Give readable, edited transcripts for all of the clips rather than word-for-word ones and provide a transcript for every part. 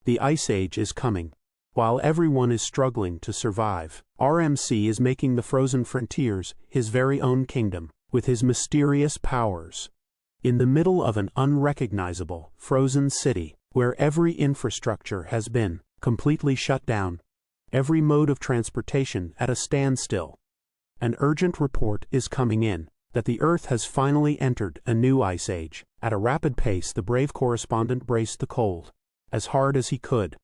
The Ice Age is coming. While everyone is struggling to survive, RMC is making the frozen frontiers his very own kingdom, with his mysterious powers. In the middle of an unrecognizable, frozen city, where every infrastructure has been completely shut down, every mode of transportation at a standstill, an urgent report is coming in that the Earth has finally entered a new ice age. At a rapid pace, the brave correspondent braced the cold as hard as he could,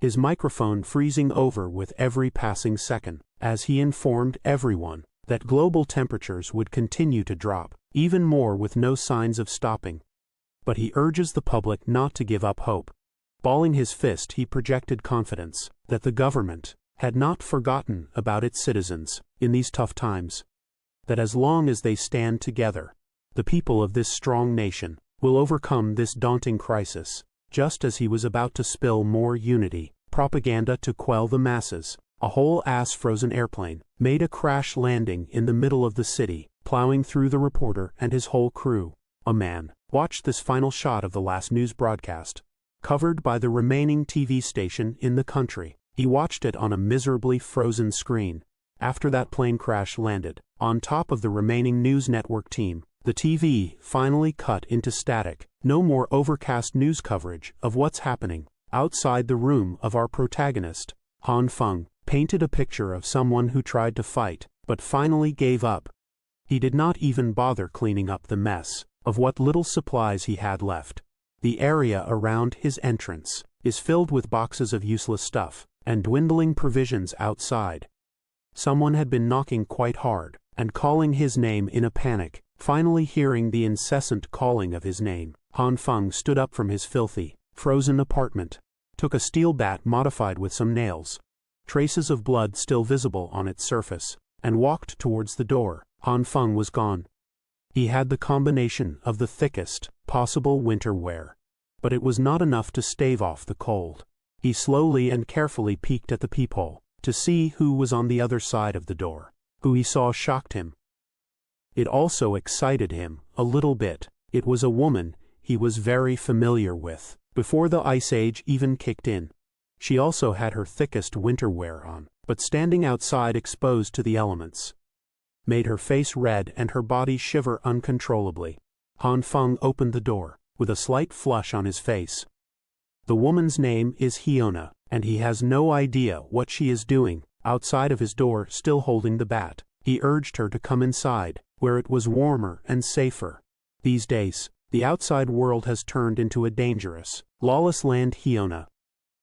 his microphone freezing over with every passing second, as he informed everyone that global temperatures would continue to drop, even more with no signs of stopping. But he urges the public not to give up hope. Balling his fist, he projected confidence that the government had not forgotten about its citizens in these tough times, that as long as they stand together, the people of this strong nation will overcome this daunting crisis. Just as he was about to spill more unity propaganda to quell the masses, a whole-ass frozen airplane made a crash landing in the middle of the city, plowing through the reporter and his whole crew. A man watched this final shot of the last news broadcast, covered by the remaining TV station in the country. He watched it on a miserably frozen screen. After that plane crash landed on top of the remaining news network team, the TV finally cut into static. No more overcast news coverage of what's happening outside the room of our protagonist. Han Feng painted a picture of someone who tried to fight, but finally gave up. He did not even bother cleaning up the mess of what little supplies he had left. The area around his entrance is filled with boxes of useless stuff and dwindling provisions outside. Someone had been knocking quite hard and calling his name in a panic. Finally hearing the incessant calling of his name, Han Feng stood up from his filthy, frozen apartment, took a steel bat modified with some nails, traces of blood still visible on its surface, and walked towards the door. Han Feng was gone. He had the combination of the thickest possible winter wear, but it was not enough to stave off the cold. He slowly and carefully peeked at the peephole to see who was on the other side of the door. Who he saw shocked him. It also excited him a little bit. It was a woman he was very familiar with before the Ice Age even kicked in. She also had her thickest winter wear on, but standing outside exposed to the elements made her face red and her body shiver uncontrollably. Han Feng opened the door with a slight flush on his face. The woman's name is Hyona, and he has no idea what she is doing outside of his door, still holding the bat. He urged her to come inside, where it was warmer and safer. These days, the outside world has turned into a dangerous, lawless land. Hyona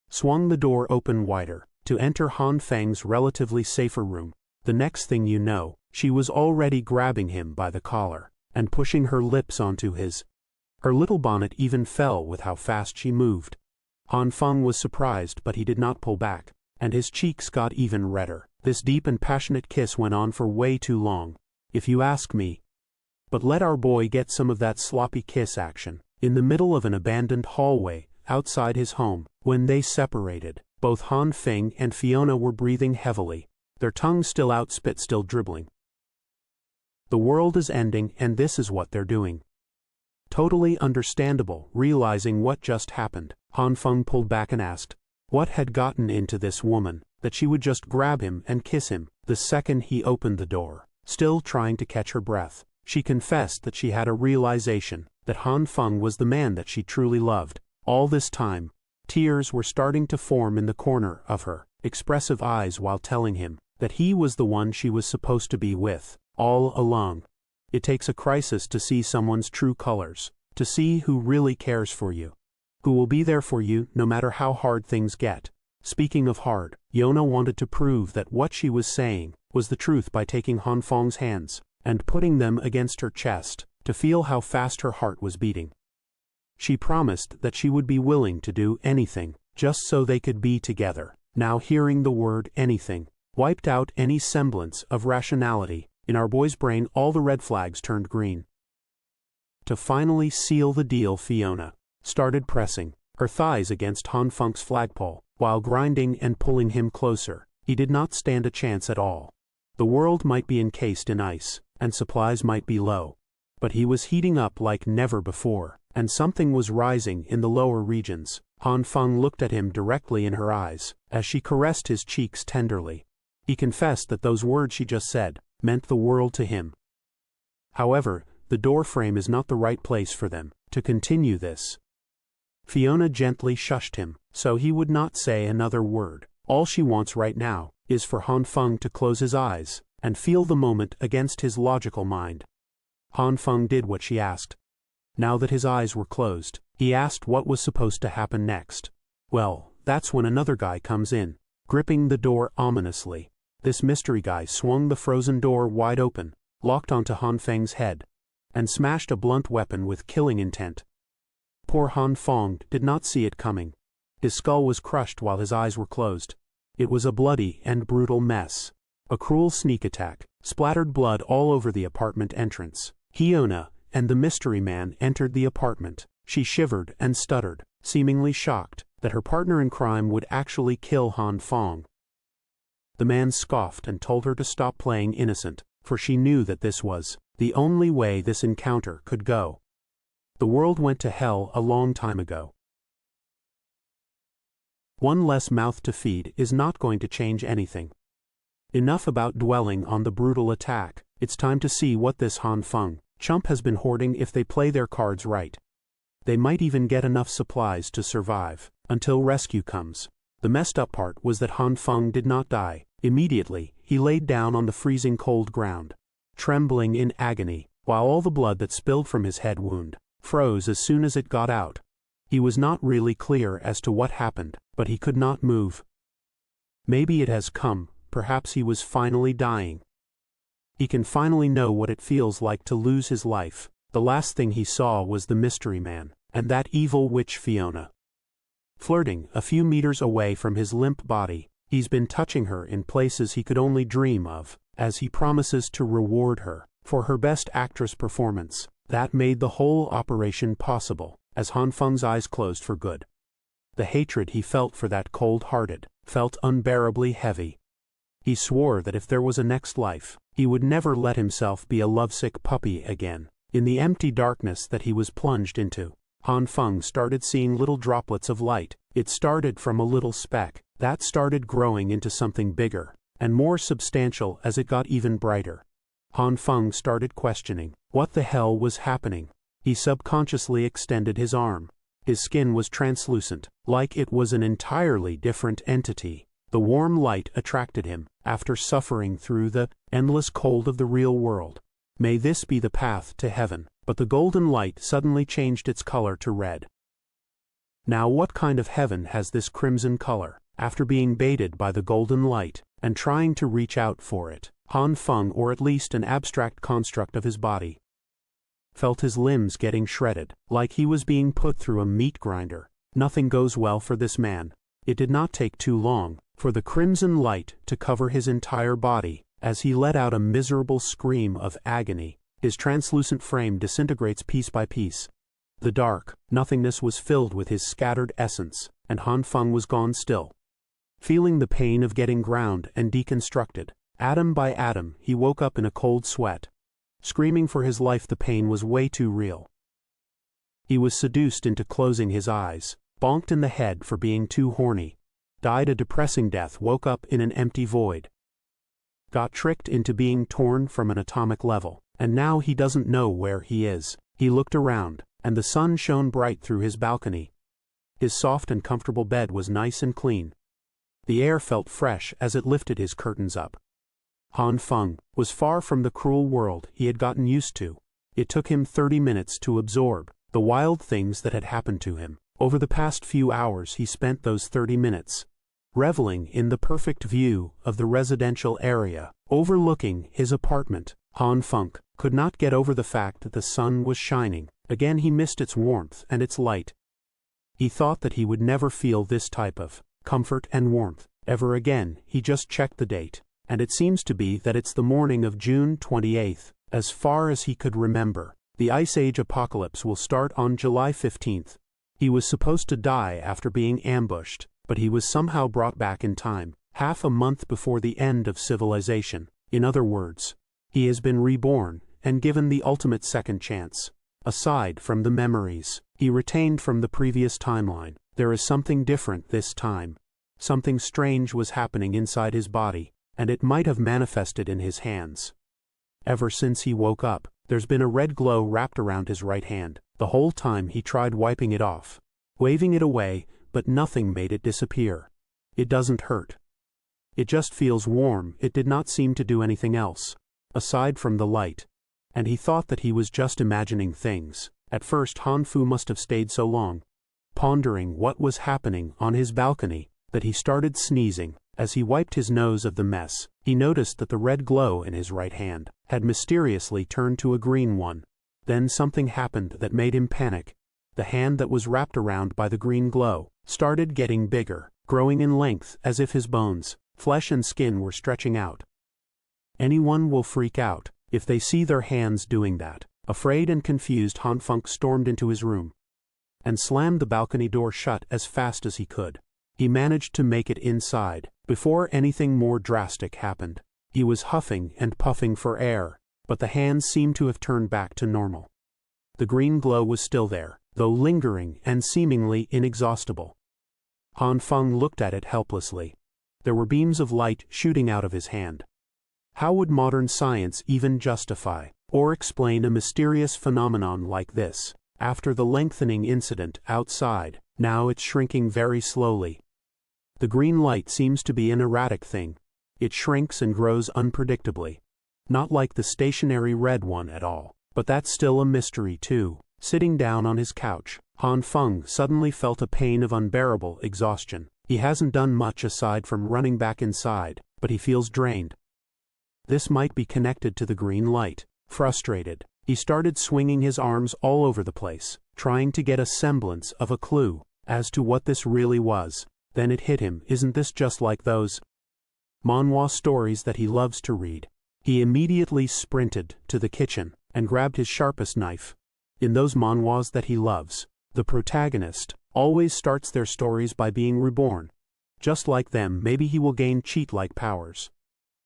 swung the door open wider to enter Han Feng's relatively safer room. The next thing you know, she was already grabbing him by the collar and pushing her lips onto his. Her little bonnet even fell with how fast she moved. Han Feng was surprised, but he did not pull back, and his cheeks got even redder. This deep and passionate kiss went on for way too long, if you ask me. But let our boy get some of that sloppy kiss action. In the middle of an abandoned hallway outside his home, when they separated, both Han Feng and Fiona were breathing heavily, their tongues still out, spit still dribbling. The world is ending, and this is what they're doing. Totally understandable. Realizing what just happened, Han Feng pulled back and asked, what had gotten into this woman that she would just grab him and kiss him? The second he opened the door, still trying to catch her breath, she confessed that she had a realization that Han Feng was the man that she truly loved. All this time, tears were starting to form in the corner of her expressive eyes while telling him that he was the one she was supposed to be with all along. It takes a crisis to see someone's true colors, to see who really cares for you, who will be there for you no matter how hard things get. Speaking of hard, Yona wanted to prove that what she was saying was the truth by taking Han Feng's hands and putting them against her chest to feel how fast her heart was beating. She promised that she would be willing to do anything just so they could be together. Now hearing the word anything wiped out any semblance of rationality. In our boy's brain, all the red flags turned green. To finally seal the deal, Fiona started pressing her thighs against Han Feng's flagpole, while grinding and pulling him closer. He did not stand a chance at all. The world might be encased in ice, and supplies might be low, but he was heating up like never before, and something was rising in the lower regions. Han Feng looked at him directly in her eyes, as she caressed his cheeks tenderly. He confessed that those words she just said meant the world to him. However, the doorframe is not the right place for them to continue this. Fiona gently shushed him, so he would not say another word. All she wants right now is for Han Feng to close his eyes and feel the moment against his logical mind. Han Feng did what she asked. Now that his eyes were closed, he asked what was supposed to happen next. Well, that's when another guy comes in, gripping the door ominously. This mystery guy swung the frozen door wide open, locked onto Han Feng's head, and smashed a blunt weapon with killing intent. Poor Han Feng did not see it coming. His skull was crushed while his eyes were closed. It was a bloody and brutal mess. A cruel sneak attack, splattered blood all over the apartment entrance. Fiona and the mystery man entered the apartment. She shivered and stuttered, seemingly shocked that her partner in crime would actually kill Han Feng. The man scoffed and told her to stop playing innocent, for she knew that this was the only way this encounter could go. The world went to hell a long time ago. One less mouth to feed is not going to change anything. Enough about dwelling on the brutal attack. It's time to see what this Han Feng chump has been hoarding if they play their cards right. They might even get enough supplies to survive until rescue comes. The messed up part was that Han Feng did not die. Immediately, he laid down on the freezing cold ground, trembling in agony, while all the blood that spilled from his head wound froze as soon as it got out. He was not really clear as to what happened, but he could not move. Maybe it has come, perhaps he was finally dying. He can finally know what it feels like to lose his life. The last thing he saw was the mystery man, and that evil witch Fiona. Flirting a few meters away from his limp body, he's been touching her in places he could only dream of, as he promises to reward her for her best actress performance. That made the whole operation possible, as Han Feng's eyes closed for good. The hatred he felt for that cold-hearted felt unbearably heavy. He swore that if there was a next life, he would never let himself be a lovesick puppy again. In the empty darkness that he was plunged into, Han Feng started seeing little droplets of light. It started from a little speck, that started growing into something bigger and more substantial as it got even brighter. Han Feng started questioning what the hell was happening. He subconsciously extended his arm. His skin was translucent, like it was an entirely different entity. The warm light attracted him, after suffering through the endless cold of the real world. May this be the path to heaven. But the golden light suddenly changed its color to red. Now what kind of heaven has this crimson color? After being baited by the golden light, and trying to reach out for it, Han Feng, or at least an abstract construct of his body, felt his limbs getting shredded, like he was being put through a meat grinder. Nothing goes well for this man. It did not take too long for the crimson light to cover his entire body, as he let out a miserable scream of agony. His translucent frame disintegrates piece by piece. The dark nothingness was filled with his scattered essence, and Han Feng was gone still. Feeling the pain of getting ground and deconstructed, atom by atom, he woke up in a cold sweat. Screaming for his life, the pain was way too real. He was seduced into closing his eyes, bonked in the head for being too horny, died a depressing death, woke up in an empty void, got tricked into being torn from an atomic level, and now he doesn't know where he is. He looked around, and the sun shone bright through his balcony. His soft and comfortable bed was nice and clean. The air felt fresh as it lifted his curtains up. Han Feng was far from the cruel world he had gotten used to. It took him 30 minutes to absorb the wild things that had happened to him. Over the past few hours he spent those 30 minutes reveling in the perfect view of the residential area overlooking his apartment. Han Feng could not get over the fact that the sun was shining. Again he missed its warmth and its light. He thought that he would never feel this type of comfort and warmth ever again. He just checked the date, and it seems to be that it's the morning of June 28th. As far as he could remember, the Ice Age apocalypse will start on July 15th. He was supposed to die after being ambushed, but he was somehow brought back in time, half a month before the end of civilization. In other words, he has been reborn, and given the ultimate second chance. Aside from the memories he retained from the previous timeline, there is something different this time. Something strange was happening inside his body, and it might have manifested in his hands. Ever since he woke up, there's been a red glow wrapped around his right hand. The whole time he tried wiping it off, waving it away, but nothing made it disappear. It doesn't hurt. It just feels warm. It did not seem to do anything else, aside from the light. And he thought that he was just imagining things. At first Han Fu must have stayed so long, pondering what was happening on his balcony, that he started sneezing. As he wiped his nose of the mess, he noticed that the red glow in his right hand had mysteriously turned to a green one. Then something happened that made him panic. The hand that was wrapped around by the green glow started getting bigger, growing in length as if his bones, flesh and skin were stretching out. Anyone will freak out if they see their hands doing that. Afraid and confused, Han Feng stormed into his room and slammed the balcony door shut as fast as he could. He managed to make it inside before anything more drastic happened. He was huffing and puffing for air, but the hands seemed to have turned back to normal. The green glow was still there, though lingering and seemingly inexhaustible. Han Feng looked at it helplessly. There were beams of light shooting out of his hand. How would modern science even justify or explain a mysterious phenomenon like this? After the lengthening incident outside, now it's shrinking very slowly. The green light seems to be an erratic thing. It shrinks and grows unpredictably. Not like the stationary red one at all. But that's still a mystery too. Sitting down on his couch, Han Feng suddenly felt a pain of unbearable exhaustion. He hasn't done much aside from running back inside, but he feels drained. This might be connected to the green light. Frustrated, he started swinging his arms all over the place, trying to get a semblance of a clue as to what this really was. Then it hit him. Isn't this just like those Manhwa stories that he loves to read? He immediately sprinted to the kitchen and grabbed his sharpest knife. In those manhwas that he loves, the protagonist always starts their stories by being reborn. Just like them, maybe he will gain cheat-like powers.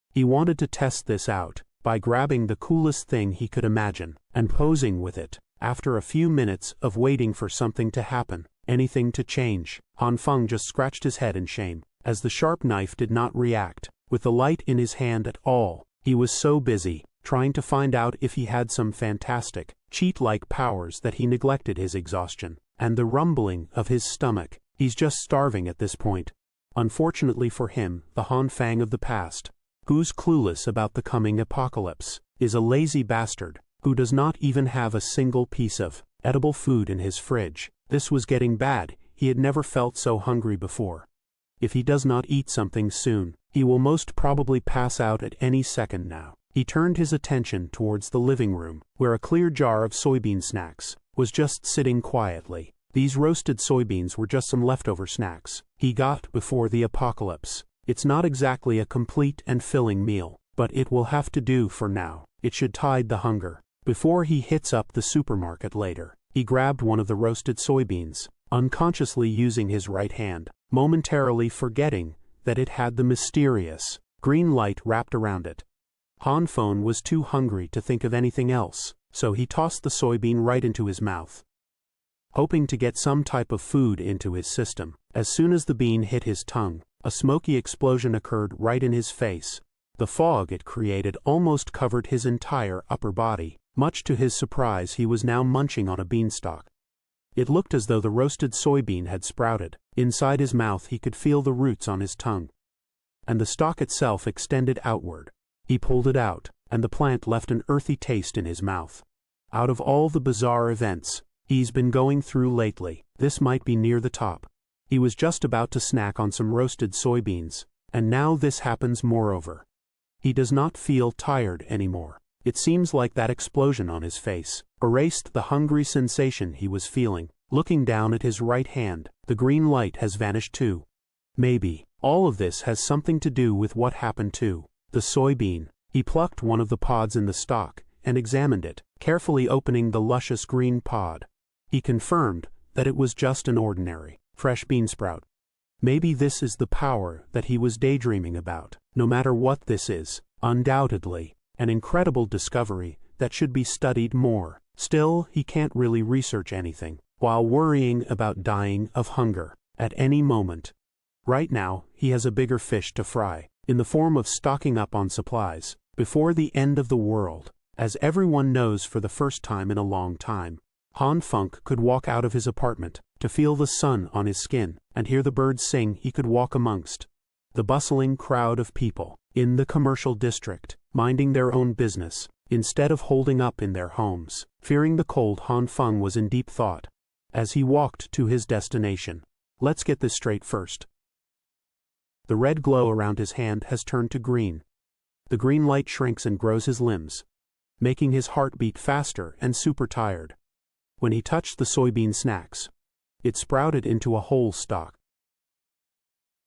He wanted to test this out by grabbing the coolest thing he could imagine and posing with it. After a few minutes of waiting for something to happen, anything to change, Han Feng just scratched his head in shame, as the sharp knife did not react with the light in his hand at all. He was so busy trying to find out if he had some fantastic, cheat-like powers that he neglected his exhaustion and the rumbling of his stomach. He's just starving at this point. Unfortunately for him, the Han Feng of the past, who's clueless about the coming apocalypse, is a lazy bastard who does not even have a single piece of edible food in his fridge. This was getting bad. He had never felt so hungry before. If he does not eat something soon, he will most probably pass out at any second now. He turned his attention towards the living room, where a clear jar of soybean snacks was just sitting quietly. These roasted soybeans were just some leftover snacks he got before the apocalypse. It's not exactly a complete and filling meal, but it will have to do for now. It should tide the hunger. Before he hits up the supermarket later, he grabbed one of the roasted soybeans, unconsciously using his right hand, momentarily forgetting that it had the mysterious green light wrapped around it. Han Feng was too hungry to think of anything else, so he tossed the soybean right into his mouth, hoping to get some type of food into his system. As soon as the bean hit his tongue, a smoky explosion occurred right in his face. The fog it created almost covered his entire upper body. Much to his surprise, he was now munching on a beanstalk. It looked as though the roasted soybean had sprouted. Inside his mouth he could feel the roots on his tongue, and the stalk itself extended outward. He pulled it out, and the plant left an earthy taste in his mouth. Out of all the bizarre events he's been going through lately, this might be near the top. He was just about to snack on some roasted soybeans, and now this happens. Moreover, he does not feel tired anymore. It seems like that explosion on his face erased the hungry sensation he was feeling. Looking down at his right hand, the green light has vanished too. Maybe all of this has something to do with what happened to the soybean. He plucked one of the pods in the stalk and examined it, carefully opening the luscious green pod. He confirmed that it was just an ordinary, fresh bean sprout. Maybe this is the power that he was daydreaming about. No matter what this is, undoubtedly an incredible discovery that should be studied more. Still, he can't really research anything, while worrying about dying of hunger at any moment. Right now, he has a bigger fish to fry, in the form of stocking up on supplies, before the end of the world. As everyone knows, for the first time in a long time, Han Feng could walk out of his apartment, to feel the sun on his skin, and hear the birds sing. He could walk amongst the bustling crowd of people in the commercial district, minding their own business, instead of holding up in their homes. Fearing the cold, Han Feng was in deep thought as he walked to his destination. Let's get this straight first. The red glow around his hand has turned to green. The green light shrinks and grows his limbs, making his heart beat faster and super tired. When he touched the soybean snacks, it sprouted into a whole stalk.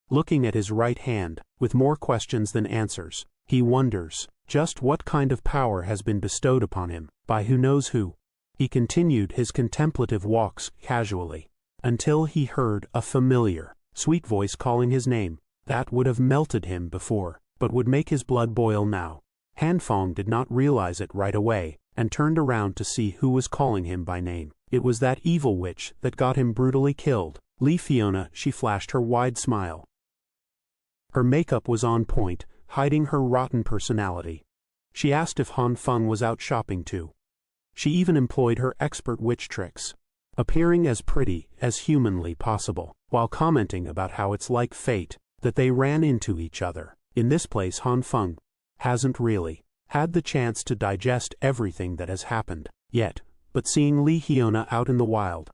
Looking at his right hand, with more questions than answers, he wonders just what kind of power has been bestowed upon him by who knows who. He continued his contemplative walks casually, until he heard a familiar, sweet voice calling his name. That would have melted him before, but would make his blood boil now. Han Feng did not realize it right away, and turned around to see who was calling him by name. It was that evil witch that got him brutally killed, Li Fiona. She flashed her wide smile. Her makeup was on point, hiding her rotten personality. She asked if Han Feng was out shopping too. She even employed her expert witch tricks, appearing as pretty as humanly possible, while commenting about how it's like fate that they ran into each other. In this place, Han Feng hasn't really had the chance to digest everything that has happened yet, but seeing Li Fiona out in the wild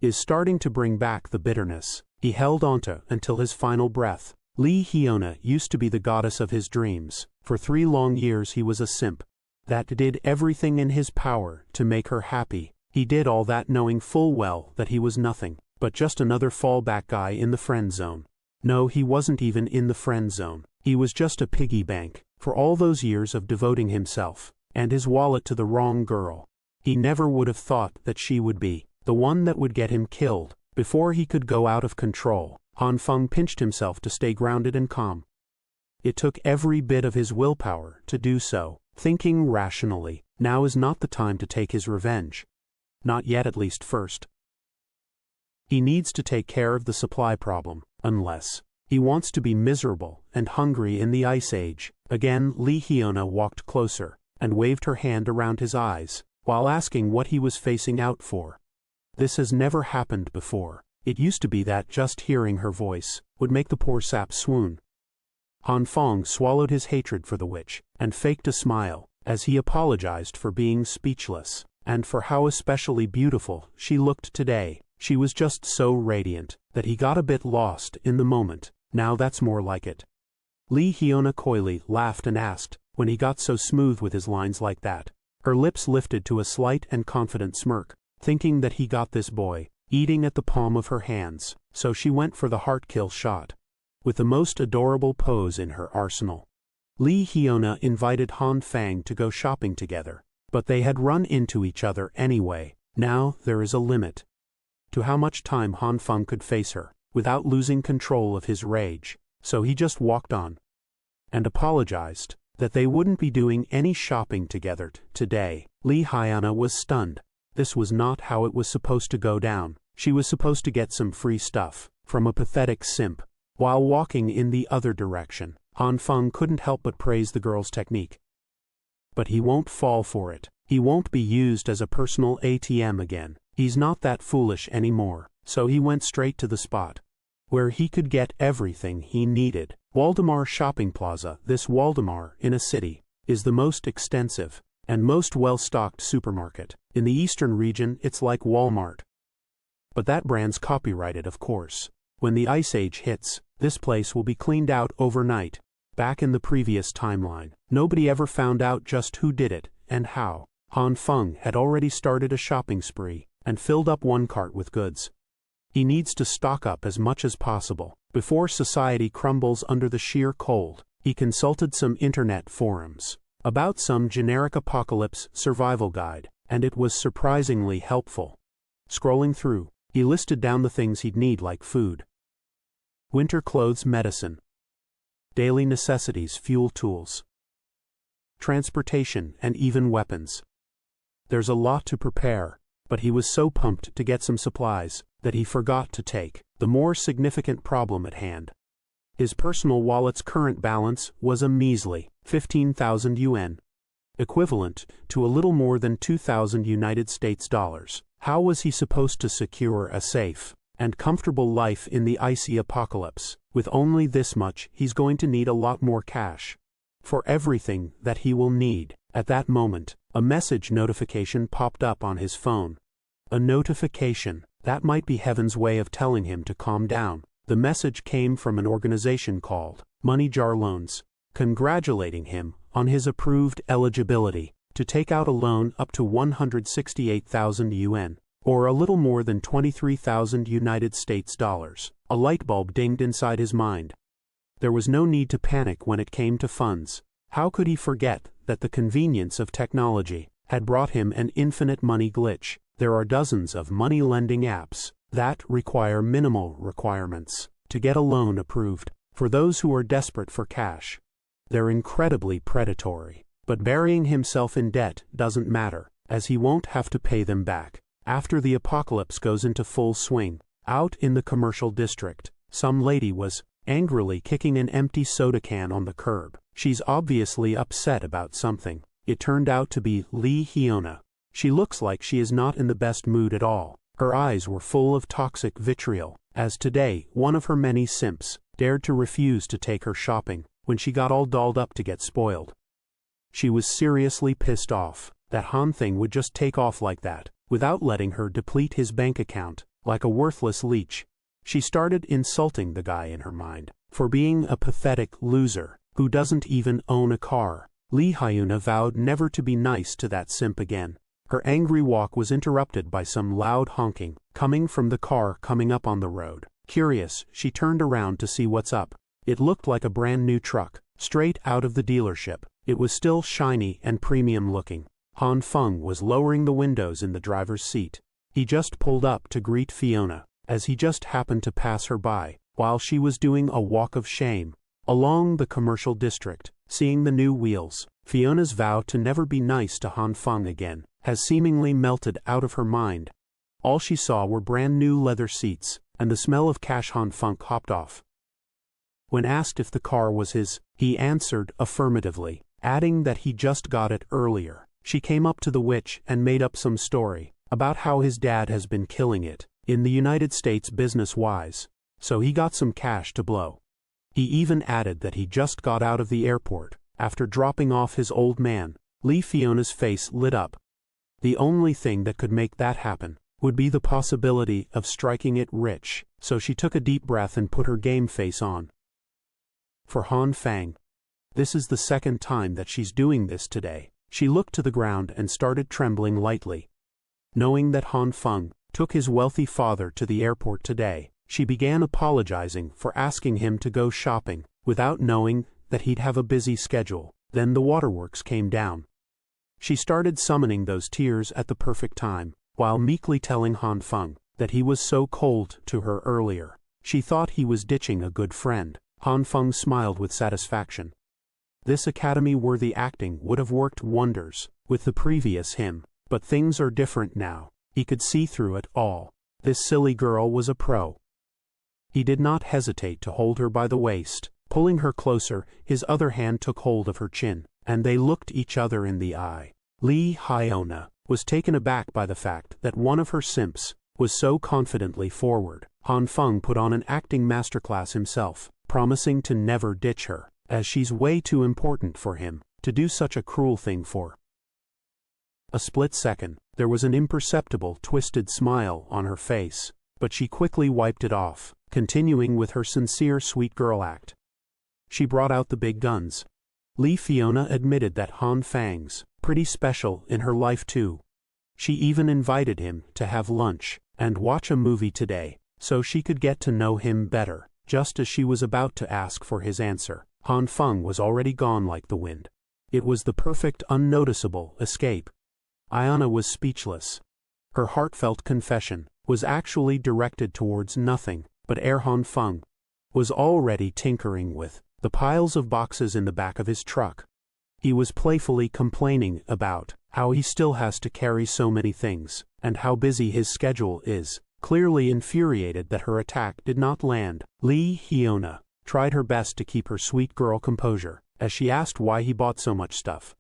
is starting to bring back the bitterness he held onto until his final breath. Li Fiona used to be the goddess of his dreams. For 3 long years he was a simp that did everything in his power to make her happy. He did all that knowing full well that he was nothing but just another fallback guy in the friend zone. No, he wasn't even in the friend zone. He was just a piggy bank for all those years of devoting himself and his wallet to the wrong girl. He never would have thought that she would be the one that would get him killed before he could go out of control. Han Feng pinched himself to stay grounded and calm. It took every bit of his willpower to do so, thinking rationally. Now is not the time to take his revenge. Not yet, at least first. He needs to take care of the supply problem, unless he wants to be miserable and hungry in the Ice Age. Again, Li Fiona walked closer and waved her hand around his eyes, while asking what he was facing out for. This has never happened before. It used to be that just hearing her voice would make the poor sap swoon. Han Feng swallowed his hatred for the witch and faked a smile as he apologized for being speechless and for how especially beautiful she looked today. She was just so radiant that he got a bit lost in the moment. Now that's more like it. Li Fiona coyly laughed and asked, when he got so smooth with his lines like that. Her lips lifted to a slight and confident smirk, thinking that he got this boy eating at the palm of her hands, so she went for the heart kill shot. With the most adorable pose in her arsenal, Li Fiona invited Han Feng to go shopping together, but they had run into each other anyway. Now there is a limit to how much time Han Feng could face her without losing control of his rage, so he just walked on and apologized that they wouldn't be doing any shopping together today. Li Fiona was stunned. This was not how it was supposed to go down. She was supposed to get some free stuff from a pathetic simp. While walking in the other direction, Han Feng couldn't help but praise the girl's technique. But he won't fall for it. He won't be used as a personal ATM again. He's not that foolish anymore. So he went straight to the spot where he could get everything he needed. Waldemar Shopping Plaza. This Waldemar in a city is the most extensive and most well-stocked supermarket. In the eastern region, it's like Walmart. But that brand's copyrighted, of course. When the Ice Age hits, this place will be cleaned out overnight. Back in the previous timeline, nobody ever found out just who did it and how. Han Feng had already started a shopping spree and filled up one cart with goods. He needs to stock up as much as possible before society crumbles under the sheer cold. He consulted some internet forums about some generic apocalypse survival guide, and it was surprisingly helpful. Scrolling through, he listed down the things he'd need, like food, winter clothes, medicine, daily necessities, fuel, tools, transportation, and even weapons. There's a lot to prepare, but he was so pumped to get some supplies that he forgot to take the more significant problem at hand. His personal wallet's current balance was a measly 15,000 yuan, equivalent to a little more than 2,000 United States dollars. How was he supposed to secure a safe and comfortable life in the icy apocalypse? With only this much, he's going to need a lot more cash for everything that he will need. At that moment, a message notification popped up on his phone. A notification that might be heaven's way of telling him to calm down. The message came from an organization called Money Jar Loans, congratulating him on his approved eligibility to take out a loan up to 168,000 yuan, or a little more than 23,000 United States dollars. A light bulb dinged inside his mind. There was no need to panic when it came to funds. How could he forget that the convenience of technology had brought him an infinite money glitch? There are dozens of money lending apps that require minimal requirements to get a loan approved for those who are desperate for cash. They're incredibly predatory, but burying himself in debt doesn't matter, as he won't have to pay them back. After the apocalypse goes into full swing, out in the commercial district, some lady was angrily kicking an empty soda can on the curb. She's obviously upset about something. It turned out to be Lee Hyuna. She looks like she is not in the best mood at all. Her eyes were full of toxic vitriol, as today one of her many simps dared to refuse to take her shopping when she got all dolled up to get spoiled. She was seriously pissed off that Han Thing would just take off like that, without letting her deplete his bank account, like a worthless leech. She started insulting the guy in her mind for being a pathetic loser who doesn't even own a car. Lee Hyuna vowed never to be nice to that simp again. Her angry walk was interrupted by some loud honking coming from the car coming up on the road. Curious, she turned around to see what's up. It looked like a brand new truck, straight out of the dealership. It was still shiny and premium looking. Han Feng was lowering the windows in the driver's seat. He just pulled up to greet Fiona, as he just happened to pass her by while she was doing a walk of shame along the commercial district. Seeing the new wheels, Fiona's vow to never be nice to Han Feng again has seemingly melted out of her mind. All she saw were brand new leather seats and the smell of cash. Han Feng hopped off. When asked if the car was his, he answered affirmatively, adding that he just got it earlier. She came up to the witch and made up some story about how his dad has been killing it in the United States business-wise, so he got some cash to blow. He even added that he just got out of the airport after dropping off his old man. Lee Fiona's face lit up. The only thing that could make that happen would be the possibility of striking it rich, so she took a deep breath and put her game face on. For Han Feng, this is the second time that she's doing this today. She looked to the ground and started trembling lightly. Knowing that Han Feng took his wealthy father to the airport today, she began apologizing for asking him to go shopping, without knowing that he'd have a busy schedule. Then the waterworks came down. She started summoning those tears at the perfect time, while meekly telling Han Feng that he was so cold to her earlier. She thought he was ditching a good friend. Han Feng smiled with satisfaction. This Academy-worthy acting would have worked wonders with the previous him, but things are different now. He could see through it all. This silly girl was a pro. He did not hesitate to hold her by the waist. Pulling her closer, his other hand took hold of her chin, and they looked each other in the eye. Lee Hyuna was taken aback by the fact that one of her simps was so confidently forward. Han Feng put on an acting masterclass himself, promising to never ditch her, as she's way too important for him to do such a cruel thing for. A split second, there was an imperceptible twisted smile on her face, but she quickly wiped it off, continuing with her sincere sweet girl act. She brought out the big guns. Lee Fiona admitted that Han Feng's pretty special in her life too. She even invited him to have lunch and watch a movie today, so she could get to know him better. Just as she was about to ask for his answer, Han Feng was already gone like the wind. It was the perfect unnoticeable escape. Ayana was speechless. Her heartfelt confession was actually directed towards nothing, but Han Feng was already tinkering with the piles of boxes in the back of his truck. He was playfully complaining about how he still has to carry so many things, and how busy his schedule is, clearly infuriated that her attack did not land. Lee Hyuna tried her best to keep her sweet girl composure, as she asked why he bought so much stuff.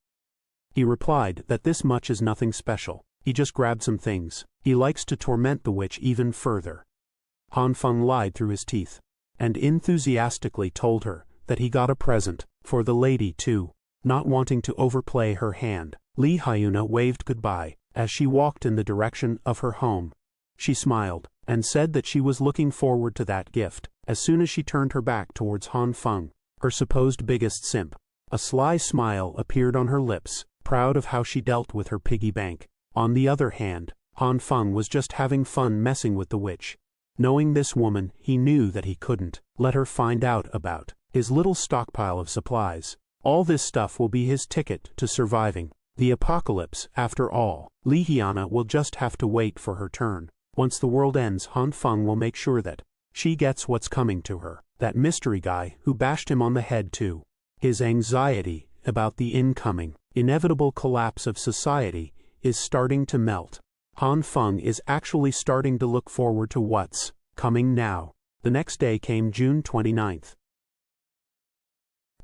He replied that this much is nothing special, he just grabbed some things, he likes to torment the witch even further. Han Feng lied through his teeth, and enthusiastically told her that he got a present for the lady too. Not wanting to overplay her hand, Lee Hyuna waved goodbye as she walked in the direction of her home. She smiled and said that she was looking forward to that gift as soon as she turned her back towards Han Feng, her supposed biggest simp. A sly smile appeared on her lips, proud of how she dealt with her piggy bank. On the other hand, Han Feng was just having fun messing with the witch. Knowing this woman, he knew that he couldn't let her find out about his little stockpile of supplies. All this stuff will be his ticket to surviving the apocalypse. After all, Lee Hyuna will just have to wait for her turn. Once the world ends, Han Feng will make sure that she gets what's coming to her. That mystery guy who bashed him on the head too. His anxiety about the incoming, inevitable collapse of society is starting to melt. Han Feng is actually starting to look forward to what's coming now. The next day came June 29th.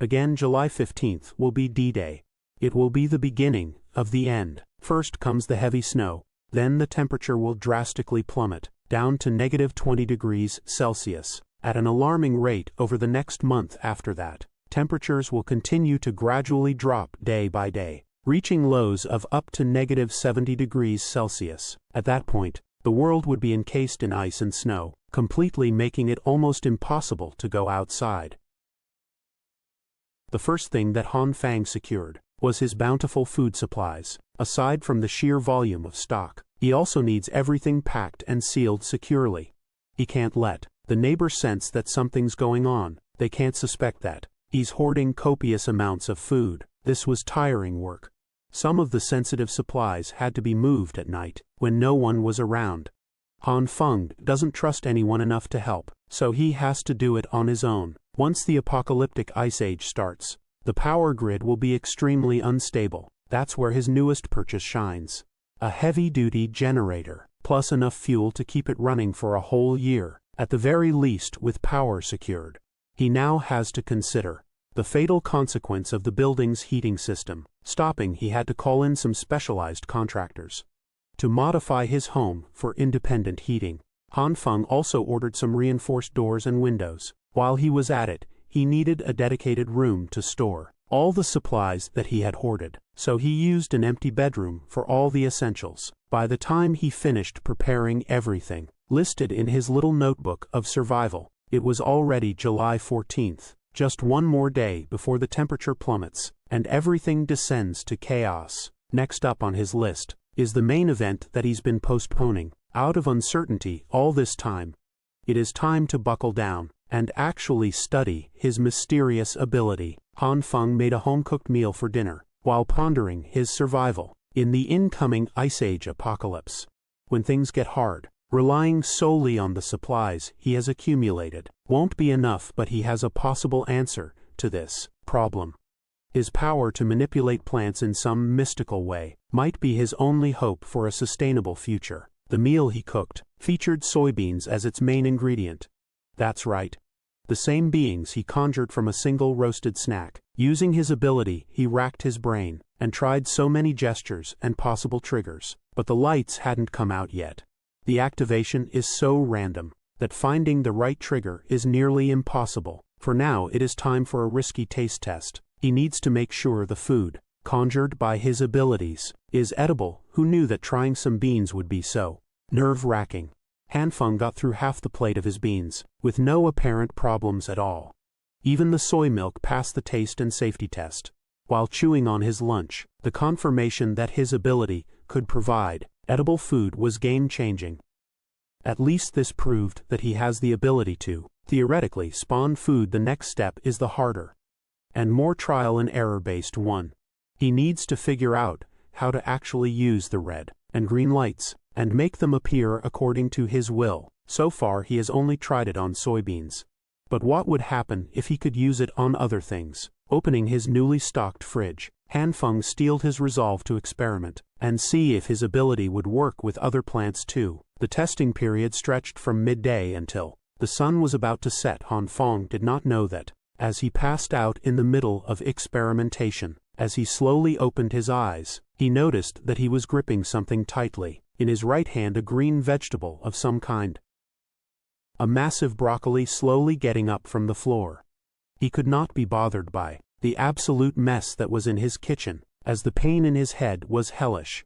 Again, July 15th will be D-Day. It will be the beginning of the end. First comes the heavy snow, then the temperature will drastically plummet, down to -20 degrees Celsius. At an alarming rate over the next month after that, temperatures will continue to gradually drop day by day, reaching lows of up to -70 degrees Celsius. At that point, the world would be encased in ice and snow, completely making it almost impossible to go outside. The first thing that Han Feng secured was his bountiful food supplies. Aside from the sheer volume of stock, he also needs everything packed and sealed securely. He can't let the neighbors sense that something's going on. They can't suspect that he's hoarding copious amounts of food. This was tiring work. Some of the sensitive supplies had to be moved at night, when no one was around. Han Feng doesn't trust anyone enough to help, so he has to do it on his own. Once the apocalyptic ice age starts, the power grid will be extremely unstable. That's where his newest purchase shines. A heavy-duty generator, plus enough fuel to keep it running for a whole year, at the very least with power secured. He now has to consider the fatal consequence of the building's heating system. Stopping, he had to call in some specialized contractors to modify his home for independent heating. Han Feng also ordered some reinforced doors and windows. While he was at it, he needed a dedicated room to store all the supplies that he had hoarded, so he used an empty bedroom for all the essentials. By the time he finished preparing everything listed in his little notebook of survival, it was already July 14th, just one more day before the temperature plummets, and everything descends to chaos. Next up on his list is the main event that he's been postponing, out of uncertainty all this time. It is time to buckle down and actually study his mysterious ability. Han Feng made a home-cooked meal for dinner, while pondering his survival in the incoming Ice Age apocalypse. When things get hard, relying solely on the supplies he has accumulated won't be enough, but he has a possible answer to this problem. His power to manipulate plants in some mystical way might be his only hope for a sustainable future. The meal he cooked featured soybeans as its main ingredient. That's right. The same beings he conjured from a single roasted snack. Using his ability, he racked his brain and tried so many gestures and possible triggers, but the lights hadn't come out yet. The activation is so random that finding the right trigger is nearly impossible. For now, it is time for a risky taste test. He needs to make sure the food, conjured by his abilities, is edible. Who knew that trying some beans would be so nerve-wracking? Han Feng got through half the plate of his beans, with no apparent problems at all. Even the soy milk passed the taste and safety test. While chewing on his lunch, the confirmation that his ability could provide edible food was game-changing. At least this proved that he has the ability to, theoretically, spawn food. The next step is the harder and more trial and error-based one. He needs to figure out how to actually use the red and green lights and make them appear according to his will. So far he has only tried it on soybeans. But what would happen if he could use it on other things? Opening his newly stocked fridge, Han Feng steeled his resolve to experiment and see if his ability would work with other plants too. The testing period stretched from midday until the sun was about to set. Han Feng did not know that, as he passed out in the middle of experimentation, as he slowly opened his eyes, he noticed that he was gripping something tightly, in his right hand a green vegetable of some kind. A massive broccoli slowly getting up from the floor. He could not be bothered by the absolute mess that was in his kitchen, as the pain in his head was hellish.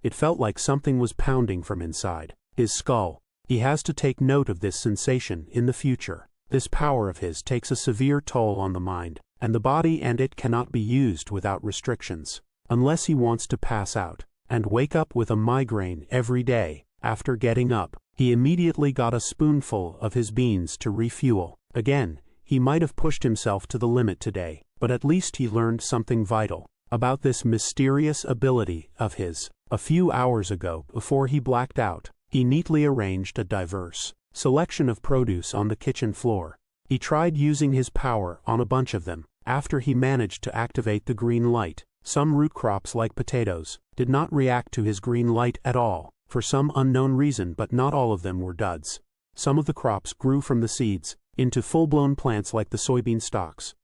It felt like something was pounding from inside his skull. He has to take note of this sensation in the future. This power of his takes a severe toll on the mind and the body, and it cannot be used without restrictions, unless he wants to pass out and wake up with a migraine every day. After getting up, he immediately got a spoonful of his beans to refuel. Again, he might have pushed himself to the limit today, but at least he learned something vital about this mysterious ability of his. A few hours ago, before he blacked out, he neatly arranged a diverse selection of produce on the kitchen floor. He tried using his power on a bunch of them. After he managed to activate the green light, some root crops like potatoes did not react to his green light at all, for some unknown reason, but not all of them were duds. Some of the crops grew from the seeds into full-blown plants like the soybean stalks.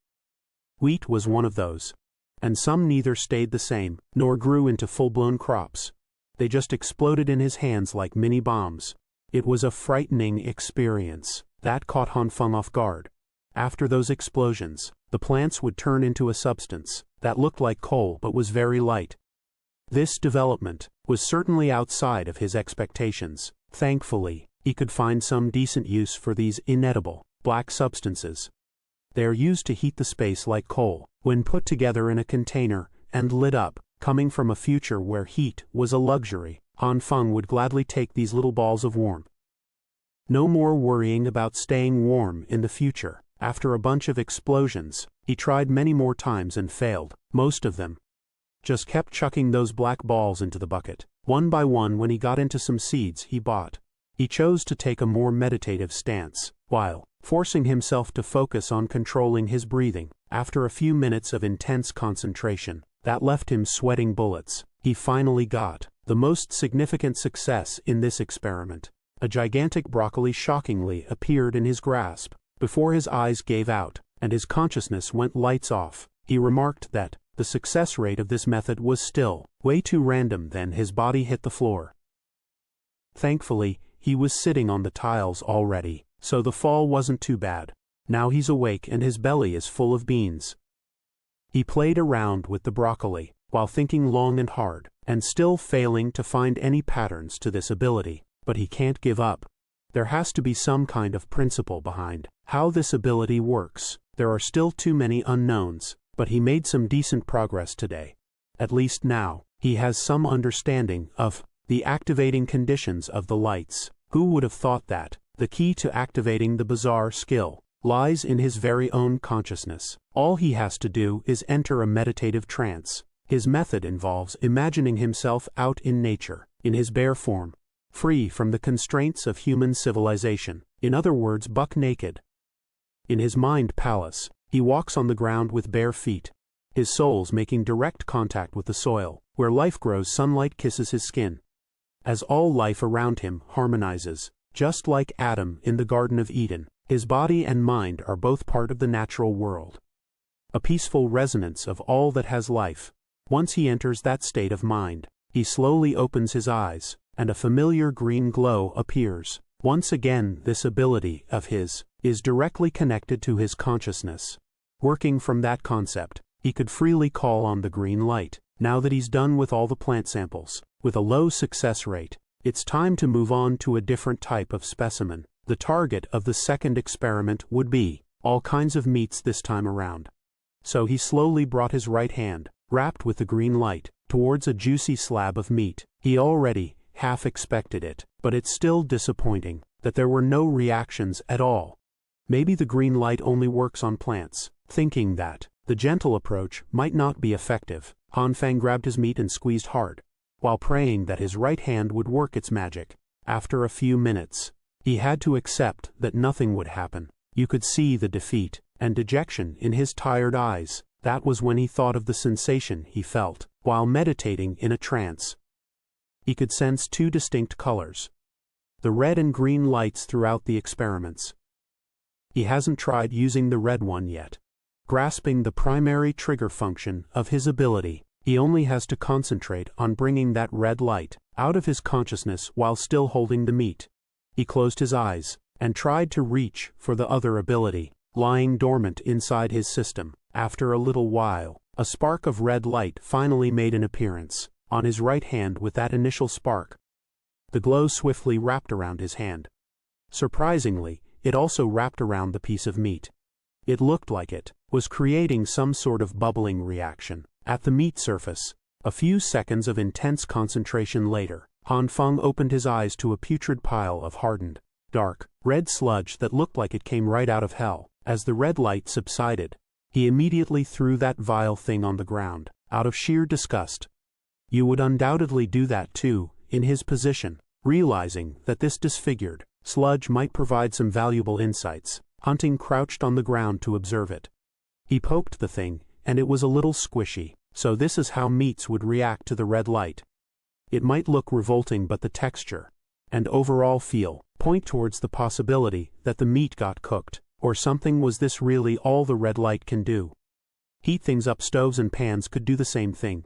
Wheat was one of those. And some neither stayed the same, nor grew into full-blown crops. They just exploded in his hands like mini bombs. It was a frightening experience that caught Han Feng off guard. After those explosions, the plants would turn into a substance that looked like coal but was very light. This development was certainly outside of his expectations. Thankfully, he could find some decent use for these inedible black substances. They are used to heat the space like coal, when put together in a container and lit up. Coming from a future where heat was a luxury, Han Feng would gladly take these little balls of warmth. No more worrying about staying warm in the future. After a bunch of explosions, he tried many more times and failed. Most of them just kept chucking those black balls into the bucket. One by one, when he got into some seeds he bought, he chose to take a more meditative stance, while forcing himself to focus on controlling his breathing. After a few minutes of intense concentration that left him sweating bullets, he finally got the most significant success in this experiment. A gigantic broccoli shockingly appeared in his grasp. Before his eyes gave out and his consciousness went lights off, he remarked that the success rate of this method was still way too random. Then his body hit the floor. Thankfully, he was sitting on the tiles already, so the fall wasn't too bad. Now he's awake and his belly is full of beans. He played around with the broccoli, while thinking long and hard, and still failing to find any patterns to this ability. But he can't give up. There has to be some kind of principle behind how this ability works. There are still too many unknowns, but he made some decent progress today. At least now, he has some understanding of the activating conditions of the lights. Who would have thought that the key to activating the bizarre skill lies in his very own consciousness? All he has to do is enter a meditative trance. His method involves imagining himself out in nature, in his bare form, free from the constraints of human civilization. In other words, buck naked. In his mind palace, he walks on the ground with bare feet. His soul's making direct contact with the soil. Where life grows, sunlight kisses his skin. As all life around him harmonizes, just like Adam in the Garden of Eden, his body and mind are both part of the natural world. A peaceful resonance of all that has life. Once he enters that state of mind, he slowly opens his eyes, and a familiar green glow appears. Once again, this ability of his is directly connected to his consciousness. Working from that concept, he could freely call on the green light. Now that he's done with all the plant samples, with a low success rate, it's time to move on to a different type of specimen. The target of the second experiment would be all kinds of meats this time around. So he slowly brought his right hand, wrapped with the green light, towards a juicy slab of meat. He already half expected it, but it's still disappointing that there were no reactions at all. Maybe the green light only works on plants. Thinking that the gentle approach might not be effective, Han Feng grabbed his meat and squeezed hard, while praying that his right hand would work its magic. After a few minutes, he had to accept that nothing would happen. You could see the defeat and dejection in his tired eyes. That was when he thought of the sensation he felt while meditating in a trance. He could sense two distinct colors, the red and green lights throughout the experiments. He hasn't tried using the red one yet. Grasping the primary trigger function of his ability, he only has to concentrate on bringing that red light out of his consciousness while still holding the meat. He closed his eyes and tried to reach for the other ability, lying dormant inside his system. After a little while, a spark of red light finally made an appearance on his right hand. With that initial spark, the glow swiftly wrapped around his hand. Surprisingly, it also wrapped around the piece of meat. It looked like it was creating some sort of bubbling reaction at the meat surface. A few seconds of intense concentration later, Han Feng opened his eyes to a putrid pile of hardened, dark, red sludge that looked like it came right out of hell. As the red light subsided, he immediately threw that vile thing on the ground, out of sheer disgust. You would undoubtedly do that too, in his position. Realizing that this disfigured sludge might provide some valuable insights, Hunting crouched on the ground to observe it. He poked the thing, and it was a little squishy. So this is how meats would react to the red light. It might look revolting, but the texture and overall feel point towards the possibility that the meat got cooked, or something. Was this really all the red light can do? Heat things up. Stoves and pans could do the same thing.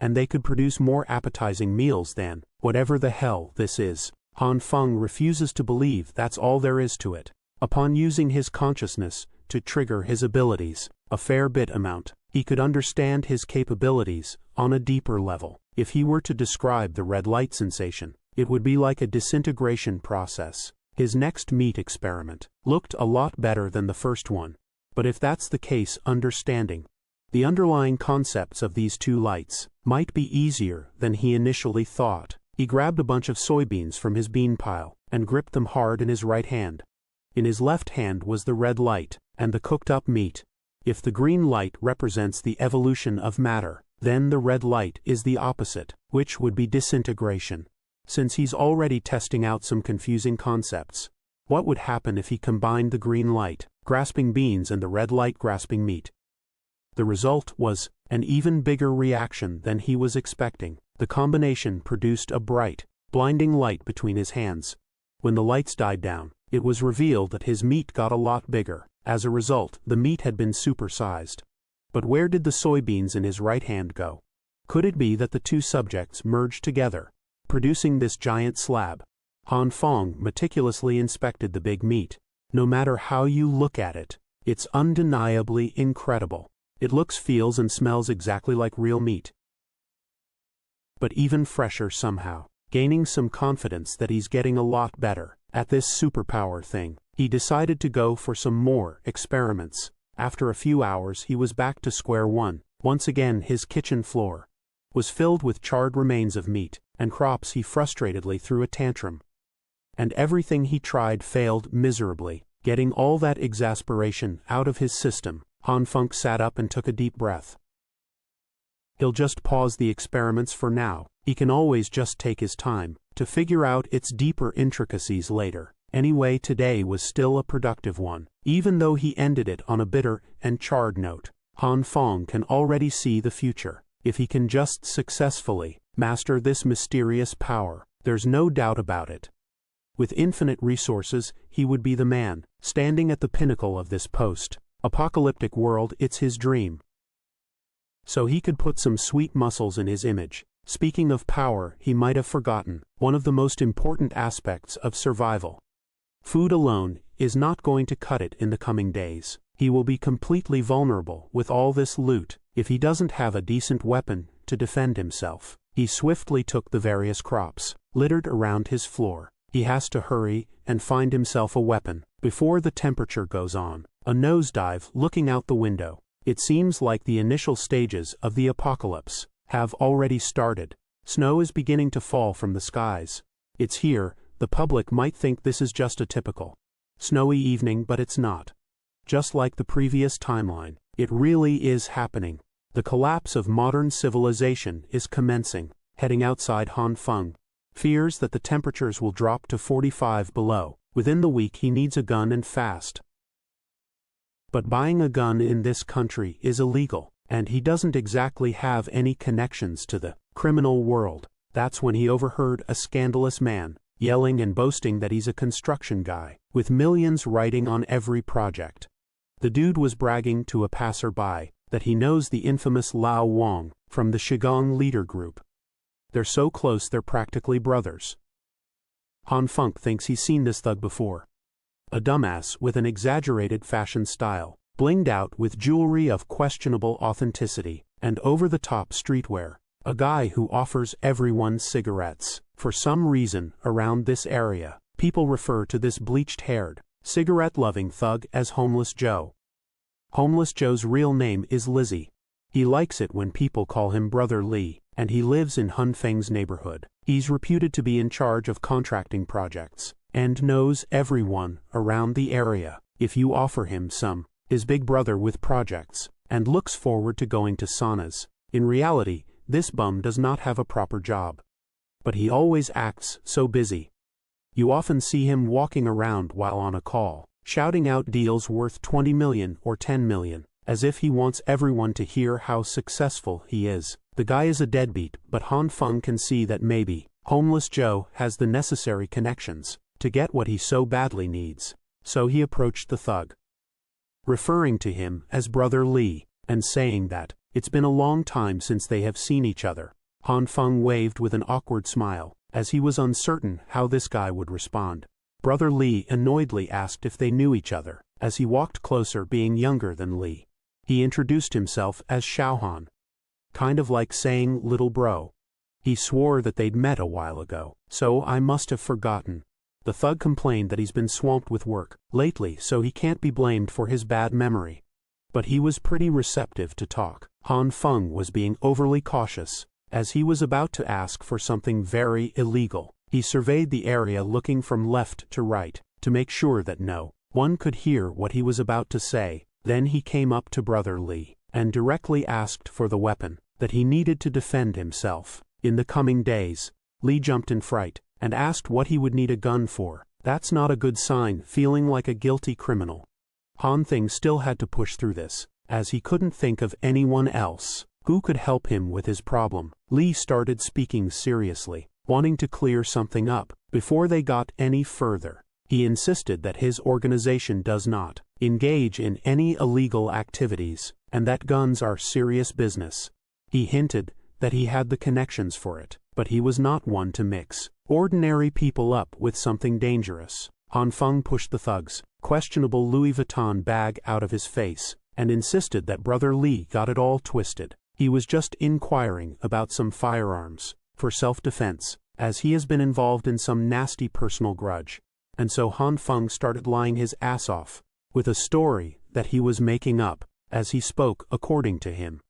And they could produce more appetizing meals than whatever the hell this is. Han Feng refuses to believe that's all there is to it. Upon using his consciousness to trigger his abilities, a fair bit amount, he could understand his capabilities on a deeper level. If he were to describe the red light sensation, it would be like a disintegration process. His next meat experiment looked a lot better than the first one. But if that's the case, understanding the underlying concepts of these two lights might be easier than he initially thought. He grabbed a bunch of soybeans from his bean pile and gripped them hard in his right hand. In his left hand was the red light and the cooked-up meat. If the green light represents the evolution of matter, then the red light is the opposite, which would be disintegration. Since he's already testing out some confusing concepts, what would happen if he combined the green light grasping beans and the red light grasping meat? The result was an even bigger reaction than he was expecting. The combination produced a bright, blinding light between his hands. When the lights died down, it was revealed that his meat got a lot bigger. As a result, the meat had been supersized. But where did the soybeans in his right hand go? Could it be that the two subjects merged together, producing this giant slab? Han Feng meticulously inspected the big meat. No matter how you look at it, it's undeniably incredible. It looks, feels, and smells exactly like real meat, but even fresher somehow. Gaining some confidence that he's getting a lot better at this superpower thing, he decided to go for some more experiments. After a few hours, he was back to square one. Once again, his kitchen floor was filled with charred remains of meat and crops. He frustratedly threw a tantrum, and everything he tried failed miserably. Getting all that exasperation out of his system, Han Feng sat up and took a deep breath. He'll just pause the experiments for now. He can always just take his time to figure out its deeper intricacies later. Anyway, today was still a productive one. Even though he ended it on a bitter and charred note, Han Feng can already see the future. If he can just successfully master this mysterious power, there's no doubt about it. With infinite resources, he would be the man, standing at the pinnacle of this post-apocalyptic world. It's his dream. So he could put some sweet muscles in his image. Speaking of power, he might have forgotten one of the most important aspects of survival. Food alone is not going to cut it in the coming days. He will be completely vulnerable with all this loot if he doesn't have a decent weapon to defend himself. He swiftly took the various crops littered around his floor. He has to hurry and find himself a weapon before the temperature goes on. A nosedive looking out the window. It seems like the initial stages of the apocalypse have already started. Snow is beginning to fall from the skies. It's here. The public might think this is just a typical snowy evening, but it's not. Just like the previous timeline, it really is happening. The collapse of modern civilization is commencing. Heading outside, Han Feng fears that the temperatures will drop to 45 below. Within the week, he needs a gun and fast. But buying a gun in this country is illegal, and he doesn't exactly have any connections to the criminal world. That's when he overheard a scandalous man yelling and boasting that he's a construction guy, with millions riding on every project. The dude was bragging to a passerby that he knows the infamous Lao Wang from the Shigong leader group. They're so close they're practically brothers. Han Feng thinks he's seen this thug before. A dumbass with an exaggerated fashion style, blinged out with jewelry of questionable authenticity, and over-the-top streetwear. A guy who offers everyone cigarettes. For some reason, around this area, people refer to this bleached-haired, cigarette-loving thug as Homeless Joe. Homeless Joe's real name is Lizzie. He likes it when people call him Brother Lee, and he lives in Han Feng's neighborhood. He's reputed to be in charge of contracting projects, and knows everyone around the area. If you offer him some, his big brother with projects, and looks forward to going to saunas. In reality, this bum does not have a proper job. But he always acts so busy. You often see him walking around while on a call, shouting out deals worth 20 million or 10 million, as if he wants everyone to hear how successful he is. The guy is a deadbeat, but Han Feng can see that maybe Homeless Joe has the necessary connections to get what he so badly needs. So he approached the thug, referring to him as Brother Lee, and saying that it's been a long time since they have seen each other. Han Feng waved with an awkward smile, as he was uncertain how this guy would respond. Brother Lee annoyedly asked if they knew each other, as he walked closer, being younger than Lee. He introduced himself as Xiaohan, kind of like saying little bro. He swore that they'd met a while ago, so I must have forgotten. The thug complained that he's been swamped with work lately, so he can't be blamed for his bad memory. But he was pretty receptive to talk. Han Feng was being overly cautious, as he was about to ask for something very illegal. He surveyed the area, looking from left to right, to make sure that no one could hear what he was about to say. Then he came up to Brother Lee, and directly asked for the weapon that he needed to defend himself. In the coming days, Lee jumped in fright, and asked what he would need a gun for. That's not a good sign, feeling like a guilty criminal. Han Feng still had to push through this, as he couldn't think of anyone else who could help him with his problem. Lee started speaking seriously, wanting to clear something up. Before they got any further, he insisted that his organization does not engage in any illegal activities, and that guns are serious business. He hinted that he had the connections for it, but he was not one to mix ordinary people up with something dangerous. Han Feng pushed the thug's questionable Louis Vuitton bag out of his face, and insisted that Brother Lee got it all twisted. He was just inquiring about some firearms for self-defense, as he has been involved in some nasty personal grudge. And so Han Feng started lying his ass off, with a story that he was making up, as he spoke according to him.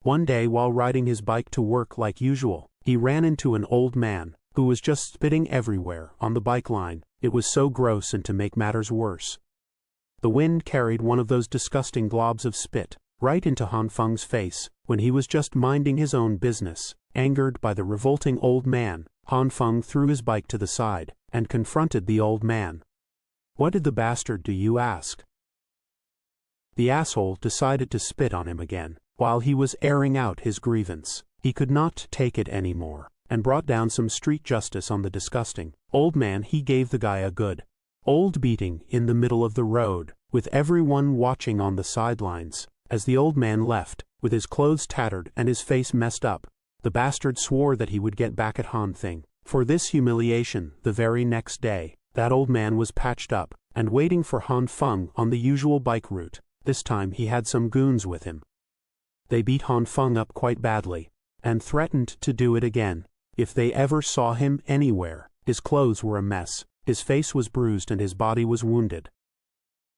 One day, while riding his bike to work like usual, he ran into an old man who was just spitting everywhere on the bike line. It was so gross, and to make matters worse, the wind carried one of those disgusting globs of spit right into Han Feng's face when he was just minding his own business. Angered by the revolting old man, Han Feng threw his bike to the side and confronted the old man. "What did the bastard do, you ask?" The asshole decided to spit on him again while he was airing out his grievance. He could not take it anymore, and brought down some street justice on the disgusting old man. He gave the guy a good old beating in the middle of the road, with everyone watching on the sidelines. As the old man left, with his clothes tattered and his face messed up, the bastard swore that he would get back at Han Feng for this humiliation. The very next day, that old man was patched up and waiting for Han Feng on the usual bike route. This time he had some goons with him. They beat Han Feng up quite badly, and threatened to do it again if they ever saw him anywhere. His clothes were a mess, his face was bruised, and his body was wounded.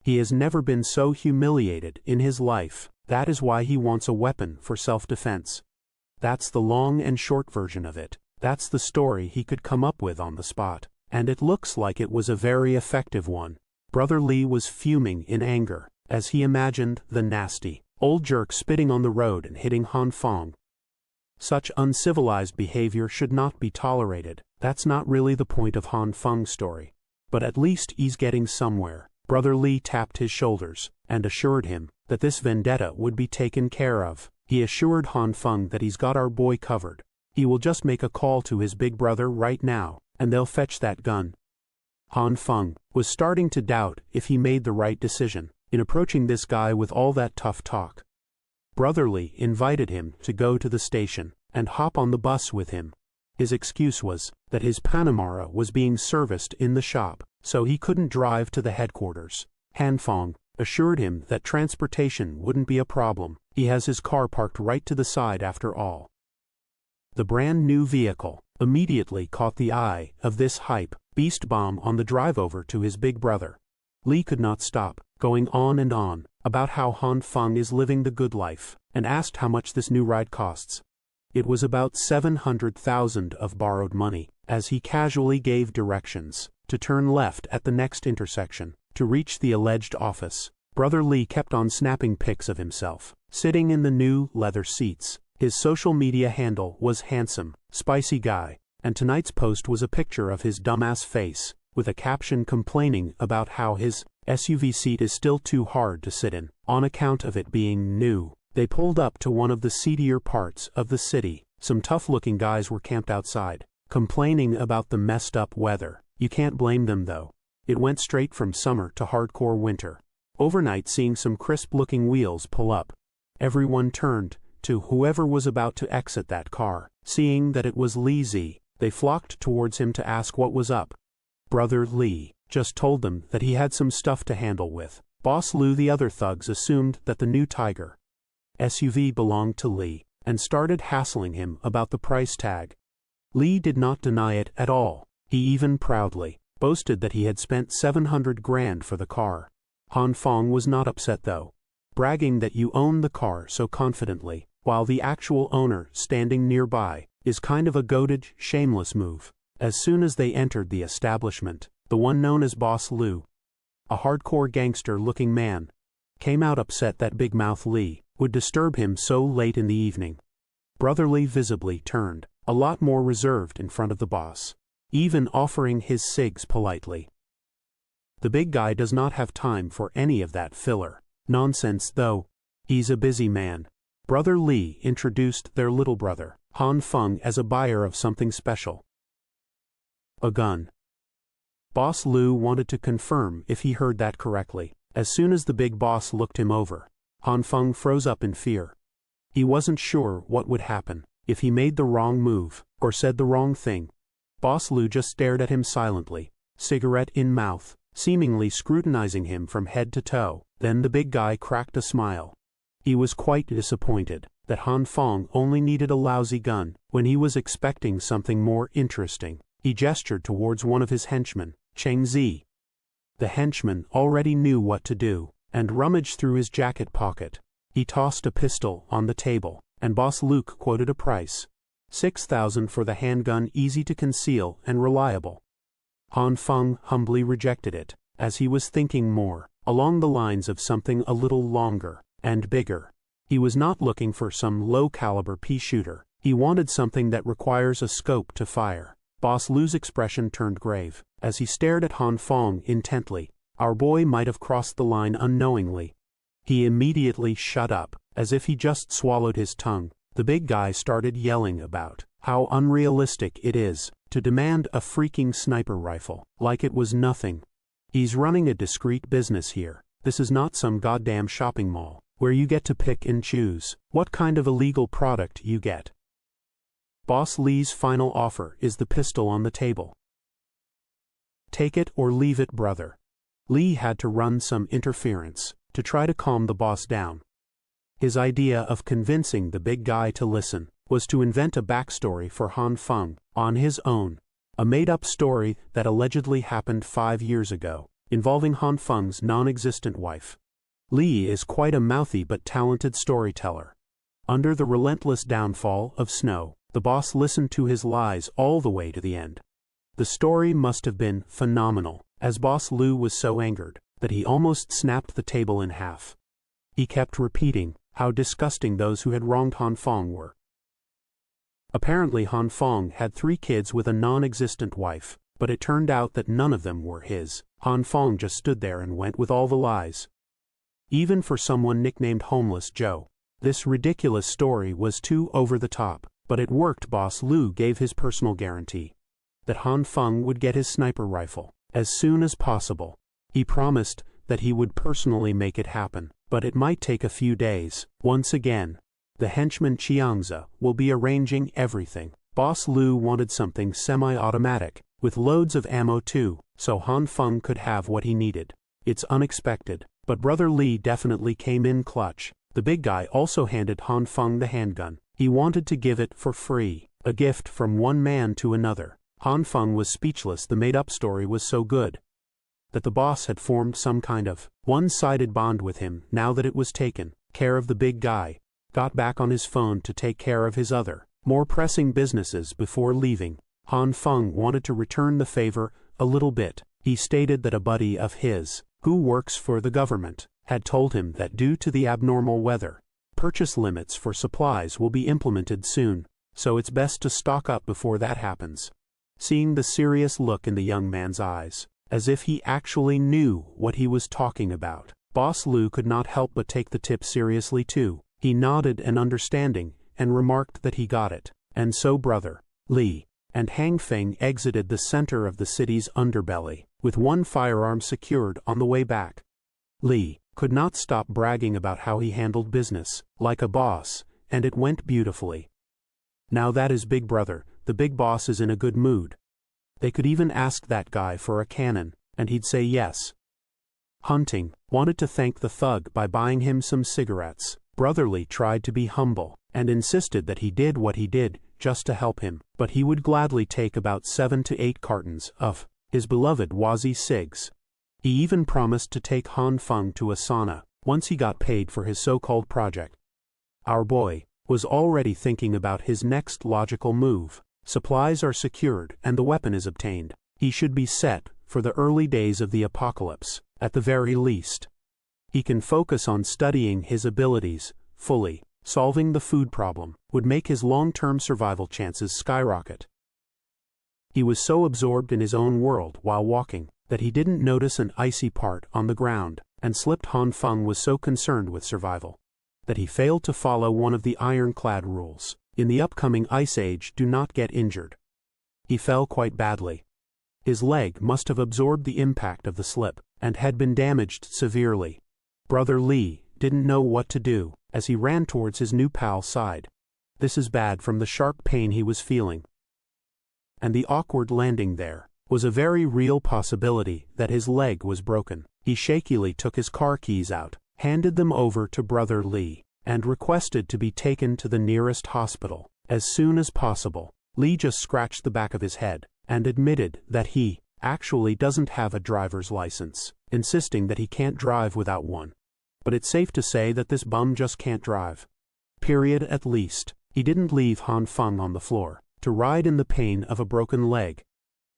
He has never been so humiliated in his life. That is why he wants a weapon for self-defense. That's the long and short version of it. That's the story he could come up with on the spot, and it looks like it was a very effective one. Brother Lee was fuming in anger, as he imagined the nasty old jerk spitting on the road and hitting Han Feng. Such uncivilized behavior should not be tolerated. That's not really the point of Han Feng's story. But at least he's getting somewhere. Brother Lee tapped his shoulders and assured him that this vendetta would be taken care of. He assured Han Feng that he's got our boy covered. He will just make a call to his big brother right now, and they'll fetch that gun. Han Feng was starting to doubt if he made the right decision in approaching this guy with all that tough talk. Brother Lee invited him to go to the station and hop on the bus with him. His excuse was that his Panamera was being serviced in the shop, so he couldn't drive to the headquarters. Han Feng assured him that transportation wouldn't be a problem. He has his car parked right to the side after all. The brand new vehicle immediately caught the eye of this hype beast bomb on the drive over to his big brother. Lee could not stop going on and on about how Han Feng is living the good life, and asked how much this new ride costs. It was about 700,000 of borrowed money, as he casually gave directions to turn left at the next intersection to reach the alleged office. Brother Lee kept on snapping pics of himself sitting in the new leather seats. His social media handle was handsome, spicy guy, and tonight's post was a picture of his dumbass face, with a caption complaining about how his SUV seat is still too hard to sit in, on account of it being new. They pulled up to one of the seedier parts of the city. Some tough-looking guys were camped outside, complaining about the messed-up weather. You can't blame them though. It went straight from summer to hardcore winter. Overnight, seeing some crisp-looking wheels pull up, everyone turned to whoever was about to exit that car. Seeing that it was Lee Z, they flocked towards him to ask what was up. Brother Lee just told them that he had some stuff to handle with. Boss Lou, the other thugs, assumed that the new Tiger SUV belonged to Lee and started hassling him about the price tag. Lee did not deny it at all. He even proudly boasted that he had spent 700 grand for the car. Han Feng was not upset though, bragging that you own the car so confidently, while the actual owner standing nearby, is kind of a goated, shameless move. As soon as they entered the establishment, the one known as Boss Lou, a hardcore gangster-looking man, came out upset that Big Mouth Lee would disturb him so late in the evening. Brother Lee visibly turned a lot more reserved in front of the boss, even offering his cigs politely. The big guy does not have time for any of that filler nonsense though. He's a busy man. Brother Lee introduced their little brother, Han Feng, as a buyer of something special. A gun. Boss Lou wanted to confirm if he heard that correctly. As soon as the big boss looked him over, Han Feng froze up in fear. He wasn't sure what would happen if he made the wrong move or said the wrong thing. Boss Lou just stared at him silently, cigarette in mouth, seemingly scrutinizing him from head to toe. Then the big guy cracked a smile. He was quite disappointed that Han Feng only needed a lousy gun when he was expecting something more interesting. He gestured towards one of his henchmen, Cheng Zi. The henchman already knew what to do, and rummaged through his jacket pocket. He tossed a pistol on the table, and Boss Luke quoted a price. 6,000 for the handgun, easy to conceal and reliable. Han Feng humbly rejected it, as he was thinking more along the lines of something a little longer and bigger. He was not looking for some low-caliber pea shooter. He wanted something that requires a scope to fire. Boss Lou's expression turned grave as he stared at Han Feng intently. Our boy might have crossed the line unknowingly. He immediately shut up, as if he just swallowed his tongue. The big guy started yelling about how unrealistic it is to demand a freaking sniper rifle, like it was nothing. He's running a discreet business here. This is not some goddamn shopping mall, where you get to pick and choose what kind of illegal product you get. Boss Lee's final offer is the pistol on the table. Take it or leave it, brother. Lee had to run some interference to try to calm the boss down. His idea of convincing the big guy to listen was to invent a backstory for Han Feng on his own. A made-up story that allegedly happened 5 years ago, involving Han Feng's non-existent wife. Lee is quite a mouthy but talented storyteller. Under the relentless downfall of snow, the boss listened to his lies all the way to the end. The story must have been phenomenal, as Boss Lou was so angered that he almost snapped the table in half. He kept repeating how disgusting those who had wronged Han Feng were. Apparently Han Feng had 3 kids with a non-existent wife. but it turned out that none of them were his. Han Feng just stood there and went with all the lies. Even for someone nicknamed Homeless Joe. This ridiculous story was too over the top, but it worked. Boss Lu gave his personal guarantee that Han Feng would get his sniper rifle as soon as possible. He promised that he would personally make it happen, but it might take a few days. Once again, the henchman Chiangzi will be arranging everything. Boss Lu wanted something semi-automatic, with loads of ammo too, so Han Feng could have what he needed. It's unexpected, but Brother Li definitely came in clutch. The big guy also handed Han Feng the handgun. He wanted to give it for free, a gift from one man to another. Han Feng was speechless. The made-up story was so good that the boss had formed some kind of one-sided bond with him. Now that it was taken care of, the big guy got back on his phone to take care of his other, more pressing businesses before leaving. Han Feng wanted to return the favor a little bit. He stated that a buddy of his, who works for the government, had told him that due to the abnormal weather, purchase limits for supplies will be implemented soon, so it's best to stock up before that happens. Seeing the serious look in the young man's eyes, as if he actually knew what he was talking about, Boss Lu could not help but take the tip seriously too. He nodded an understanding and remarked that he got it. And so Brother Li and Hang Feng exited the center of the city's underbelly, with one firearm secured on the way back. Li could not stop bragging about how he handled business like a boss, and it went beautifully. Now that is Big Brother, the big boss is in a good mood. They could even ask that guy for a cannon, and he'd say yes. Hunting wanted to thank the thug by buying him some cigarettes. Brother Li tried to be humble, and insisted that he did what he did just to help him, but he would gladly take about 7 to 8 cartons of his beloved Wazi cigs. He even promised to take Han Feng to a sauna once he got paid for his so-called project. Our boy was already thinking about his next logical move. Supplies are secured and the weapon is obtained. He should be set for the early days of the apocalypse, at the very least. He can focus on studying his abilities fully. Solving the food problem would make his long-term survival chances skyrocket. He was so absorbed in his own world while walking that he didn't notice an icy part on the ground, and slipped. Han Feng was so concerned with survival that he failed to follow one of the ironclad rules. In the upcoming ice age, do not get injured. He fell quite badly. His leg must have absorbed the impact of the slip, and had been damaged severely. Brother Li didn't know what to do as he ran towards his new pal's side. This is bad from the sharp pain he was feeling. And the awkward landing there was a very real possibility that his leg was broken. He shakily took his car keys out, handed them over to Brother Li, and requested to be taken to the nearest hospital as soon as possible. Li just scratched the back of his head and admitted that he actually doesn't have a driver's license, insisting that he can't drive without one. But it's safe to say that this bum just can't drive. Period. At least, he didn't leave Han Feng on the floor to ride in the pain of a broken leg.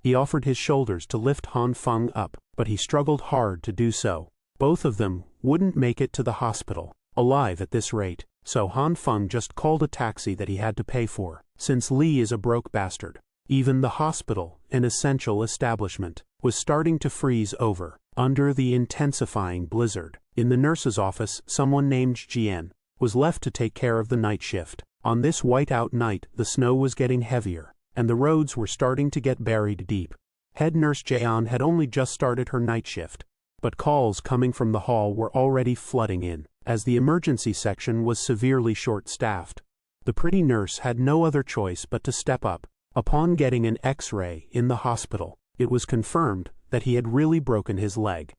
He offered his shoulders to lift Han Feng up, but he struggled hard to do so. Both of them wouldn't make it to the hospital alive at this rate, so Han Feng just called a taxi that he had to pay for, since Li is a broke bastard. Even the hospital, an essential establishment, was starting to freeze over under the intensifying blizzard. In the nurse's office, someone named Jian was left to take care of the night shift. On this whiteout night, the snow was getting heavier, and the roads were starting to get buried deep. Head nurse Jian had only just started her night shift, but calls coming from the hall were already flooding in, as the emergency section was severely short-staffed. The pretty nurse had no other choice but to step up. Upon getting an X-ray in the hospital, it was confirmed that he had really broken his leg.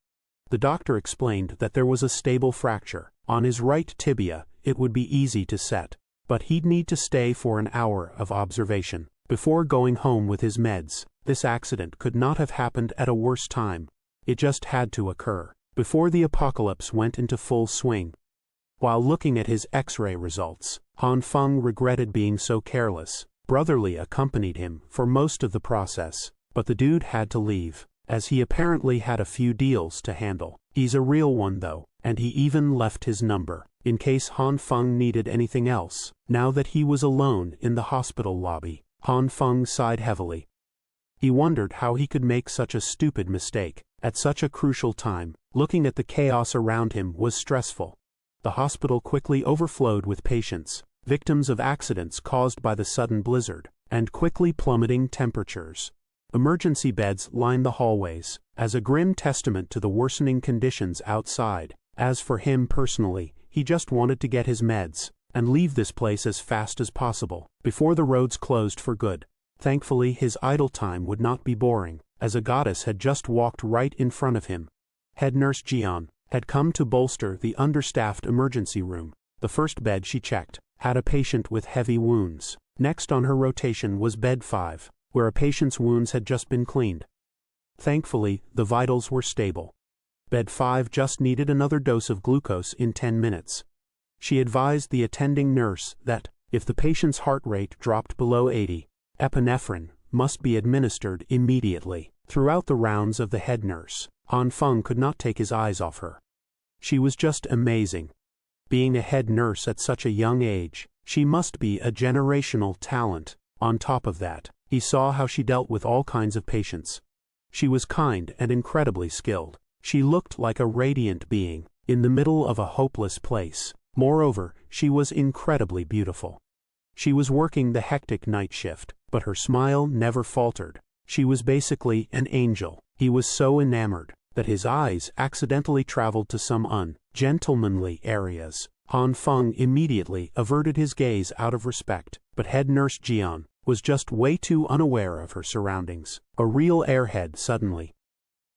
The doctor explained that there was a stable fracture on his right tibia. It would be easy to set, but he'd need to stay for an hour of observation before going home with his meds. This accident could not have happened at a worse time. It just had to occur before the apocalypse went into full swing. While looking at his X-ray results, Han Feng regretted being so careless. Brother Li accompanied him for most of the process, but the dude had to leave, as he apparently had a few deals to handle. He's a real one though, and he even left his number, in case Han Feng needed anything else. Now that he was alone in the hospital lobby, Han Feng sighed heavily. He wondered how he could make such a stupid mistake at such a crucial time. Looking at the chaos around him was stressful. The hospital quickly overflowed with patients, victims of accidents caused by the sudden blizzard, and quickly plummeting temperatures. Emergency beds lined the hallways, as a grim testament to the worsening conditions outside. As for him personally, he just wanted to get his meds and leave this place as fast as possible, before the roads closed for good. Thankfully, his idle time would not be boring, as a goddess had just walked right in front of him. Head nurse Jian had come to bolster the understaffed emergency room. The first bed she checked had a patient with heavy wounds. Next on her rotation was bed 5, where a patient's wounds had just been cleaned. Thankfully, the vitals were stable. Bed 5 just needed another dose of glucose in 10 minutes. She advised the attending nurse that, if the patient's heart rate dropped below 80, epinephrine must be administered immediately. Throughout the rounds of the head nurse, Han Feng could not take his eyes off her. She was just amazing. Being a head nurse at such a young age, she must be a generational talent. On top of that, he saw how she dealt with all kinds of patients. She was kind and incredibly skilled. She looked like a radiant being, in the middle of a hopeless place. Moreover, she was incredibly beautiful. She was working the hectic night shift, but her smile never faltered. She was basically an angel. He was so enamored that his eyes accidentally traveled to some ungentlemanly areas. Han Feng immediately averted his gaze out of respect, but head nurse Jian was just way too unaware of her surroundings. A real airhead suddenly.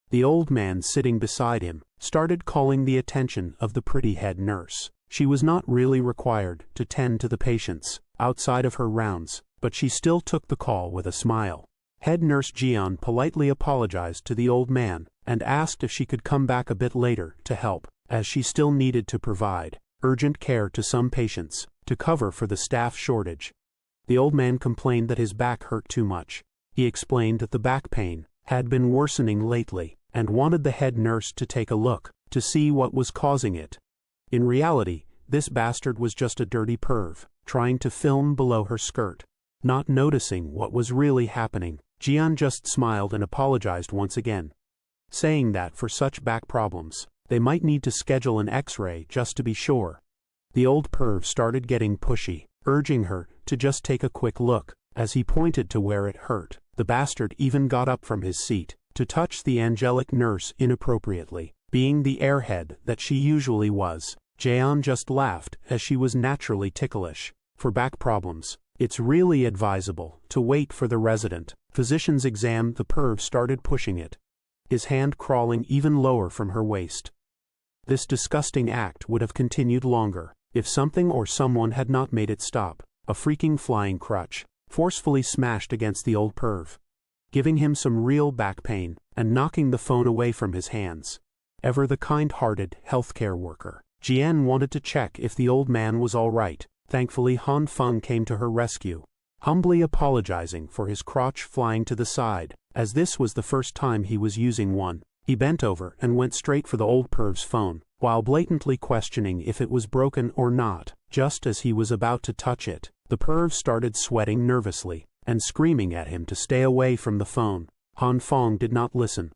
The old man sitting beside him started calling the attention of the pretty head nurse. She was not really required to tend to the patients outside of her rounds, but she still took the call with a smile. Head nurse Jian politely apologized to the old man and asked if she could come back a bit later to help, as she still needed to provide urgent care to some patients to cover for the staff shortage. The old man complained that his back hurt too much. He explained that the back pain had been worsening lately and wanted the head nurse to take a look to see what was causing it. In reality, this bastard was just a dirty perv, trying to film below her skirt. Not noticing what was really happening, Jian just smiled and apologized once again, saying that for such back problems, they might need to schedule an X-ray just to be sure. The old perv started getting pushy, urging her to just take a quick look. As he pointed to where it hurt, the bastard even got up from his seat to touch the angelic nurse inappropriately. Being the airhead that she usually was, Jian just laughed as she was naturally ticklish. For back problems, it's really advisable to wait for the resident physician's exam. The perv started pushing it, his hand crawling even lower from her waist. This disgusting act would have continued longer if something or someone had not made it stop. A freaking flying crutch forcefully smashed against the old perv, giving him some real back pain and knocking the phone away from his hands. Ever the kind-hearted healthcare worker, Jian wanted to check if the old man was all right. Thankfully, Han Feng came to her rescue, humbly apologizing for his crotch flying to the side, as this was the first time he was using one. He bent over and went straight for the old perv's phone, while blatantly questioning if it was broken or not. Just as he was about to touch it, the perv started sweating nervously and screaming at him to stay away from the phone. Han Feng did not listen.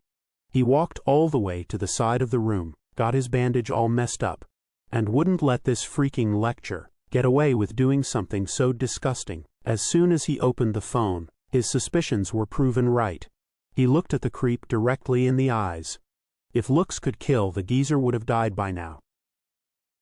He walked all the way to the side of the room, got his bandage all messed up, and wouldn't let this freaking lecture get away with doing something so disgusting. As soon as he opened the phone, his suspicions were proven right. He looked at the creep directly in the eyes. If looks could kill, the geezer would have died by now.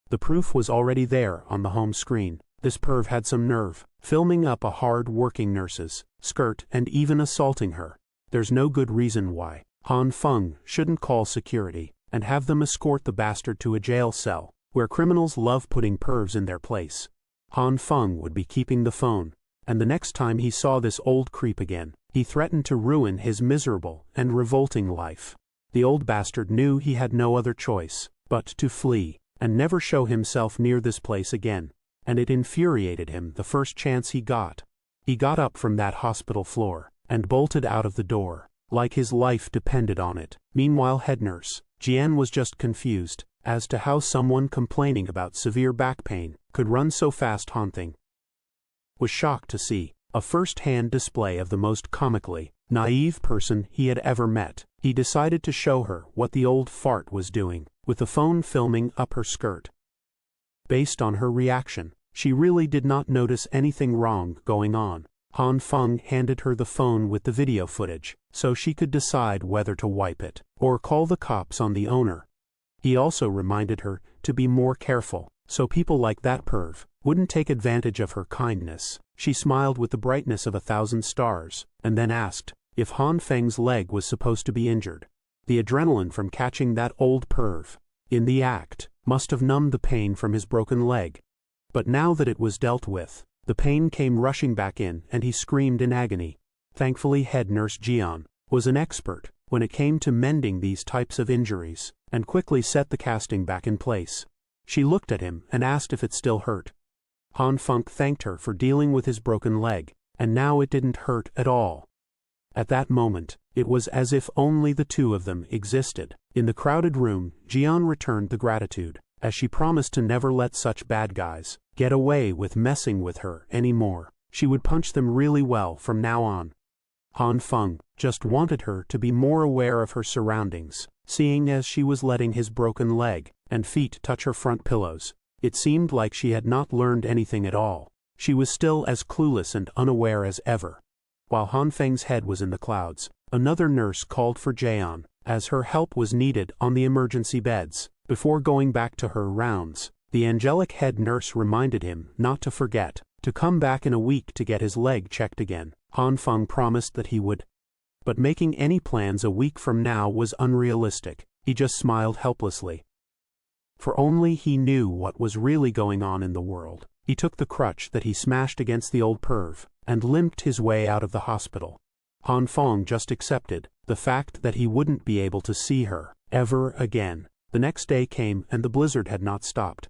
The proof was already there on the home screen. This perv had some nerve, filming up a hard-working nurse's skirt and even assaulting her. There's no good reason why Han Feng shouldn't call security and have them escort the bastard to a jail cell, where criminals love putting pervs in their place. Han Feng would be keeping the phone, and the next time he saw this old creep again, he threatened to ruin his miserable and revolting life. The old bastard knew he had no other choice but to flee and never show himself near this place again, and it infuriated him the first chance he got. He got up from that hospital floor and bolted out of the door, like his life depended on it. Meanwhile, head nurse Jian was just confused as to how someone complaining about severe back pain could run so fast. Han Feng was shocked to see a first-hand display of the most comically naive person he had ever met. He decided to show her what the old fart was doing, with the phone filming up her skirt. Based on her reaction, she really did not notice anything wrong going on. Han Feng handed her the phone with the video footage, so she could decide whether to wipe it or call the cops on the owner. He also reminded her to be more careful, so people like that perv wouldn't take advantage of her kindness. She smiled with the brightness of 1,000 stars, and then asked if Han Feng's leg was supposed to be injured. The adrenaline from catching that old perv in the act must have numbed the pain from his broken leg. But now that it was dealt with, the pain came rushing back in and he screamed in agony. Thankfully head nurse Jian was an expert when it came to mending these types of injuries, and quickly set the casting back in place. She looked at him and asked if it still hurt. Han Feng thanked her for dealing with his broken leg, and now it didn't hurt at all. At that moment, it was as if only the two of them existed. In the crowded room, Jian returned the gratitude, as she promised to never let such bad guys get away with messing with her anymore. She would punch them really well from now on. Han Feng just wanted her to be more aware of her surroundings, seeing as she was letting his broken leg and feet touch her front pillows. It seemed like she had not learned anything at all. She was still as clueless and unaware as ever. While Han Feng's head was in the clouds, another nurse called for Jian, as her help was needed on the emergency beds. Before going back to her rounds, the angelic head nurse reminded him not to forget to come back in a week to get his leg checked again. Han Feng promised that he would. But making any plans a week from now was unrealistic. He just smiled helplessly. For only he knew what was really going on in the world. He took the crutch that he smashed against the old perv and limped his way out of the hospital. Han Feng just accepted the fact that he wouldn't be able to see her ever again. The next day came and the blizzard had not stopped.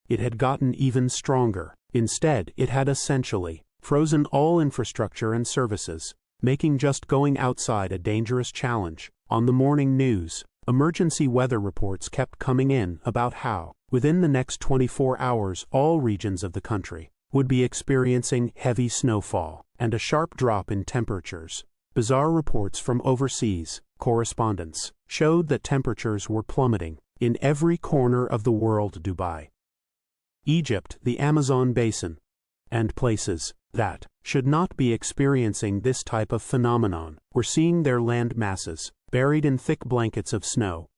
It had gotten even stronger. Instead, it had essentially frozen all infrastructure and services, making just going outside a dangerous challenge. On the morning news, emergency weather reports kept coming in about how, within the next 24 hours, all regions of the country would be experiencing heavy snowfall and a sharp drop in temperatures. Bizarre reports from overseas correspondents showed that temperatures were plummeting in every corner of the world. Dubai, Egypt, the Amazon basin, and places that should not be experiencing this type of phenomenon were seeing their land masses buried in thick blankets of snow.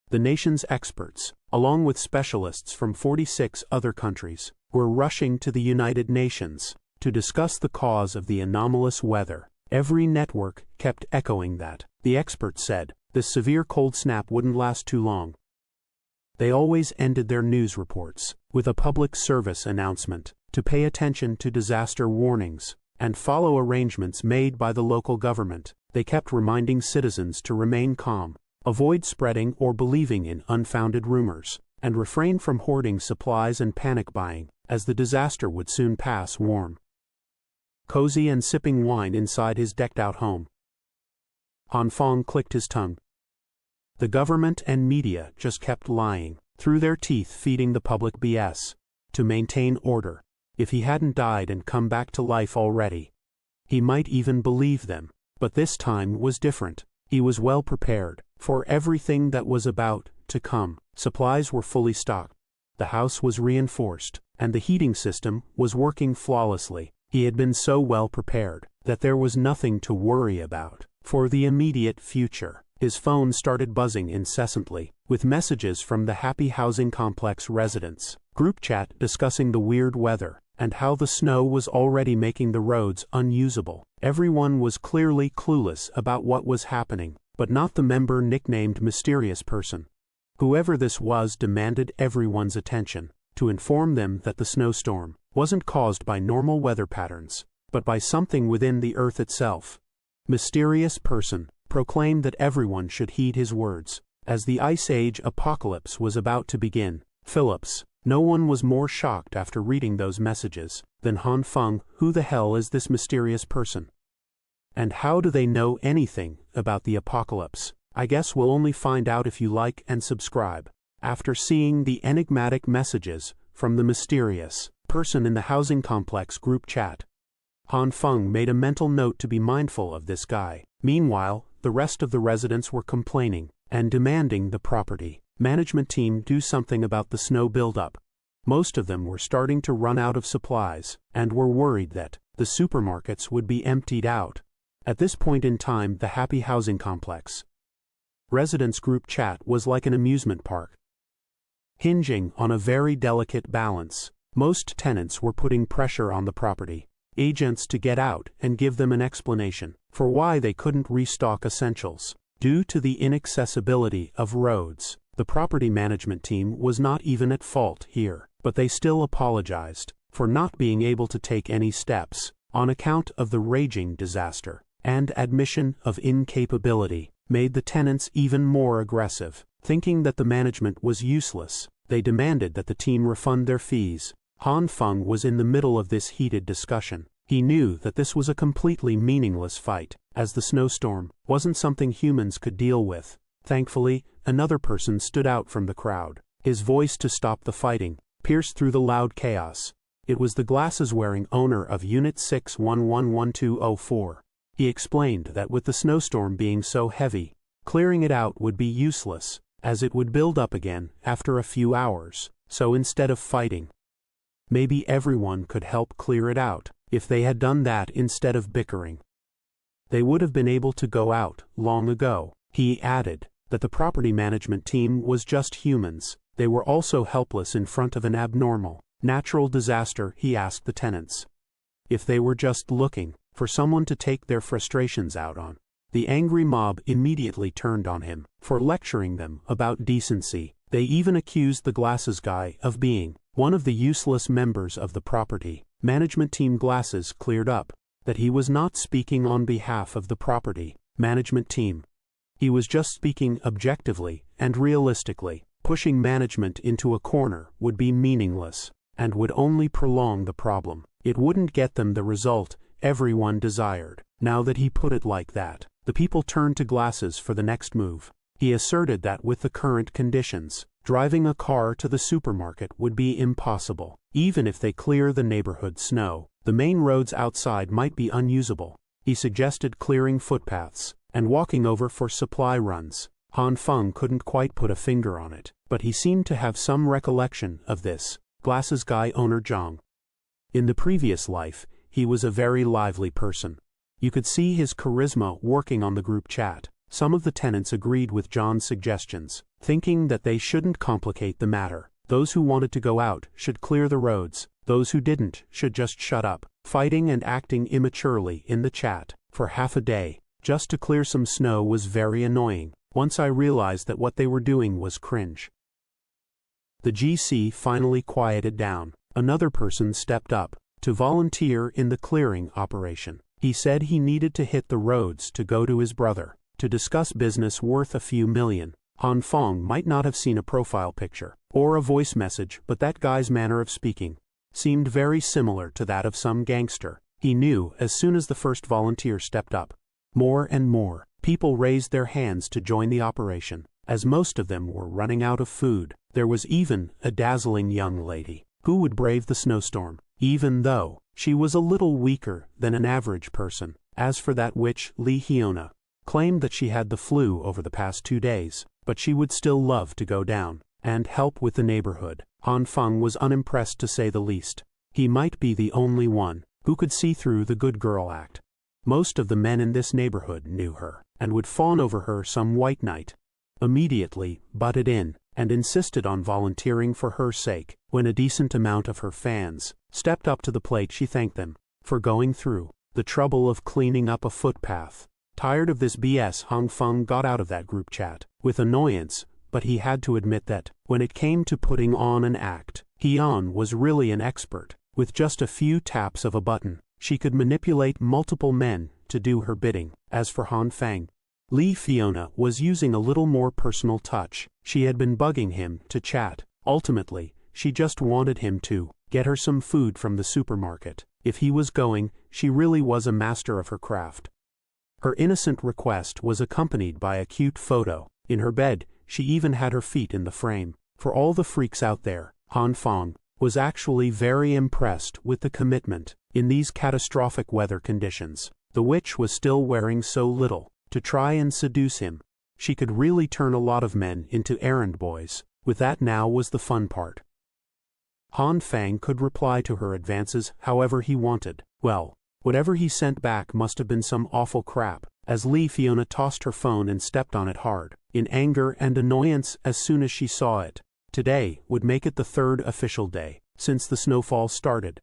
The nation's experts, along with specialists from 46 other countries, were rushing to the United Nations to discuss the cause of the anomalous weather. Every network kept echoing that. The experts said this severe cold snap wouldn't last too long. They always ended their news reports with a public service announcement to pay attention to disaster warnings and follow arrangements made by the local government. They kept reminding citizens to remain calm, avoid spreading or believing in unfounded rumors, and refrain from hoarding supplies and panic buying, as the disaster would soon pass. Warm, cozy and sipping wine inside his decked-out home, Han Feng clicked his tongue. The government and media just kept lying through their teeth, feeding the public BS to maintain order. If he hadn't died and come back to life already, he might even believe them. But this time was different. He was well prepared for everything that was about to come. Supplies were fully stocked. The house was reinforced, and the heating system was working flawlessly. He had been so well prepared that there was nothing to worry about for the immediate future. His phone started buzzing incessantly, with messages from the Happy Housing Complex residents, group chat discussing the weird weather, and how the snow was already making the roads unusable. Everyone was clearly clueless about what was happening, but not the member nicknamed Mysterious Person. Whoever this was demanded everyone's attention, to inform them that the snowstorm wasn't caused by normal weather patterns, but by something within the earth itself. Mysterious Person proclaimed that everyone should heed his words, as the Ice Age apocalypse was about to begin. Phillips. No one was more shocked after reading those messages than Han Feng. Who the hell is this mysterious person? And how do they know anything about the apocalypse? I guess we'll only find out if you like and subscribe. After seeing the enigmatic messages from the mysterious person in the housing complex group chat, Han Feng made a mental note to be mindful of this guy. Meanwhile, the rest of the residents were complaining and demanding the property management team do something about the snow buildup. Most of them were starting to run out of supplies and were worried that the supermarkets would be emptied out. At this point in time, the Happy Housing Complex residents group chat was like an amusement park, hinging on a very delicate balance. Most tenants were putting pressure on the property agents to get out and give them an explanation for why they couldn't restock essentials. Due to the inaccessibility of roads, the property management team was not even at fault here, but they still apologized for not being able to take any steps on account of the raging disaster, and admission of incapability made the tenants even more aggressive. Thinking that the management was useless, they demanded that the team refund their fees. Han Feng was in the middle of this heated discussion. He knew that this was a completely meaningless fight, as the snowstorm wasn't something humans could deal with. Thankfully, another person stood out from the crowd. His voice to stop the fighting pierced through the loud chaos. It was the glasses-wearing owner of Unit 6111204. He explained that with the snowstorm being so heavy, clearing it out would be useless, as it would build up again after a few hours. So instead of fighting, maybe everyone could help clear it out. If they had done that instead of bickering, they would have been able to go out long ago. He added that the property management team was just humans. They were also helpless in front of an abnormal, natural disaster. He asked the tenants if they were just looking for someone to take their frustrations out on. The angry mob immediately turned on him for lecturing them about decency. They even accused the glasses guy of being one of the useless members of the property management team. Glasses cleared up that he was not speaking on behalf of the property management team. He was just speaking objectively and realistically. Pushing management into a corner would be meaningless and would only prolong the problem. It wouldn't get them the result everyone desired. Now that he put it like that, the people turned to Glasses for the next move. He asserted that with the current conditions, driving a car to the supermarket would be impossible. Even if they clear the neighborhood snow, the main roads outside might be unusable. He suggested clearing footpaths and walking over for supply runs. Han Feng couldn't quite put a finger on it, but he seemed to have some recollection of this. Glasses guy owner Zhang. In the previous life, he was a very lively person. You could see his charisma working on the group chat. Some of the tenants agreed with John's suggestions, thinking that they shouldn't complicate the matter. Those who wanted to go out should clear the roads. Those who didn't should just shut up. Fighting and acting immaturely in the chat for half a day just to clear some snow was very annoying. Once I realized that what they were doing was cringe. The GC finally quieted down. Another person stepped up to volunteer in the clearing operation. He said he needed to hit the roads to go to his brother to discuss business worth a few million. Han Feng might not have seen a profile picture or a voice message, but that guy's manner of speaking seemed very similar to that of some gangster. He knew as soon as the first volunteer stepped up. More and more people raised their hands to join the operation, as most of them were running out of food. There was even a dazzling young lady who would brave the snowstorm, even though she was a little weaker than an average person. As for that witch, Li Hyona claimed that she had the flu over the past 2 days, but she would still love to go down and help with the neighborhood. Han Feng was unimpressed, to say the least. He might be the only one who could see through the good girl act. Most of the men in this neighborhood knew her and would fawn over her. Some white knight immediately butted in and insisted on volunteering for her sake. When a decent amount of her fans stepped up to the plate, she thanked them for going through the trouble of cleaning up a footpath. Tired of this BS, Han Feng got out of that group chat with annoyance, but he had to admit that when it came to putting on an act, Hyun was really an expert. With just a few taps of a button, she could manipulate multiple men to do her bidding. As for Han Feng, Li Fiona was using a little more personal touch. She had been bugging him to chat. Ultimately, she just wanted him to get her some food from the supermarket. If he was going, she really was a master of her craft. Her innocent request was accompanied by a cute photo. In her bed, she even had her feet in the frame. For all the freaks out there, Han Feng was actually very impressed with the commitment. In these catastrophic weather conditions, the witch was still wearing so little to try and seduce him. She could really turn a lot of men into errand boys. With that now was the fun part. Han Fang could reply to her advances however he wanted. Well, whatever he sent back must have been some awful crap, as Li Fiona tossed her phone and stepped on it hard, in anger and annoyance as soon as she saw it. Today would make it the third official day since the snowfall started.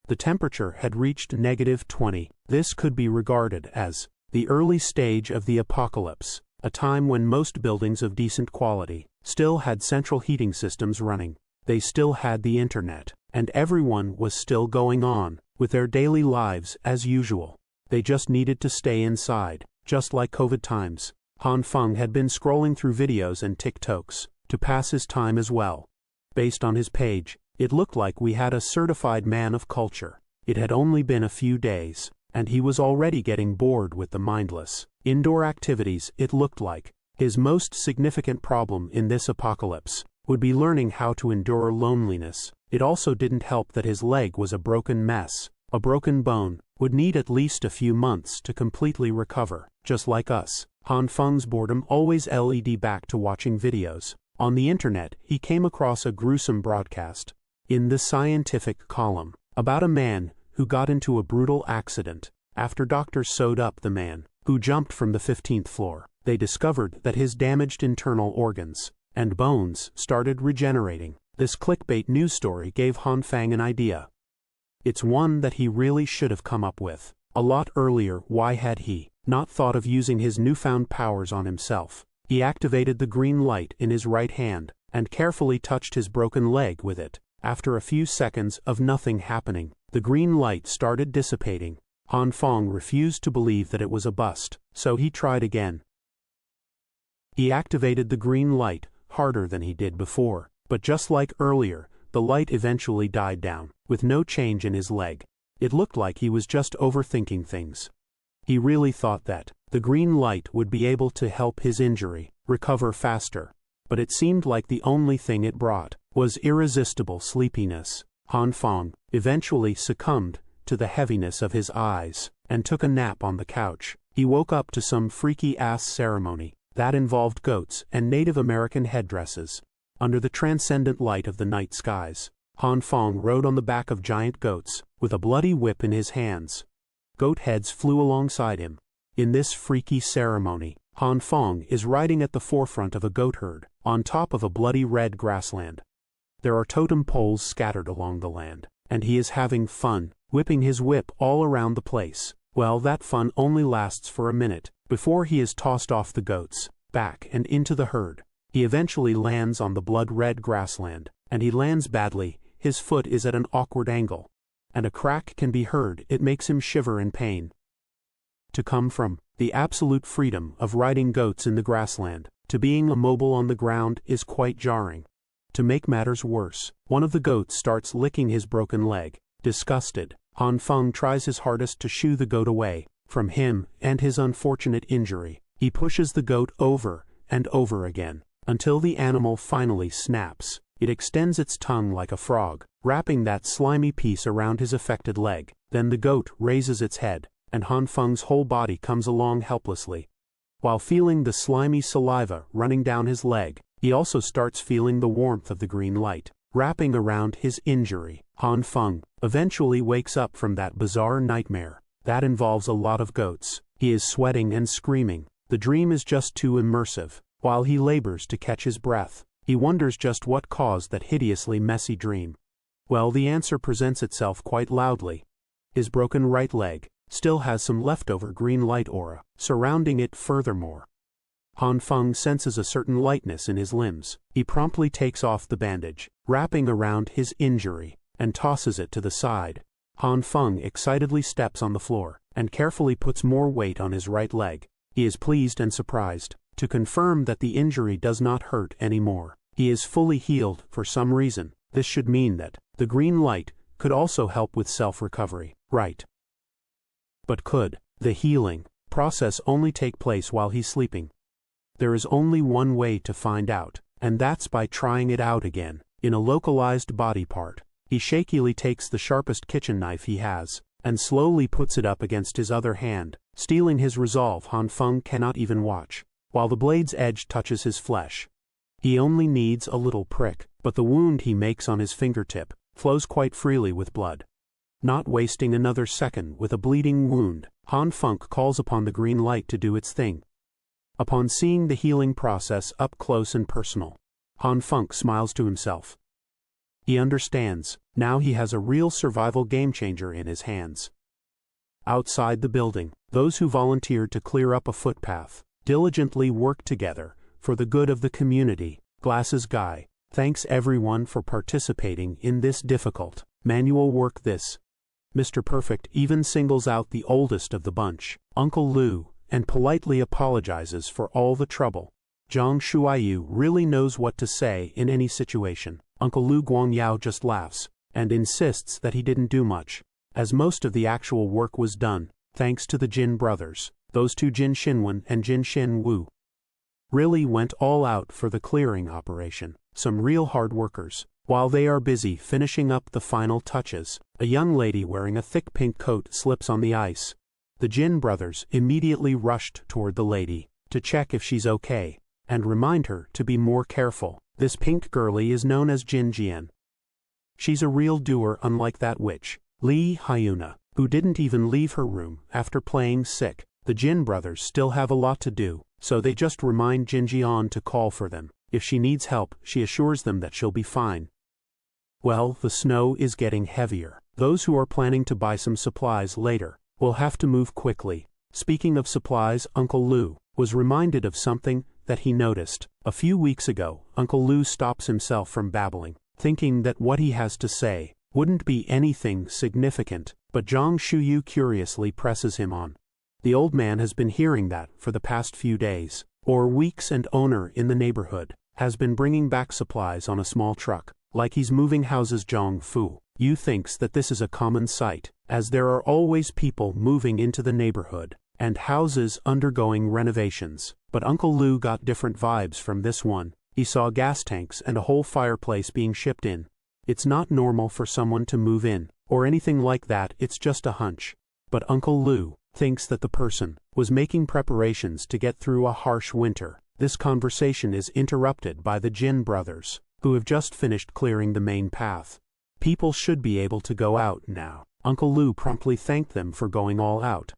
The temperature had reached -20. This could be regarded as the early stage of the apocalypse, a time when most buildings of decent quality still had central heating systems running. They still had the internet, and everyone was still going on with their daily lives as usual. They just needed to stay inside, just like COVID times. Han Feng had been scrolling through videos and TikToks to pass his time as well. Based on his page, it looked like we had a certified man of culture. It had only been a few days, and he was already getting bored with the mindless indoor activities. It looked like his most significant problem in this apocalypse would be learning how to endure loneliness. It also didn't help that his leg was a broken mess. A broken bone would need at least a few months to completely recover. Just like us, Han Feng's boredom always led back to watching videos. On the internet, he came across a gruesome broadcast in the scientific column about a man who got into a brutal accident. After doctors sewed up the man, who jumped from the 15th floor, they discovered that his damaged internal organs and bones started regenerating. This clickbait news story gave Han Feng an idea. It's one that he really should have come up with a lot earlier. Why had he not thought of using his newfound powers on himself? He activated the green light in his right hand and carefully touched his broken leg with it. After a few seconds of nothing happening, the green light started dissipating. Han Feng refused to believe that it was a bust, so he tried again. He activated the green light harder than he did before, but just like earlier, the light eventually died down, with no change in his leg. It looked like he was just overthinking things. He really thought that the green light would be able to help his injury recover faster, but it seemed like the only thing it brought was irresistible sleepiness. Han Feng eventually succumbed to the heaviness of his eyes and took a nap on the couch. He woke up to some freaky-ass ceremony that involved goats and Native American headdresses. Under the transcendent light of the night skies, Han Feng rode on the back of giant goats, with a bloody whip in his hands. Goat heads flew alongside him. In this freaky ceremony, Han Feng is riding at the forefront of a goat herd, on top of a bloody red grassland. There are totem poles scattered along the land, and he is having fun, whipping his whip all around the place. Well, that fun only lasts for a minute, before he is tossed off the goats, back and into the herd. He eventually lands on the blood-red grassland, and he lands badly. His foot is at an awkward angle, and a crack can be heard. It makes him shiver in pain. To come from the absolute freedom of riding goats in the grassland to being immobile on the ground is quite jarring. To make matters worse, one of the goats starts licking his broken leg. Disgusted, Han Feng tries his hardest to shoo the goat away from him and his unfortunate injury. He pushes the goat over and over again, until the animal finally snaps. It extends its tongue like a frog, wrapping that slimy piece around his affected leg. Then the goat raises its head, and Han Feng's whole body comes along helplessly. While feeling the slimy saliva running down his leg, he also starts feeling the warmth of the green light wrapping around his injury. Han Feng eventually wakes up from that bizarre nightmare that involves a lot of goats. He is sweating and screaming. The dream is just too immersive. While he labors to catch his breath, he wonders just what caused that hideously messy dream. Well, the answer presents itself quite loudly. His broken right leg still has some leftover green light aura surrounding it. Furthermore, Han Feng senses a certain lightness in his limbs. He promptly takes off the bandage wrapping around his injury and tosses it to the side. Han Feng excitedly steps on the floor and carefully puts more weight on his right leg. He is pleased and surprised to confirm that the injury does not hurt anymore. He is fully healed for some reason. This should mean that the green light could also help with self-recovery, right? But could the healing process only take place while he's sleeping? There is only one way to find out, and that's by trying it out again in a localized body part. He shakily takes the sharpest kitchen knife he has, and slowly puts it up against his other hand, steeling his resolve. Han Feng cannot even watch, while the blade's edge touches his flesh. He only needs a little prick, but the wound he makes on his fingertip flows quite freely with blood. Not wasting another second with a bleeding wound, Han Feng calls upon the green light to do its thing. Upon seeing the healing process up close and personal, Han Feng smiles to himself. He understands, now he has a real survival game-changer in his hands. Outside the building, those who volunteered to clear up a footpath diligently work together for the good of the community. Glasses Guy thanks everyone for participating in this difficult manual work. This Mr. Perfect even singles out the oldest of the bunch, Uncle Lu, and politely apologizes for all the trouble. Zhang Shuiyu really knows what to say in any situation. Uncle Lu Guangyao just laughs, and insists that he didn't do much, as most of the actual work was done, thanks to the Jin brothers. Those two, Jin Xinwen and Jin Xinwu, really went all out for the clearing operation. Some real hard workers. While they are busy finishing up the final touches, a young lady wearing a thick pink coat slips on the ice. The Jin brothers immediately rushed toward the lady to check if she's okay, and remind her to be more careful. This pink girlie is known as Jin Jian. She's a real doer, unlike that witch, Li Hyuna, who didn't even leave her room after playing sick. The Jin brothers still have a lot to do, so they just remind Jin Jian to call for them. If she needs help, she assures them that she'll be fine. Well, the snow is getting heavier. Those who are planning to buy some supplies later will have to move quickly. Speaking of supplies, Uncle Lu was reminded of something that he noticed. A few weeks ago, Uncle Lu stops himself from babbling, thinking that what he has to say wouldn't be anything significant, but Zhang Shuyu curiously presses him on. The old man has been hearing that for the past few days, or weeks, and owner in the neighborhood has been bringing back supplies on a small truck, like he's moving houses. Zhang Fu Yu thinks that this is a common sight, as there are always people moving into the neighborhood, and houses undergoing renovations. But Uncle Lu got different vibes from this one. He saw gas tanks and a whole fireplace being shipped in. It's not normal for someone to move in, or anything like that, it's just a hunch. But Uncle Lu thinks that the person was making preparations to get through a harsh winter. This conversation is interrupted by the Jin brothers, who have just finished clearing the main path. People should be able to go out now. Uncle Lu promptly thanked them for going all out.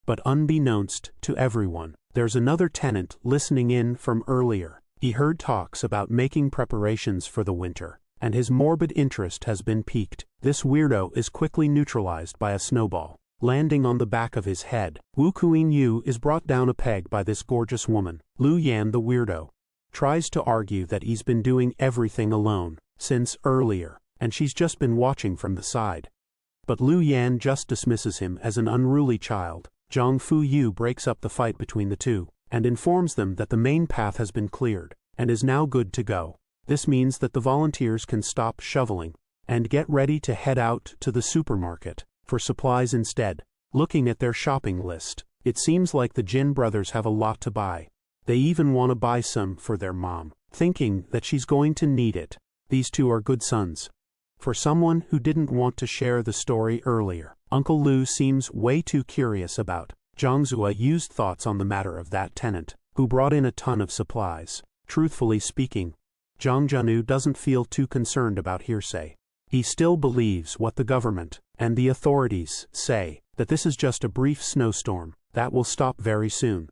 But unbeknownst to everyone, there's another tenant listening in from earlier. He heard talks about making preparations for the winter, and his morbid interest has been piqued. This weirdo is quickly neutralized by a snowball, landing on the back of his head. Wu Kuin-yu is brought down a peg by this gorgeous woman. Lu Yan, the weirdo, tries to argue that he's been doing everything alone since earlier, and she's just been watching from the side. But Lu Yan just dismisses him as an unruly child. Zhang Fu-yu breaks up the fight between the two, and informs them that the main path has been cleared, and is now good to go. This means that the volunteers can stop shoveling, and get ready to head out to the supermarket for supplies instead. Looking at their shopping list, it seems like the Jin brothers have a lot to buy. They even want to buy some for their mom, thinking that she's going to need it. These two are good sons. For someone who didn't want to share the story earlier, Uncle Lu seems way too curious about Zhang Zuoyu's thoughts on the matter of that tenant, who brought in a ton of supplies. Truthfully speaking, Zhang Jianu doesn't feel too concerned about hearsay. He still believes what the government and the authorities say, that this is just a brief snowstorm that will stop very soon.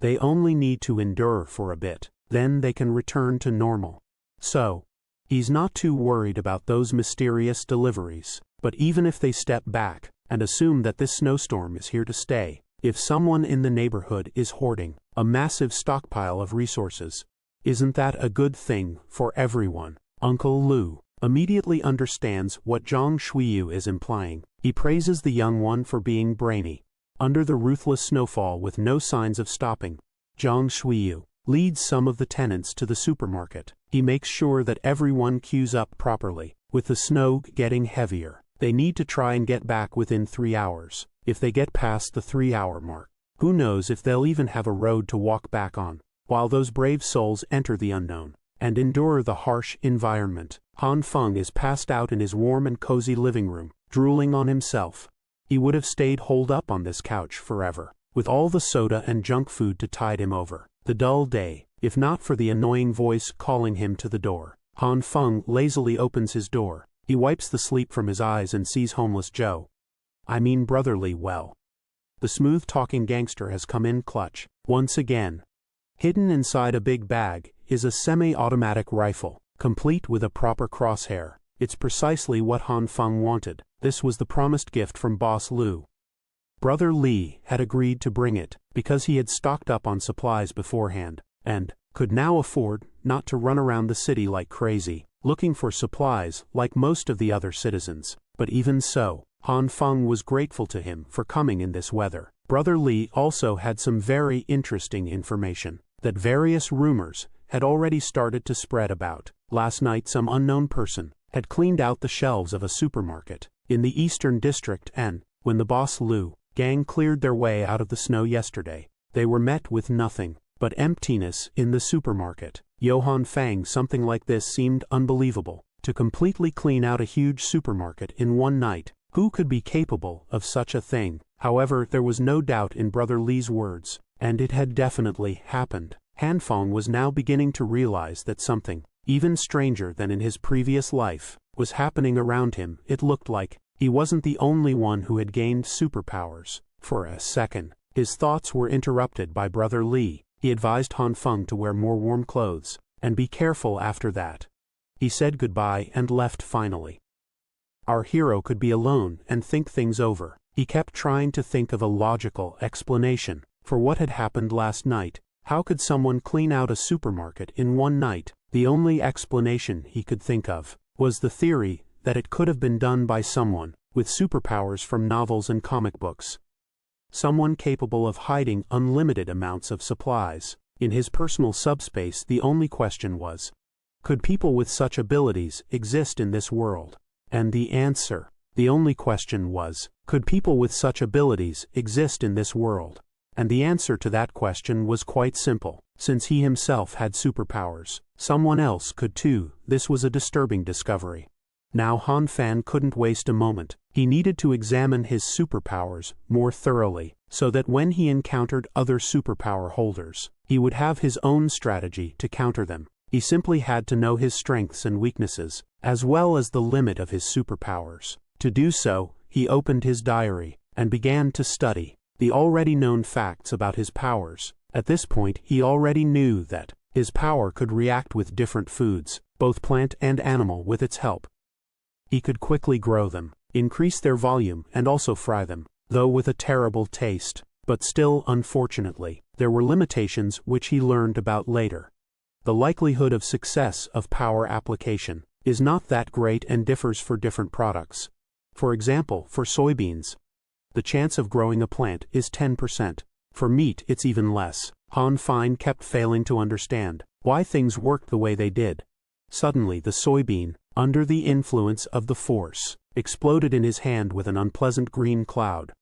They only need to endure for a bit, then they can return to normal. So, he's not too worried about those mysterious deliveries. But even if they step back and assume that this snowstorm is here to stay, if someone in the neighborhood is hoarding a massive stockpile of resources, isn't that a good thing for everyone? Uncle Lu immediately understands what Zhang Shuiyu is implying. He praises the young one for being brainy. Under the ruthless snowfall with no signs of stopping, Zhang Shuiyu leads some of the tenants to the supermarket. He makes sure that everyone queues up properly. With the snow getting heavier, they need to try and get back within 3 hours. If they get past the 3-hour mark, who knows if they'll even have a road to walk back on. While those brave souls enter the unknown and endure the harsh environment, Han Feng is passed out in his warm and cozy living room, drooling on himself. He would have stayed holed up on this couch forever, with all the soda and junk food to tide him over the dull day, if not for the annoying voice calling him to the door. Han Feng lazily opens his door. He wipes the sleep from his eyes and sees homeless Joe. I mean brotherly well. The smooth-talking gangster has come in clutch, once again. Hidden inside a big bag is a semi-automatic rifle, complete with a proper crosshair. It's precisely what Han Feng wanted. This was the promised gift from Boss Lu. Brother Li had agreed to bring it, because he had stocked up on supplies beforehand, and could now afford not to run around the city like crazy, looking for supplies like most of the other citizens. But even so, Han Feng was grateful to him for coming in this weather. Brother Li also had some very interesting information, that various rumors had already started to spread about. Last night some unknown person had cleaned out the shelves of a supermarket in the Eastern District, and when the Boss Lu gang cleared their way out of the snow yesterday, they were met with nothing but emptiness in the supermarket. Johann Fang, something like this seemed unbelievable. To completely clean out a huge supermarket in one night, who could be capable of such a thing? However, there was no doubt in Brother Li's words, and it had definitely happened. Han Feng was now beginning to realize that something, even stranger than in his previous life, was happening around him. It looked like he wasn't the only one who had gained superpowers. For a second, his thoughts were interrupted by Brother Li. He advised Han Feng to wear more warm clothes, and be careful after that. He said goodbye and left finally. Our hero could be alone and think things over. He kept trying to think of a logical explanation for what had happened last night. How could someone clean out a supermarket in one night? The only explanation he could think of was the theory that it could have been done by someone with superpowers from novels and comic books. Someone capable of hiding unlimited amounts of supplies in his personal subspace. The only question was, could people with such abilities exist in this world? And the only question was, could people with such abilities exist in this world? And the answer to that question was quite simple. Since he himself had superpowers, someone else could too. This was a disturbing discovery. Now Han Fan couldn't waste a moment. He needed to examine his superpowers more thoroughly, so that when he encountered other superpower holders, he would have his own strategy to counter them. He simply had to know his strengths and weaknesses, as well as the limit of his superpowers. To do so, he opened his diary and began to study the already known facts about his powers. At this point, he already knew that his power could react with different foods, both plant and animal, with its help. He could quickly grow them, increase their volume, and also fry them, though with a terrible taste. But still, unfortunately, there were limitations which he learned about later. The likelihood of success of power application is not that great and differs for different products. For example, for soybeans, the chance of growing a plant is 10%. For meat, it's even less. Han Feng kept failing to understand why things worked the way they did. Suddenly the soybean, under the influence of the force, exploded in his hand with an unpleasant green cloud.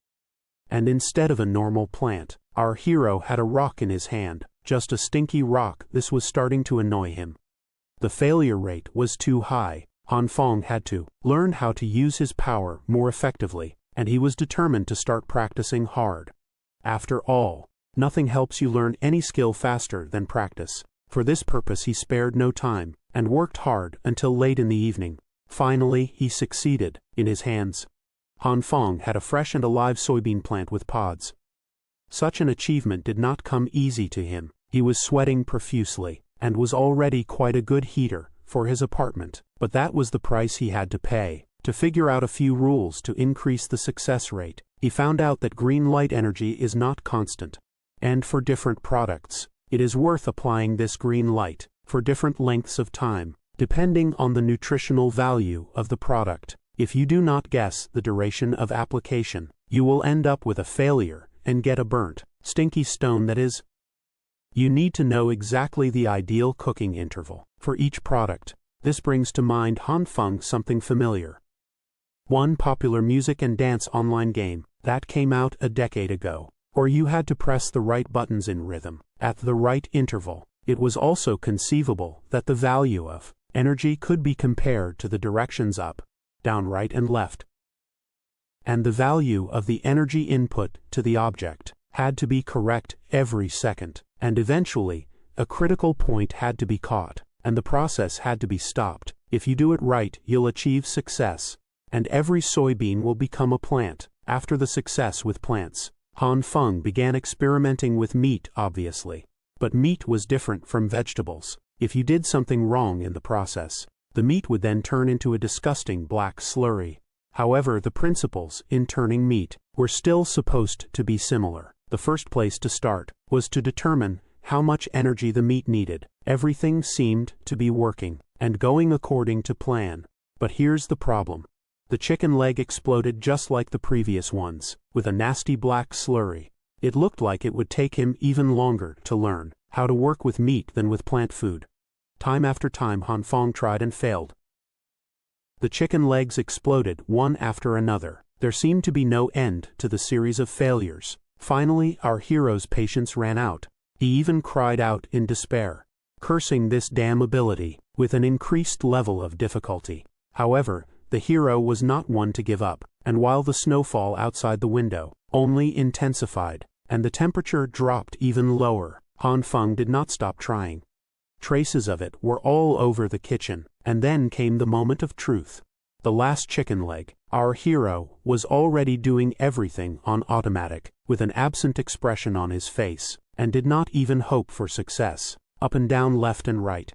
And instead of a normal plant, our hero had a rock in his hand, just a stinky rock. This was starting to annoy him. The failure rate was too high. Han Feng had to learn how to use his power more effectively, and he was determined to start practicing hard. After all, nothing helps you learn any skill faster than practice. For this purpose he spared no time, and worked hard until late in the evening. Finally, he succeeded. In his hands, Han Feng had a fresh and alive soybean plant with pods. Such an achievement did not come easy to him. He was sweating profusely, and was already quite a good heater for his apartment. But that was the price he had to pay. To figure out a few rules to increase the success rate, he found out that green light energy is not constant. And for different products, it is worth applying this green light for different lengths of time, depending on the nutritional value of the product. If you do not guess the duration of application, you will end up with a failure and get a burnt, stinky stone. That is, you need to know exactly the ideal cooking interval for each product. This brings to mind Han Feng something familiar. One popular music and dance online game that came out a decade ago, or you had to press the right buttons in rhythm at the right interval. It was also conceivable that the value of Energy could be compared to the directions up, down, right and left. And the value of the energy input to the object had to be correct every second, and eventually, a critical point had to be caught, and the process had to be stopped. If you do it right, you'll achieve success, and every soybean will become a plant. After the success with plants, Han Feng began experimenting with meat, obviously. But meat was different from vegetables. If you did something wrong in the process, the meat would then turn into a disgusting black slurry. However, the principles in turning meat were still supposed to be similar. The first place to start was to determine how much energy the meat needed. Everything seemed to be working and going according to plan. But here's the problem. The chicken leg exploded just like the previous ones, with a nasty black slurry. It looked like it would take him even longer to learn how to work with meat than with plant food. Time after time Han Feng tried and failed. The chicken legs exploded one after another. There seemed to be no end to the series of failures. Finally, our hero's patience ran out. He even cried out in despair, cursing this damn ability with an increased level of difficulty. However, the hero was not one to give up, and while the snowfall outside the window only intensified, and the temperature dropped even lower, Han Feng did not stop trying. Traces of it were all over the kitchen, and then came the moment of truth. The last chicken leg, our hero, was already doing everything on automatic, with an absent expression on his face, and did not even hope for success. Up and down, left and right.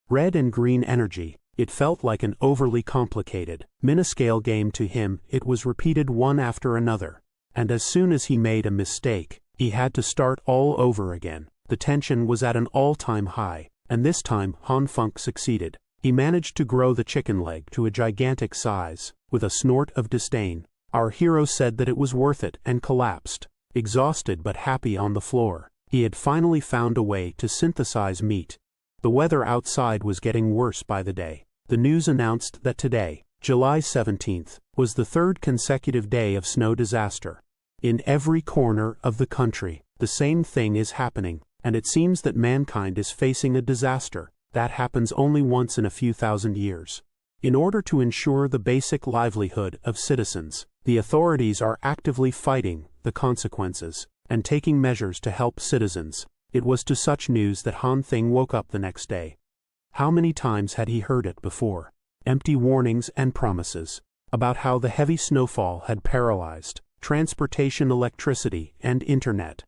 Red and green energy. It felt like an overly complicated, minuscale game to him. It was repeated one after another. And as soon as he made a mistake, he had to start all over again. The tension was at an all-time high, and this time Han Feng succeeded. He managed to grow the chicken leg to a gigantic size. With a snort of disdain, our hero said that it was worth it and collapsed, exhausted but happy on the floor. He had finally found a way to synthesize meat. The weather outside was getting worse by the day. The news announced that today, July 17th, was the third consecutive day of snow disaster. In every corner of the country, the same thing is happening, and it seems that mankind is facing a disaster that happens only once in a few thousand years. In order to ensure the basic livelihood of citizens, the authorities are actively fighting the consequences and taking measures to help citizens. It was to such news that Han Feng woke up the next day. How many times had he heard it before? Empty warnings and promises about how the heavy snowfall had paralyzed transportation, electricity, and internet.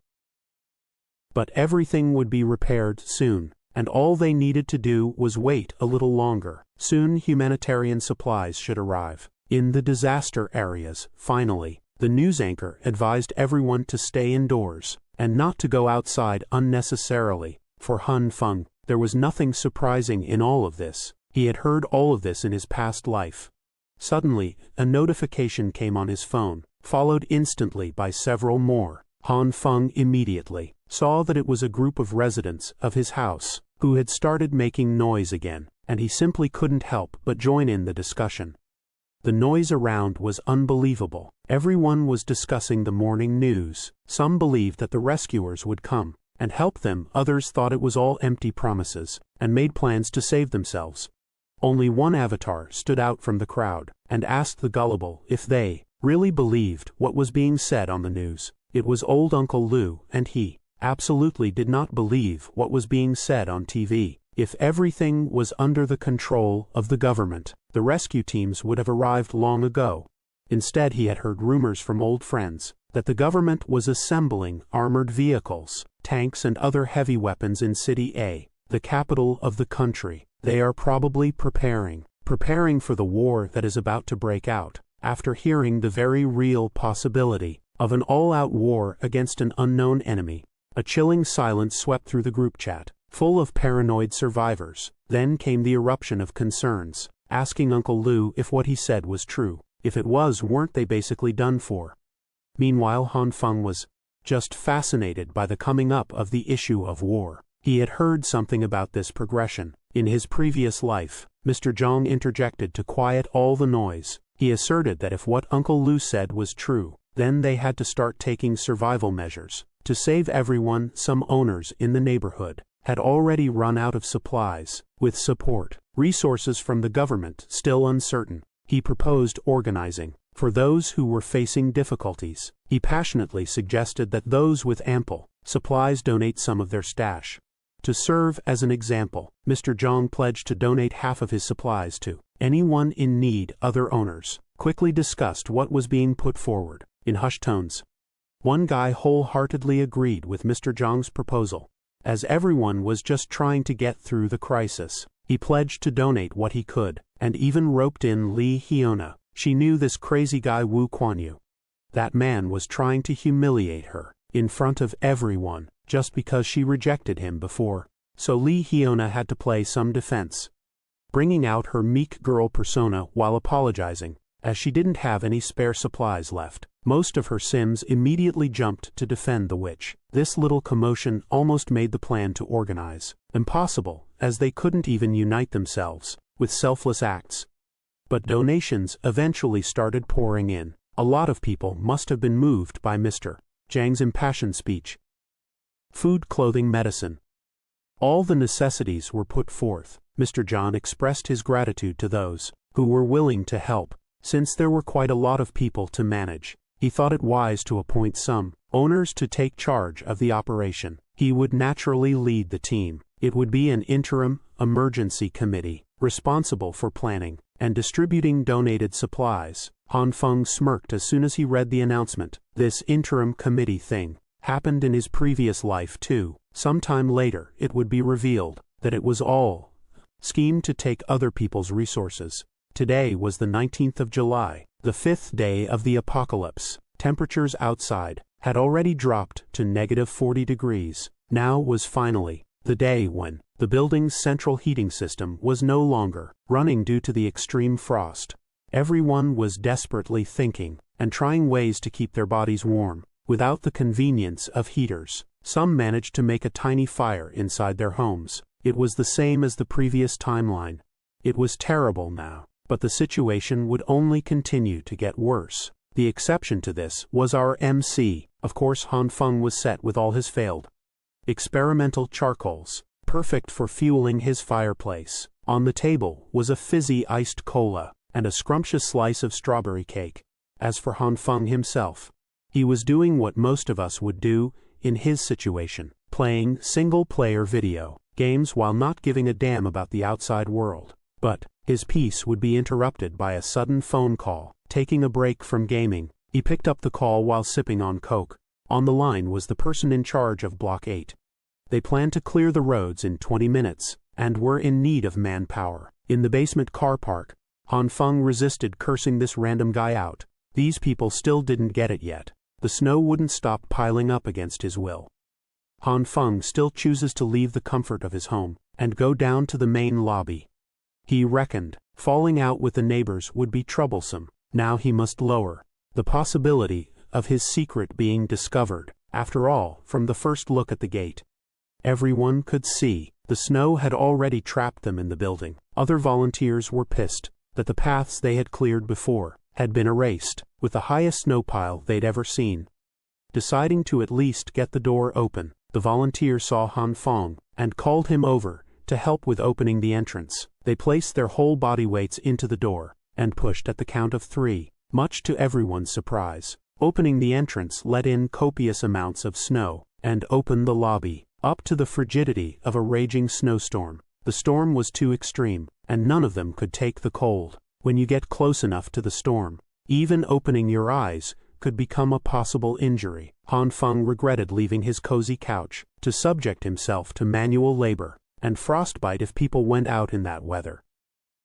But everything would be repaired soon, and all they needed to do was wait a little longer. Soon humanitarian supplies should arrive. In the disaster areas, finally, the news anchor advised everyone to stay indoors and not to go outside unnecessarily. For Han Feng, there was nothing surprising in all of this. He had heard all of this in his past life. Suddenly, a notification came on his phone, followed instantly by several more. Han Feng immediately saw that it was a group of residents of his house who had started making noise again, and he simply couldn't help but join in the discussion. The noise around was unbelievable. Everyone was discussing the morning news. Some believed that the rescuers would come and help them. Others thought it was all empty promises and made plans to save themselves. Only one avatar stood out from the crowd and asked the gullible if they really believed what was being said on the news. It was old Uncle Lu, and he absolutely did not believe what was being said on TV. If everything was under the control of the government, the rescue teams would have arrived long ago. Instead, he had heard rumors from old friends that the government was assembling armored vehicles, tanks and other heavy weapons in City A, the capital of the country. They are probably preparing for the war that is about to break out. After hearing the very real possibility of an all-out war against an unknown enemy, a chilling silence swept through the group chat, full of paranoid survivors. Then came the eruption of concerns, asking Uncle Lu if what he said was true. If it was, weren't they basically done for? Meanwhile, Han Feng was just fascinated by the coming up of the issue of war. He had heard something about this progression. In his previous life, Mr. Zhang interjected to quiet all the noise. He asserted that if what Uncle Lu said was true, then they had to start taking survival measures to save everyone. Some owners in the neighborhood had already run out of supplies. With support, resources from the government still uncertain, he proposed organizing. For those who were facing difficulties, he passionately suggested that those with ample supplies donate some of their stash. To serve as an example, Mr. Zhang pledged to donate half of his supplies to anyone in need. Other owners quickly discussed what was being put forward. In hushed tones, one guy wholeheartedly agreed with Mr. Zhang's proposal. As everyone was just trying to get through the crisis, he pledged to donate what he could, and even roped in Li Hiona. She knew this crazy guy Wu Kuanyu. That man was trying to humiliate her in front of everyone just because she rejected him before. So Li Hiona had to play some defense, bringing out her meek girl persona while apologizing, as she didn't have any spare supplies left. Most of her Sims immediately jumped to defend the witch. This little commotion almost made the plan to organize impossible, as they couldn't even unite themselves with selfless acts. But donations eventually started pouring in. A lot of people must have been moved by Mr. Zhang's impassioned speech. Food, clothing, medicine. All the necessities were put forth. Mr. Zhang expressed his gratitude to those who were willing to help. Since there were quite a lot of people to manage, he thought it wise to appoint some owners to take charge of the operation. He would naturally lead the team. It would be an interim emergency committee responsible for planning and distributing donated supplies. Han Feng smirked as soon as he read the announcement. This interim committee thing happened in his previous life too. Sometime later it would be revealed that it was all scheme to take other people's resources. Today was the 19th of July, the 5th day of the apocalypse. Temperatures outside had already dropped to -40 degrees. Now was finally the day when the building's central heating system was no longer running due to the extreme frost. Everyone was desperately thinking and trying ways to keep their bodies warm without the convenience of heaters. Some managed to make a tiny fire inside their homes. It was the same as the previous timeline. It was terrible now, but the situation would only continue to get worse. The exception to this was our MC. Of course, Han Feng was set with all his failed experimental charcoals, perfect for fueling his fireplace. On the table was a fizzy iced cola and a scrumptious slice of strawberry cake. As for Han Feng himself, he was doing what most of us would do in his situation, playing single-player video games while not giving a damn about the outside world. But his peace would be interrupted by a sudden phone call. Taking a break from gaming, he picked up the call while sipping on Coke. On the line was the person in charge of Block 8. They planned to clear the roads in 20 minutes, and were in need of manpower. In the basement car park, Han Feng resisted cursing this random guy out. These people still didn't get it yet. The snow wouldn't stop piling up against his will. Han Feng still chooses to leave the comfort of his home and go down to the main lobby. He reckoned falling out with the neighbors would be troublesome. Now he must lower the possibility of his secret being discovered. After all, from the first look at the gate, everyone could see the snow had already trapped them in the building. Other volunteers were pissed that the paths they had cleared before had been erased, with the highest snow pile they'd ever seen. Deciding to at least get the door open, the volunteer saw Han Feng and called him over to help with opening the entrance. They placed their whole body weights into the door and pushed at the count of 3, much to everyone's surprise. Opening the entrance let in copious amounts of snow and opened the lobby up to the frigidity of a raging snowstorm. The storm was too extreme, and none of them could take the cold. When you get close enough to the storm, even opening your eyes could become a possible injury. Han Feng regretted leaving his cozy couch to subject himself to manual labor and frostbite if people went out in that weather.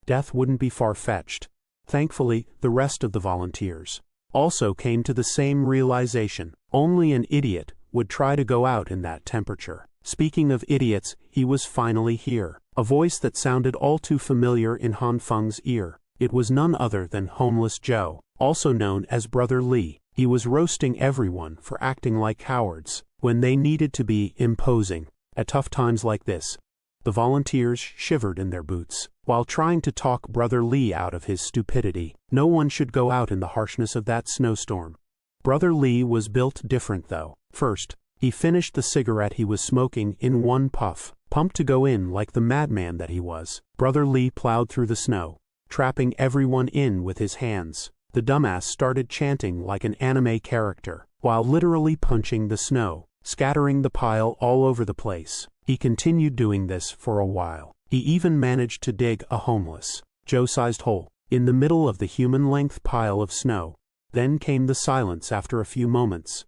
Death wouldn't be far-fetched. Thankfully, the rest of the volunteers also came to the same realization. Only an idiot would try to go out in that temperature. Speaking of idiots, he was finally here. A voice that sounded all too familiar in Han Feng's ear. It was none other than Homeless Joe, also known as Brother Li. He was roasting everyone for acting like cowards when they needed to be imposing. At tough times like this, the volunteers shivered in their boots while trying to talk Brother Li out of his stupidity. No one should go out in the harshness of that snowstorm. Brother Li was built different though. First, He finished the cigarette he was smoking in one puff, pumped to go in like the madman that he was. Brother Lee plowed through the snow, trapping everyone in with his hands. The dumbass started chanting like an anime character, while literally punching the snow, scattering the pile all over the place. He continued doing this for a while. He even managed to dig a homeless, Joe-sized hole in the middle of the human-length pile of snow. Then came the silence after a few moments.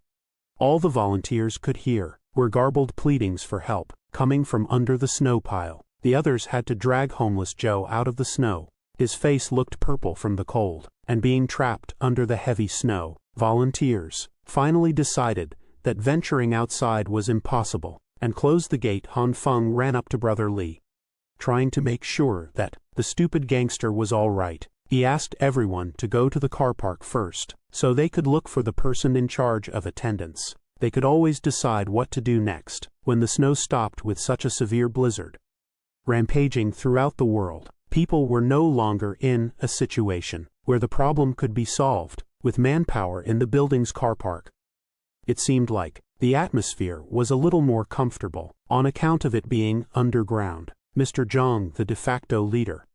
All the volunteers could hear were garbled pleadings for help, coming from under the snow pile. The others had to drag homeless Joe out of the snow. His face looked purple from the cold, and being trapped under the heavy snow. Volunteers finally decided that venturing outside was impossible, and closed the gate. Han Feng ran up to Brother Lee, trying to make sure that the stupid gangster was all right. He asked everyone to go to the car park first, so they could look for the person in charge of attendance. They could always decide what to do next when the snow stopped with such a severe blizzard rampaging throughout the world. People were no longer in a situation where the problem could be solved with manpower in the building's car park. It seemed like the atmosphere was a little more comfortable on account of it being underground. Mr. Zhang, the de facto leader,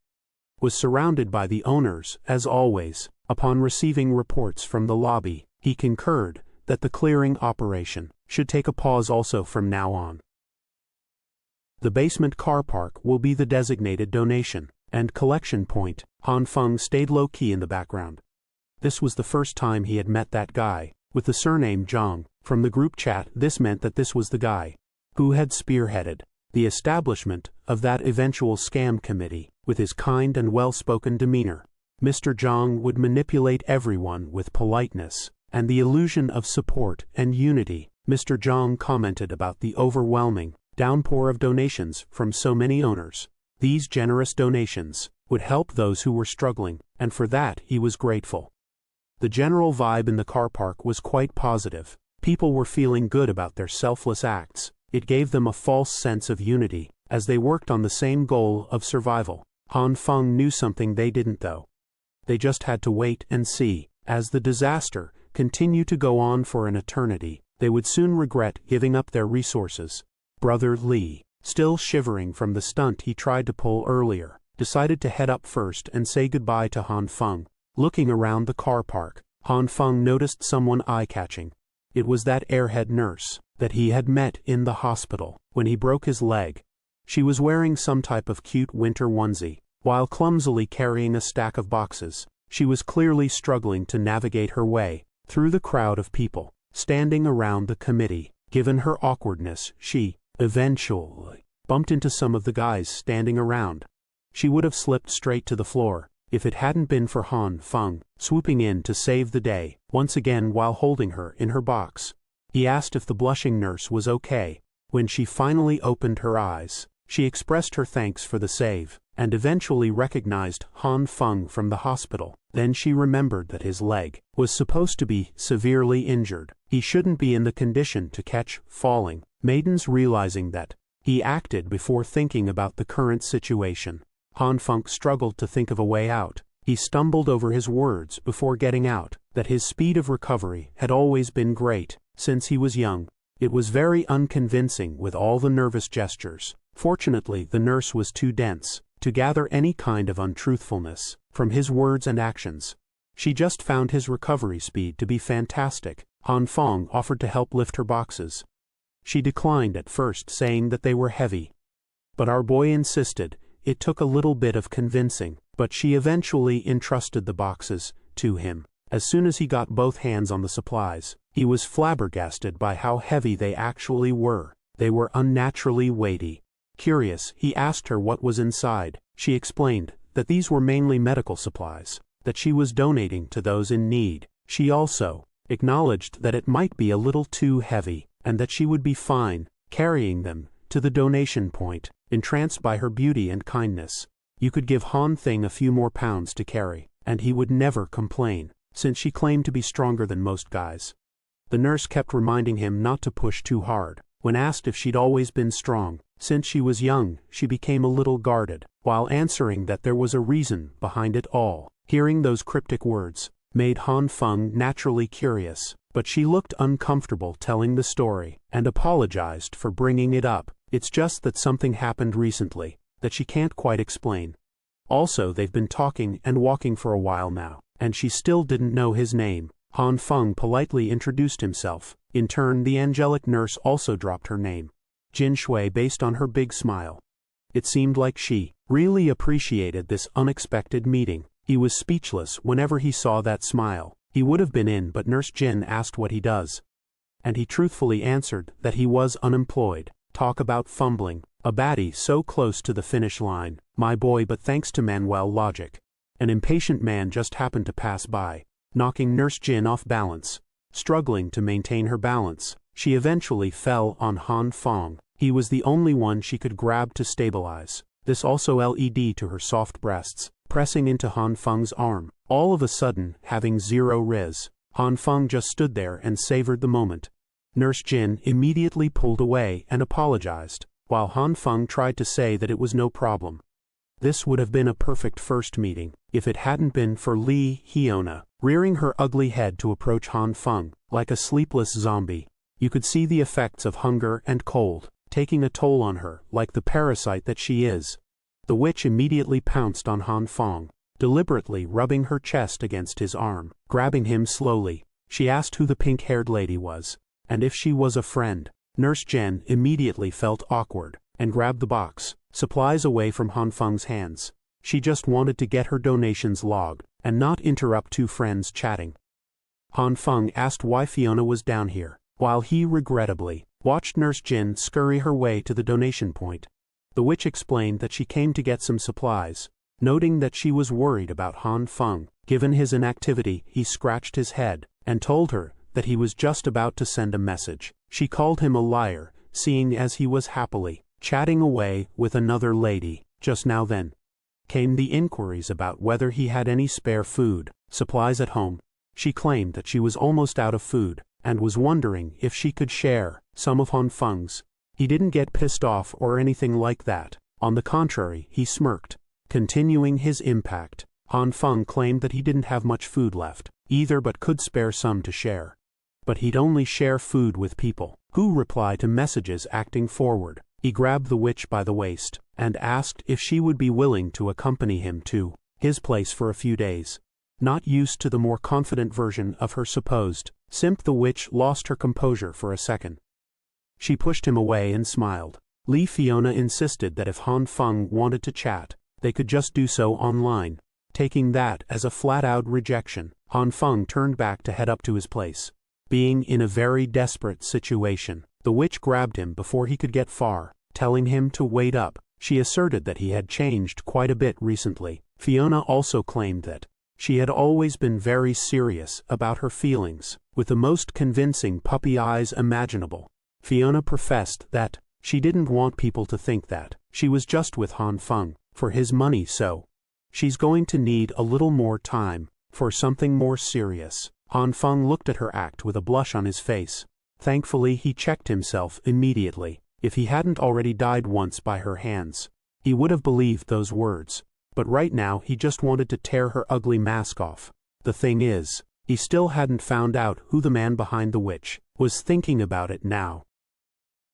was surrounded by the owners as always. Upon receiving reports from the lobby, he concurred that the clearing operation should take a pause also from now on. The basement car park will be the designated donation and collection point. Han Feng stayed low-key in the background. This was the first time he had met that guy with the surname Zhang. From the group chat, this meant that this was the guy who had spearheaded the establishment of that eventual scam committee. With his kind and well-spoken demeanor, Mr. Zhang would manipulate everyone with politeness and the illusion of support and unity. Mr. Zhang commented about the overwhelming downpour of donations from so many owners. These generous donations would help those who were struggling, and for that he was grateful. The general vibe in the car park was quite positive. People were feeling good about their selfless acts. It gave them a false sense of unity as they worked on the same goal of survival. Han Feng knew something they didn't though. They just had to wait and see. As the disaster continued to go on for an eternity, they would soon regret giving up their resources. Brother Lee, still shivering from the stunt he tried to pull earlier, decided to head up first and say goodbye to Han Feng. Looking around the car park, Han Feng noticed someone eye-catching. It was that airhead nurse that he had met in the hospital when he broke his leg. She was wearing some type of cute winter onesie, while clumsily carrying a stack of boxes. She was clearly struggling to navigate her way through the crowd of people standing around the committee. Given her awkwardness, she eventually bumped into some of the guys standing around. She would have slipped straight to the floor if it hadn't been for Han Feng swooping in to save the day, once again while holding her in her box. He asked if the blushing nurse was okay. When she finally opened her eyes, she expressed her thanks for the save, and eventually recognized Han Feng from the hospital. Then she remembered that his leg was supposed to be severely injured. He shouldn't be in the condition to catch falling maidens. Realizing that, he acted before thinking about the current situation. Han Feng struggled to think of a way out. He stumbled over his words before getting out that his speed of recovery had always been great since he was young. It was very unconvincing with all the nervous gestures. Fortunately, the nurse was too dense to gather any kind of untruthfulness from his words and actions. She just found his recovery speed to be fantastic. Han Feng offered to help lift her boxes. She declined at first, saying that they were heavy. But our boy insisted. It took a little bit of convincing, but she eventually entrusted the boxes to him. As soon as he got both hands on the supplies, he was flabbergasted by how heavy they actually were. They were unnaturally weighty. Curious, he asked her what was inside. She explained that these were mainly medical supplies that she was donating to those in need. She also acknowledged that it might be a little too heavy, and that she would be fine carrying them to the donation point. Entranced by her beauty and kindness, you could give Han Feng a few more pounds to carry, and he would never complain, since she claimed to be stronger than most guys. The nurse kept reminding him not to push too hard. When asked if she'd always been strong since she was young, she became a little guarded, while answering that there was a reason behind it all. Hearing those cryptic words, made Han Feng naturally curious, but she looked uncomfortable telling the story, and apologized for bringing it up. It's just that something happened recently that she can't quite explain. Also, they've been talking and walking for a while now, and she still didn't know his name. Han Feng politely introduced himself. In turn, the angelic nurse also dropped her name, Jin Shui, based on her big smile. It seemed like she really appreciated this unexpected meeting. He was speechless whenever he saw that smile. He would have been in, but Nurse Jin asked what he does, and he truthfully answered that he was unemployed. Talk about fumbling. A baddie so close to the finish line, my boy, but thanks to Manuel logic, an impatient man just happened to pass by, knocking Nurse Jin off balance. Struggling to maintain her balance, she eventually fell on Han Feng. He was the only one she could grab to stabilize. This also led to her soft breasts, pressing into Han Feng's arm. All of a sudden, having zero riz, Han Feng just stood there and savored the moment. Nurse Jin immediately pulled away and apologized, while Han Feng tried to say that it was no problem. This would have been a perfect first meeting, if it hadn't been for Li Hyona, rearing her ugly head to approach Han Feng, like a sleepless zombie. You could see the effects of hunger and cold taking a toll on her, like the parasite that she is. The witch immediately pounced on Han Feng, deliberately rubbing her chest against his arm. Grabbing him slowly, she asked who the pink-haired lady was, and if she was a friend. Nurse Jen immediately felt awkward, and grabbed the box supplies away from Han Feng's hands. She just wanted to get her donations logged, and not interrupt two friends chatting. Han Feng asked why Fiona was down here, while he regrettably watched Nurse Jin scurry her way to the donation point. The witch explained that she came to get some supplies, noting that she was worried about Han Feng. Given his inactivity, he scratched his head, and told her that he was just about to send a message. She called him a liar, seeing as he was happily chatting away with another lady. Just now then came the inquiries about whether he had any spare food supplies at home. She claimed that she was almost out of food, and was wondering if she could share some of Han Feng's. He didn't get pissed off or anything like that. On the contrary, he smirked, continuing his impact. Han Feng claimed that he didn't have much food left, either, but could spare some to share. But he'd only share food with people who reply to messages acting forward. He grabbed the witch by the waist, and asked if she would be willing to accompany him to his place for a few days. Not used to the more confident version of her supposed simp, the witch lost her composure for a second. She pushed him away and smiled. Li Fiona insisted that if Han Feng wanted to chat, they could just do so online. Taking that as a flat-out rejection, Han Feng turned back to head up to his place. Being in a very desperate situation, the witch grabbed him before he could get far, telling him to wait up. She asserted that he had changed quite a bit recently. Fiona also claimed that she had always been very serious about her feelings, with the most convincing puppy eyes imaginable. Fiona professed that she didn't want people to think that she was just with Han Feng for his money, so she's going to need a little more time for something more serious. Han Feng looked at her act with a blush on his face. Thankfully, he checked himself immediately. If he hadn't already died once by her hands, he would have believed those words. But right now he just wanted to tear her ugly mask off. The thing is, he still hadn't found out who the man behind the witch was. Thinking about it now,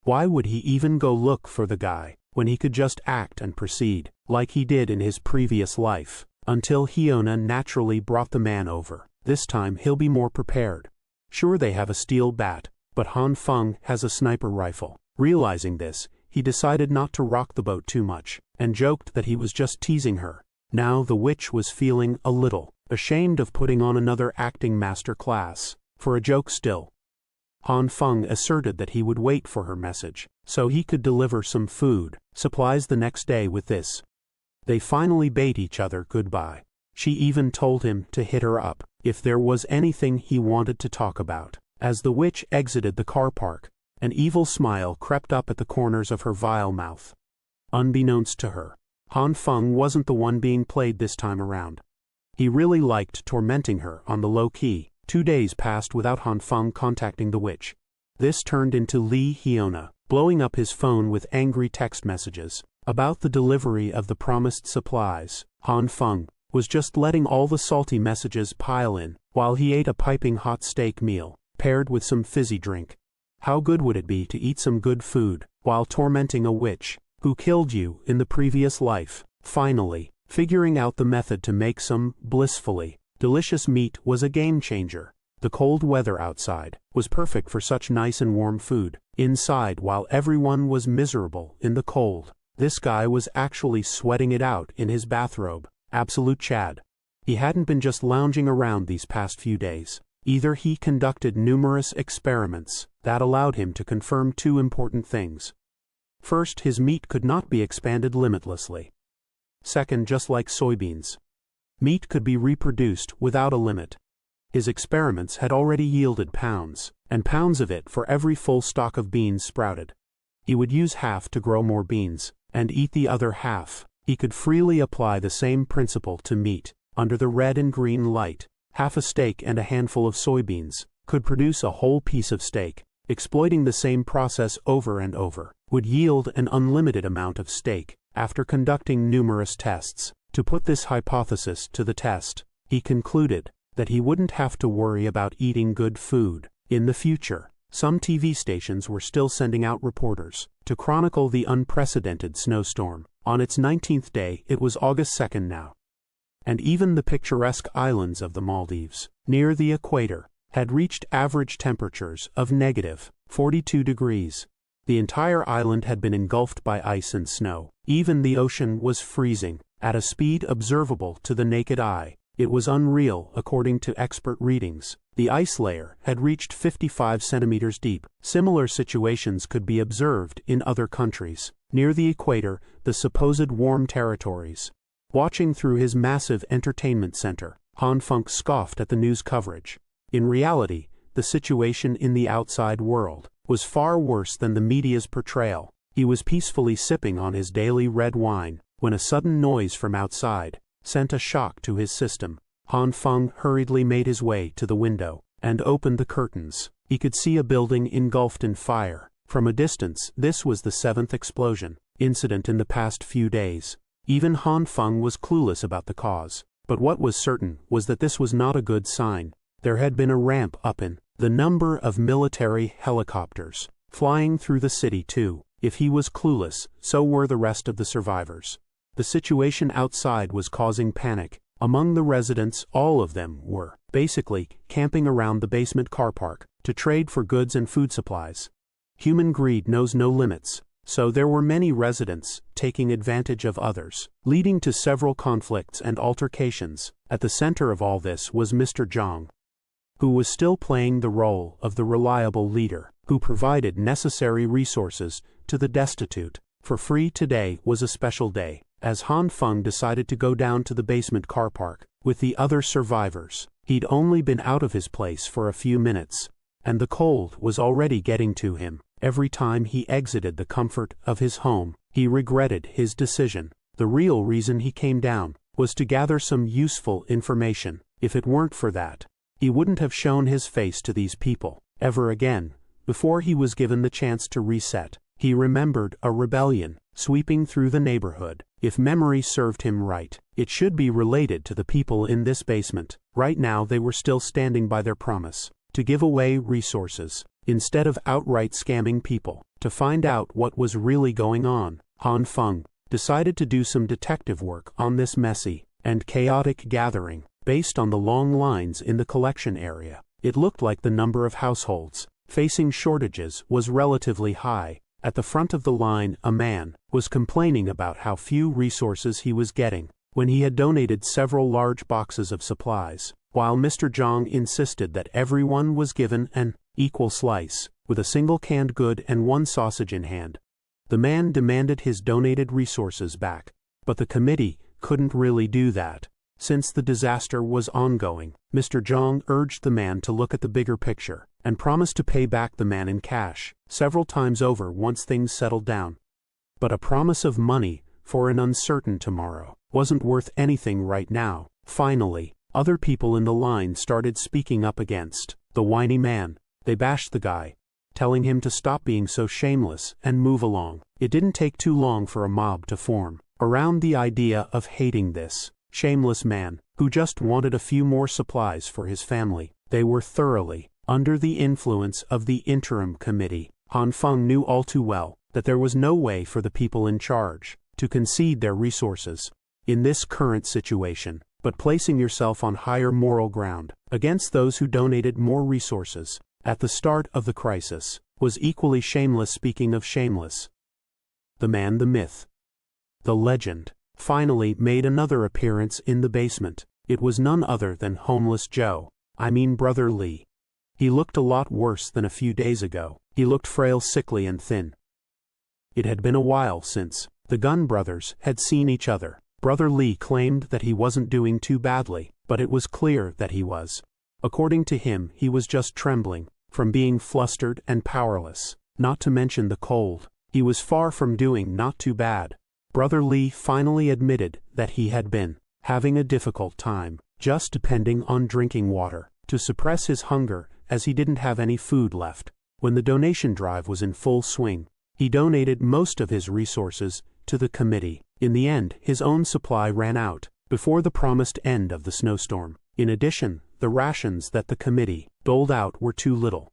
why would he even go look for the guy when he could just act and proceed like he did in his previous life? Until Hyona naturally brought the man over. This time he'll be more prepared. Sure, they have a steel bat, but Han Feng has a sniper rifle. Realizing this, he decided not to rock the boat too much, and joked that he was just teasing her. Now the witch was feeling a little ashamed of putting on another acting master class for a joke still. Han Feng asserted that he would wait for her message, so he could deliver some food supplies the next day. With this, they finally bade each other goodbye. She even told him to hit her up if there was anything he wanted to talk about. As the witch exited the car park, an evil smile crept up at the corners of her vile mouth. Unbeknownst to her, Han Feng wasn't the one being played this time around. He really liked tormenting her on the low-key. 2 days passed without Han Feng contacting the witch. This turned into Li Hyona blowing up his phone with angry text messages about the delivery of the promised supplies. Han Feng was just letting all the salty messages pile in, while he ate a piping hot steak meal, paired with some fizzy drink. How good would it be to eat some good food, while tormenting a witch, who killed you in the previous life? Finally, figuring out the method to make some blissfully delicious meat was a game changer. The cold weather outside was perfect for such nice and warm food. Inside, while everyone was miserable in the cold, this guy was actually sweating it out in his bathrobe. Absolute Chad. He hadn't been just lounging around these past few days. Either he conducted numerous experiments that allowed him to confirm two important things. First, his meat could not be expanded limitlessly. Second, just like soybeans, meat could be reproduced without a limit. His experiments had already yielded pounds and pounds of it for every full stalk of beans sprouted. He would use half to grow more beans and eat the other half. He could freely apply the same principle to meat. Under the red and green light, half a steak and a handful of soybeans could produce a whole piece of steak. Exploiting the same process over and over would yield an unlimited amount of steak. After conducting numerous tests to put this hypothesis to the test, he concluded that he wouldn't have to worry about eating good food in the future. Some TV stations were still sending out reporters to chronicle the unprecedented snowstorm. On its 19th day, it was August 2nd now, and even the picturesque islands of the Maldives, near the equator, had reached average temperatures of -42 degrees. The entire island had been engulfed by ice and snow. Even the ocean was freezing, at a speed observable to the naked eye. It was unreal according to expert readings. The ice layer had reached 55 centimeters deep. Similar situations could be observed in other countries. Near the equator, the supposed warm territories. Watching through his massive entertainment center, Han Funk scoffed at the news coverage. In reality, the situation in the outside world was far worse than the media's portrayal. He was peacefully sipping on his daily red wine when a sudden noise from outside sent a shock to his system. Han Feng hurriedly made his way to the window and opened the curtains. He could see a building engulfed in fire. From a distance, this was the 7th explosion incident in the past few days. Even Han Feng was clueless about the cause. But what was certain was that this was not a good sign. There had been a ramp up in the number of military helicopters flying through the city too. If he was clueless, so were the rest of the survivors. The situation outside was causing panic. Among the residents, all of them were basically camping around the basement car park to trade for goods and food supplies. Human greed knows no limits, so there were many residents taking advantage of others, leading to several conflicts and altercations. At the center of all this was Mr. Zhang, who was still playing the role of the reliable leader, who provided necessary resources to the destitute. For free. Today was a special day, as Han Feng decided to go down to the basement car park with the other survivors. He'd only been out of his place for a few minutes, and the cold was already getting to him. Every time he exited the comfort of his home, he regretted his decision. The real reason he came down was to gather some useful information. If it weren't for that, he wouldn't have shown his face to these people ever again. Before he was given the chance to reset, he remembered a rebellion sweeping through the neighborhood. If memory served him right, it should be related to the people in this basement. Right now they were still standing by their promise to give away resources, instead of outright scamming people. To find out what was really going on, Han Feng decided to do some detective work on this messy and chaotic gathering. Based on the long lines in the collection area, it looked like the number of households facing shortages was relatively high. At the front of the line, a man was complaining about how few resources he was getting when he had donated several large boxes of supplies, while Mr. Zhang insisted that everyone was given an equal slice, with a single canned good and one sausage in hand. The man demanded his donated resources back, but the committee couldn't really do that. Since the disaster was ongoing, Mr. Zhang urged the man to look at the bigger picture and promised to pay back the man in cash several times over once things settled down. But a promise of money for an uncertain tomorrow wasn't worth anything right now. Finally, other people in the line started speaking up against the whiny man. They bashed the guy, telling him to stop being so shameless and move along. It didn't take too long for a mob to form around the idea of hating this shameless man, who who just wanted a few more supplies for his family. They were thoroughly under the influence of the interim committee. Han Feng knew all too well that there was no way for the people in charge to concede their resources in this current situation, but placing yourself on higher moral ground against those who donated more resources at the start of the crisis was equally shameless. Speaking of shameless, the man, the myth, the legend, finally made another appearance in the basement. It was none other than homeless Joe. I mean Brother Lee. He looked a lot worse than a few days ago. He looked frail, sickly, and thin. It had been a while since the Gun brothers had seen each other. Brother Lee claimed that he wasn't doing too badly, but it was clear that he was. According to him, he was just trembling from being flustered and powerless, not to mention the cold. He was far from doing not too bad. Brother Lee finally admitted that he had been having a difficult time, just depending on drinking water to suppress his hunger, as he didn't have any food left. When the donation drive was in full swing, he donated most of his resources to the committee. In the end, his own supply ran out before the promised end of the snowstorm. In addition, the rations that the committee doled out were too little.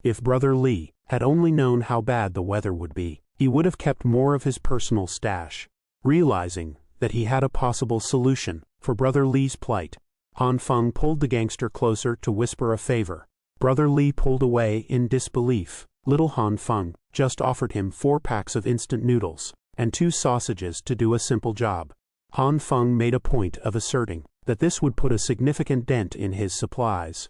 If Brother Lee had only known how bad the weather would be, he would have kept more of his personal stash. Realizing that he had a possible solution for Brother Lee's plight, Han Feng pulled the gangster closer to whisper a favor. Brother Lee pulled away in disbelief. Little Han Feng just offered him 4 packs of instant noodles and 2 sausages to do a simple job. Han Feng made a point of asserting that this would put a significant dent in his supplies.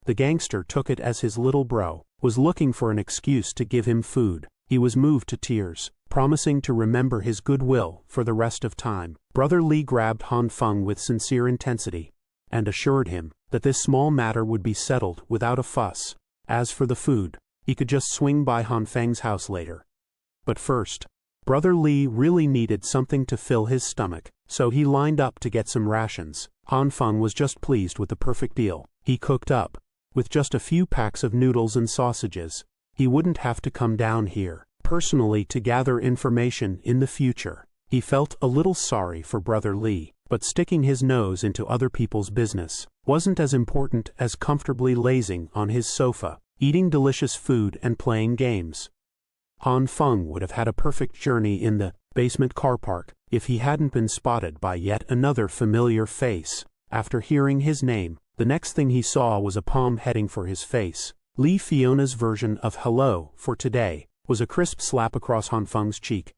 The gangster took it as his little bro was looking for an excuse to give him food. He was moved to tears, promising to remember his goodwill for the rest of time. Brother Lee grabbed Han Feng with sincere intensity and assured him that this small matter would be settled without a fuss. As for the food, he could just swing by Han Feng's house later. But first, Brother Lee really needed something to fill his stomach, so he lined up to get some rations. Han Feng was just pleased with the perfect deal. He cooked up with just a few packs of noodles and sausages. He wouldn't have to come down here personally to gather information in the future. He felt a little sorry for Brother Lee, but sticking his nose into other people's business wasn't as important as comfortably lazing on his sofa, eating delicious food and playing games. Han Feng would have had a perfect journey in the basement car park if he hadn't been spotted by yet another familiar face. After hearing his name, the next thing he saw was a palm heading for his face. Lee Fiona's version of hello for today was a crisp slap across Han Feng's cheek.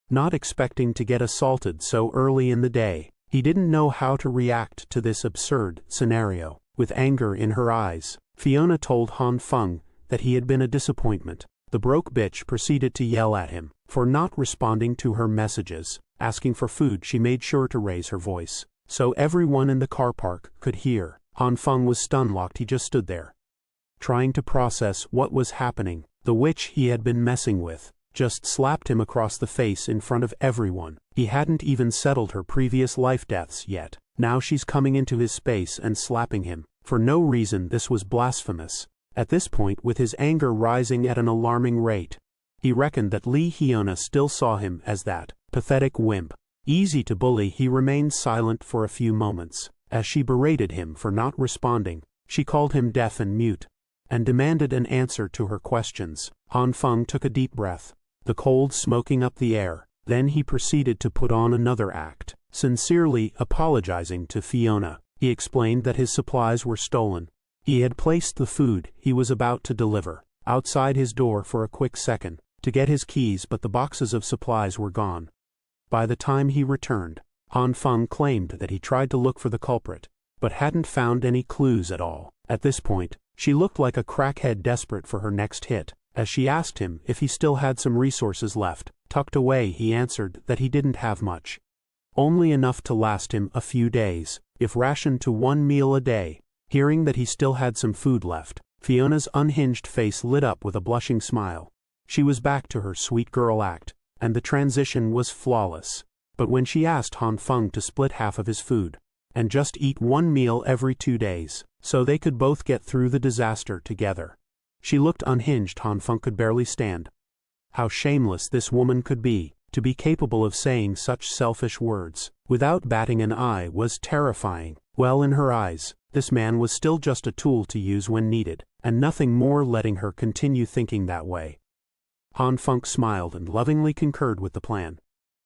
Not expecting to get assaulted so early in the day, he didn't know how to react to this absurd scenario. With anger in her eyes, Fiona told Han Feng that he had been a disappointment. The broke bitch proceeded to yell at him for not responding to her messages. Asking for food, she made sure to raise her voice so everyone in the car park could hear. Han Feng was stun-locked. He just stood there, trying to process what was happening. The witch he had been messing with just slapped him across the face in front of everyone. He hadn't even settled her previous life deaths yet. Now she's coming into his space and slapping him for no reason. This was blasphemous. At this point, with his anger rising at an alarming rate, he reckoned that Lee Fiona still saw him as that pathetic wimp, easy to bully. He remained silent for a few moments as she berated him for not responding. She called him deaf and mute and demanded an answer to her questions. Han Feng took a deep breath, the cold smoking up the air. Then he proceeded to put on another act, sincerely apologizing to Fiona. He explained that his supplies were stolen. He had placed the food he was about to deliver outside his door for a quick second to get his keys, but the boxes of supplies were gone. By the time he returned, Han Feng claimed that he tried to look for the culprit, but hadn't found any clues at all. At this point, she looked like a crackhead desperate for her next hit. As she asked him if he still had some resources left tucked away, he answered that he didn't have much. Only enough to last him a few days, if rationed to 1 meal a day. Hearing that he still had some food left, Fiona's unhinged face lit up with a blushing smile. She was back to her sweet girl act, and the transition was flawless. But when she asked Han Feng to split half of his food and just eat 1 meal every 2 days, so they could both get through the disaster together, she looked unhinged. Han Feng could barely stand. How shameless this woman could be. To be capable of saying such selfish words, without batting an eye, was terrifying. Well, in her eyes, this man was still just a tool to use when needed, and nothing more, letting her continue thinking that way. Han Feng smiled and lovingly concurred with the plan.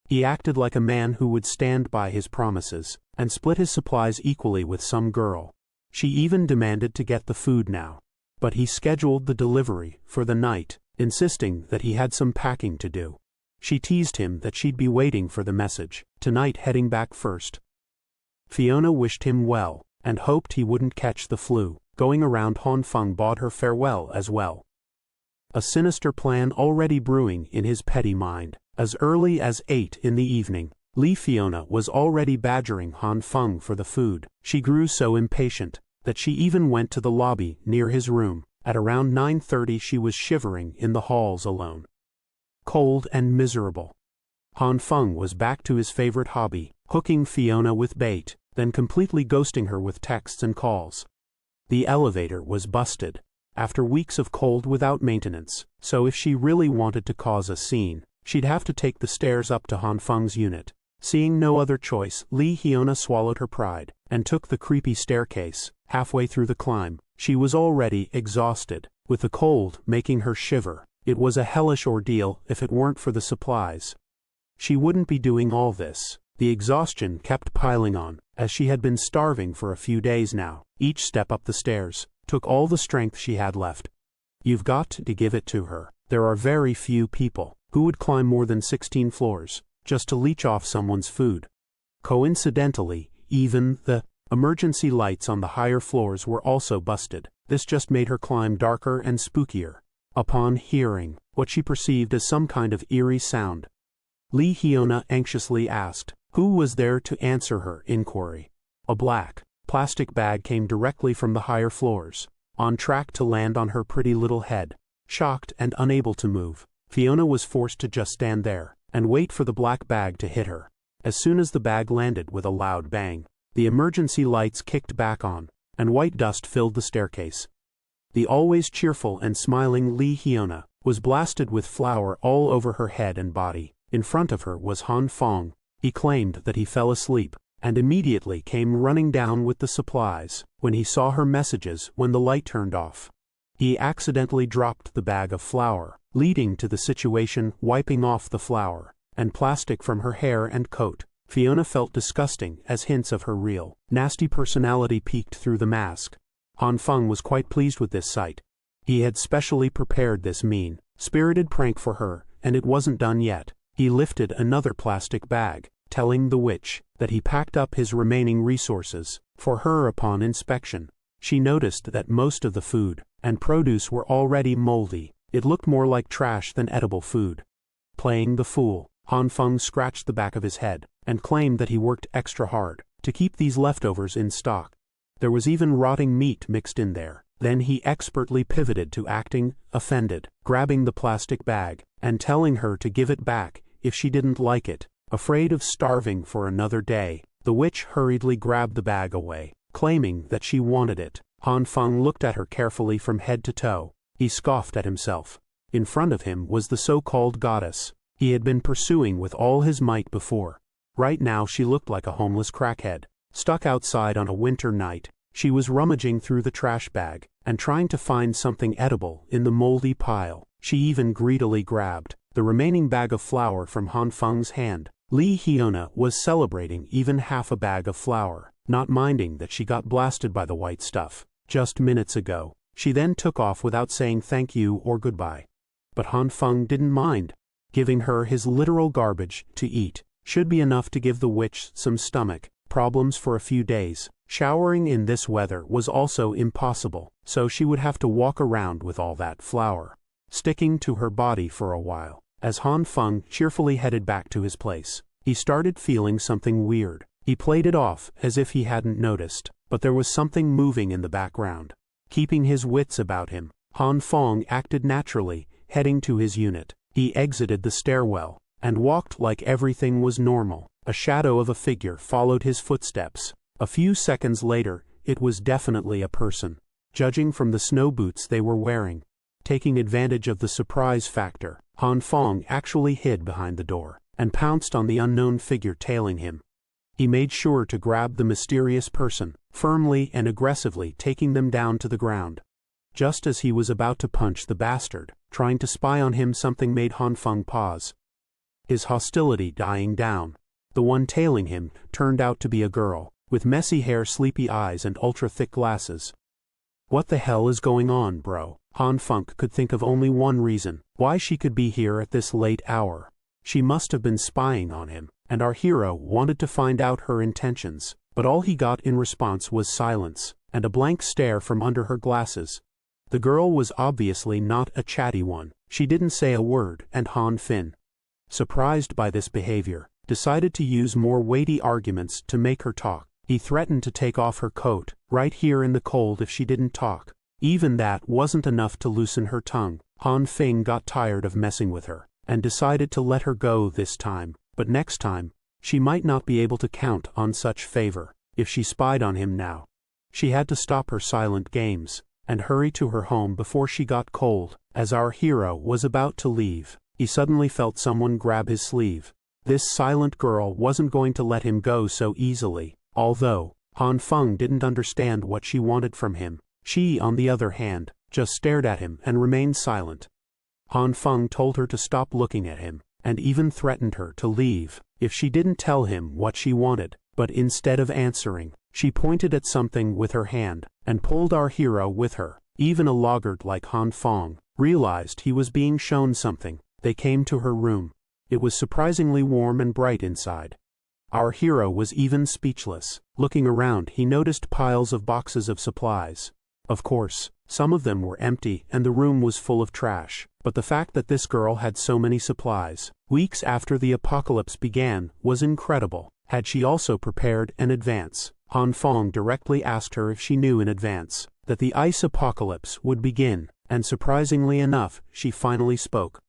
He acted like a man who would stand by his promises, and split his supplies equally with some girl. She even demanded to get the food now. But he scheduled the delivery for the night, insisting that he had some packing to do. She teased him that she'd be waiting for the message, tonight, heading back first. Fiona wished him well, and hoped he wouldn't catch the flu. Going around, Han Feng bade her farewell as well. A sinister plan already brewing in his petty mind. As early as 8 in the evening, Fiona was already badgering Han Feng for the food. She grew so impatient that she even went to the lobby near his room. At around 9:30 she was shivering in the halls alone, cold and miserable. Han Feng was back to his favorite hobby, hooking Fiona with bait, then completely ghosting her with texts and calls. The elevator was busted, after weeks of cold without maintenance, so if she really wanted to cause a scene, she'd have to take the stairs up to Han Feng's unit. Seeing no other choice, Fiona swallowed her pride, and took the creepy staircase. Halfway through the climb, she was already exhausted, with the cold making her shiver. It was a hellish ordeal if it weren't for the supplies. She wouldn't be doing all this. The exhaustion kept piling on, as she had been starving for a few days now. Each step up the stairs took all the strength she had left. You've got to give it to her. There are very few people who would climb more than 16 floors just to leech off someone's food. Coincidentally, even the emergency lights on the higher floors were also busted. This just made her climb darker and spookier. Upon hearing what she perceived as some kind of eerie sound, Fiona anxiously asked who was there to answer her inquiry. A black plastic bag came directly from the higher floors, on track to land on her pretty little head. Shocked and unable to move, Fiona was forced to just stand there and wait for the black bag to hit her. As soon as the bag landed with a loud bang, the emergency lights kicked back on, and white dust filled the staircase. The always cheerful and smiling Fiona was blasted with flour all over her head and body. In front of her was Han Feng. He claimed that he fell asleep, and immediately came running down with the supplies. When he saw her messages when the light turned off, he accidentally dropped the bag of flour, leading to the situation wiping off the flour and plastic from her hair and coat. Fiona felt disgusting as hints of her real, nasty personality peeked through the mask. Han Feng was quite pleased with this sight. He had specially prepared this mean-spirited prank for her, and it wasn't done yet. He lifted another plastic bag, telling the witch that he packed up his remaining resources for her. Upon inspection, she noticed that most of the food and produce were already moldy. It looked more like trash than edible food. Playing the fool, Han Feng scratched the back of his head and claimed that he worked extra hard to keep these leftovers in stock. There was even rotting meat mixed in there. Then he expertly pivoted to acting offended, grabbing the plastic bag and telling her to give it back if she didn't like it. Afraid of starving for another day, the witch hurriedly grabbed the bag away, claiming that she wanted it. Han Feng looked at her carefully from head to toe. He scoffed at himself. In front of him was the so-called goddess he had been pursuing with all his might before. Right now she looked like a homeless crackhead, stuck outside on a winter night. She was rummaging through the trash bag and trying to find something edible in the moldy pile. She even greedily grabbed the remaining bag of flour from Han Feng's hand. Fiona was celebrating even half a bag of flour, not minding that she got blasted by the white stuff just minutes ago. She then took off without saying thank you or goodbye. But Han Feng didn't mind. Giving her his literal garbage to eat should be enough to give the witch some stomach problems for a few days. Showering in this weather was also impossible, so she would have to walk around with all that flour sticking to her body for a while. As Han Feng cheerfully headed back to his place, he started feeling something weird. He played it off as if he hadn't noticed, but there was something moving in the background. Keeping his wits about him, Han Feng acted naturally, heading to his unit. He exited the stairwell and walked like everything was normal. A shadow of a figure followed his footsteps. A few seconds later, it was definitely a person, judging from the snow boots they were wearing. Taking advantage of the surprise factor, Han Feng actually hid behind the door and pounced on the unknown figure tailing him. He made sure to grab the mysterious person, firmly and aggressively taking them down to the ground. Just as he was about to punch the bastard, trying to spy on him, something made Han Feng pause. His hostility dying down. The one tailing him turned out to be a girl, with messy hair, sleepy eyes, and ultra-thick glasses. What the hell is going on, bro? Han Feng could think of only one reason why she could be here at this late hour. She must have been spying on him, and our hero wanted to find out her intentions, but all he got in response was silence, and a blank stare from under her glasses. The girl was obviously not a chatty one. She didn't say a word, and Han Feng, surprised by this behavior, decided to use more weighty arguments to make her talk. He threatened to take off her coat, right here in the cold, if she didn't talk. Even that wasn't enough to loosen her tongue. Han Feng got tired of messing with her, and decided to let her go this time, but next time, she might not be able to count on such favor. If she spied on him now, she had to stop her silent games, and hurry to her home before she got cold. As our hero was about to leave, he suddenly felt someone grab his sleeve. This silent girl wasn't going to let him go so easily, although Han Feng didn't understand what she wanted from him. She, on the other hand, just stared at him and remained silent. Han Feng told her to stop looking at him, and even threatened her to leave if she didn't tell him what she wanted, but instead of answering, she pointed at something with her hand, and pulled our hero with her. Even a laggard like Han Feng realized he was being shown something. They came to her room. It was surprisingly warm and bright inside. Our hero was even speechless. Looking around, he noticed piles of boxes of supplies. Of course, some of them were empty and the room was full of trash, but the fact that this girl had so many supplies, weeks after the apocalypse began, was incredible. Had she also prepared in advance? Han Feng directly asked her if she knew in advance that the ice apocalypse would begin, and surprisingly enough, she finally spoke.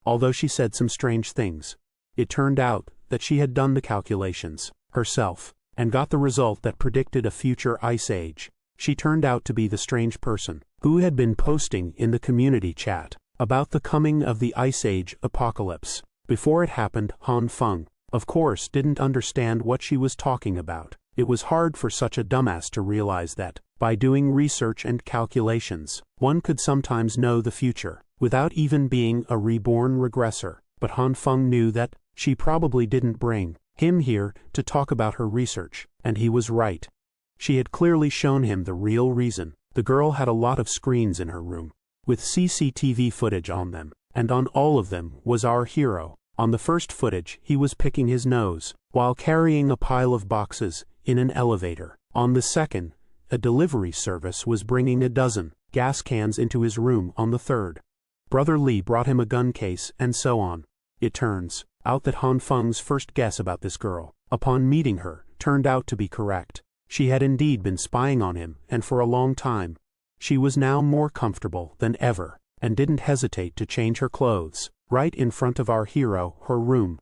Although she said some strange things, it turned out that she had done the calculations herself, and got the result that predicted a future ice age. She turned out to be the strange person who had been posting in the community chat about the coming of the ice age apocalypse. Before it happened, Han Feng, of course, didn't understand what she was talking about. It was hard for such a dumbass to realize that, by doing research and calculations, one could sometimes know the future, without even being a reborn regressor. But Han Feng knew that she probably didn't bring him here to talk about her research, and he was right. She had clearly shown him the real reason. The girl had a lot of screens in her room, with CCTV footage on them, and on all of them was our hero. On the first footage, he was picking his nose, while carrying a pile of boxes in an elevator. On the second, a delivery service was bringing a dozen gas cans into his room. On the third, Brother Lee brought him a gun case, and so on. It turns out that Han Feng's first guess about this girl, upon meeting her, turned out to be correct. She had indeed been spying on him, and for a long time. She was now more comfortable than ever, and didn't hesitate to change her clothes, right in front of our hero. Her room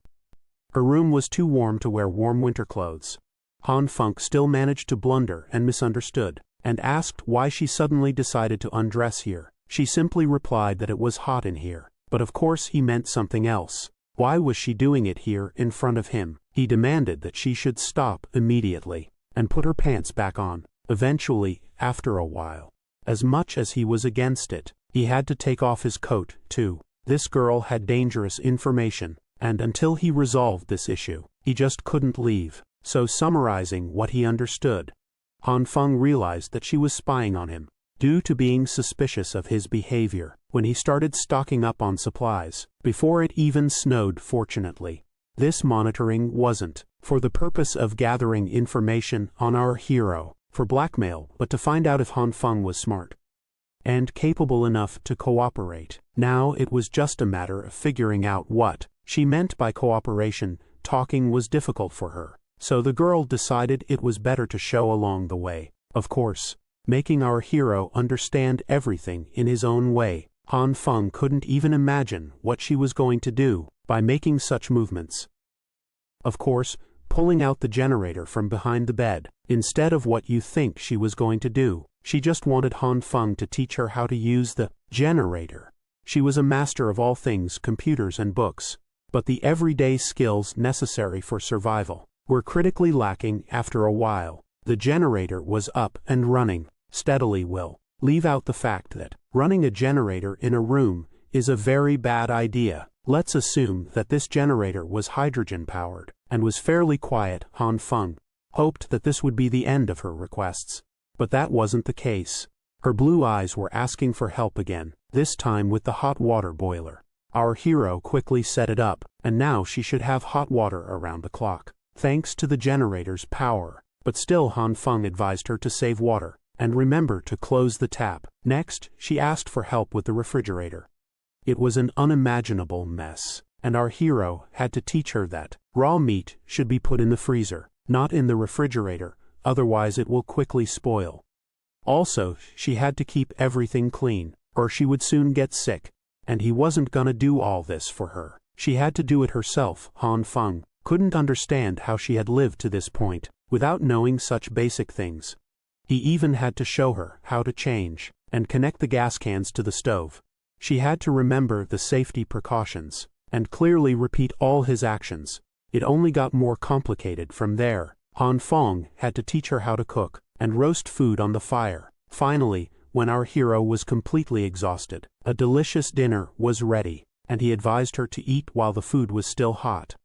was too warm to wear warm winter clothes. Han Feng still managed to blunder and misunderstood, and asked why she suddenly decided to undress here. She simply replied that it was hot in here, but of course he meant something else. Why was she doing it here in front of him? He demanded that she should stop immediately and put her pants back on. Eventually, after a while, as much as he was against it, he had to take off his coat, too. This girl had dangerous information, and until he resolved this issue, he just couldn't leave. So summarizing what he understood, Han Feng realized that she was spying on him, due to being suspicious of his behavior when he started stocking up on supplies, before it even snowed. Fortunately, this monitoring wasn't for the purpose of gathering information on our hero for blackmail, but to find out if Han Feng was smart and capable enough to cooperate. Now it was just a matter of figuring out what she meant by cooperation. Talking was difficult for her, so the girl decided it was better to show along the way. Of course, making our hero understand everything in his own way. Han Feng couldn't even imagine what she was going to do by making such movements. Of course, pulling out the generator from behind the bed, instead of what you think she was going to do. She just wanted Han Feng to teach her how to use the generator. She was a master of all things computers and books. but the everyday skills necessary for survival were critically lacking after a while. The generator was up and running steadily. Will leave out the fact that running a generator in a room is a very bad idea. Let's assume that this generator was hydrogen-powered and was fairly quiet. Han Feng hoped that this would be the end of her requests. But that wasn't the case. Her blue eyes were asking for help again, this time with the hot water boiler. Our hero quickly set it up, and now she should have hot water around the clock, thanks to the generator's power. But still Han Feng advised her to save water and remember to close the tap. Next, she asked for help with the refrigerator. It was an unimaginable mess, and our hero had to teach her that raw meat should be put in the freezer, not in the refrigerator, otherwise it will quickly spoil. Also, she had to keep everything clean, or she would soon get sick, and he wasn't gonna do all this for her. She had to do it herself. Han Feng couldn't understand how she had lived to this point without knowing such basic things. He even had to show her how to change and connect the gas cans to the stove. She had to remember the safety precautions and clearly repeat all his actions. It only got more complicated from there. Han Feng had to teach her how to cook and roast food on the fire. Finally, when our hero was completely exhausted, a delicious dinner was ready, and he advised her to eat while the food was still hot.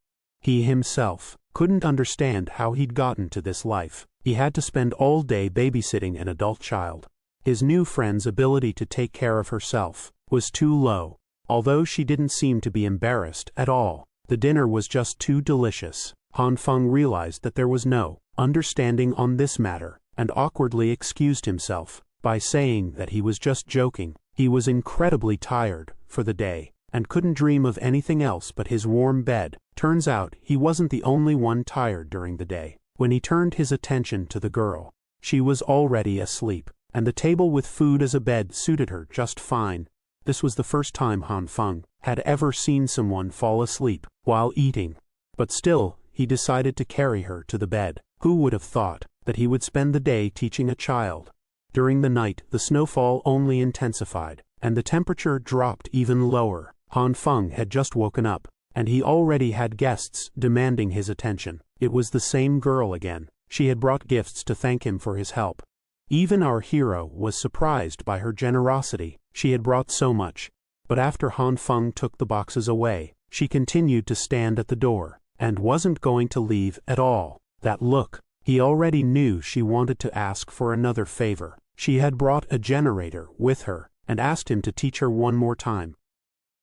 He himself couldn't understand how he'd gotten to this life. He had to spend all day babysitting an adult child. His new friend's ability to take care of herself was too low, although she didn't seem to be embarrassed at all. The dinner was just too delicious. Han Feng realized that there was no understanding on this matter, and awkwardly excused himself by saying that he was just joking. He was incredibly tired for the day, and couldn't dream of anything else but his warm bed. Turns out he wasn't the only one tired during the day. When he turned his attention to the girl, she was already asleep, and the table with food as a bed suited her just fine. This was the first time Han Feng had ever seen someone fall asleep while eating. But still, he decided to carry her to the bed. Who would have thought that he would spend the day teaching a child? During the night, the snowfall only intensified, and the temperature dropped even lower. Han Feng had just woken up, and he already had guests demanding his attention. It was the same girl again. She had brought gifts to thank him for his help. Even our hero was surprised by her generosity. She had brought so much. But after Han Feng took the boxes away, she continued to stand at the door, and wasn't going to leave at all. That look, he already knew she wanted to ask for another favor. She had brought a generator with her, and asked him to teach her one more time.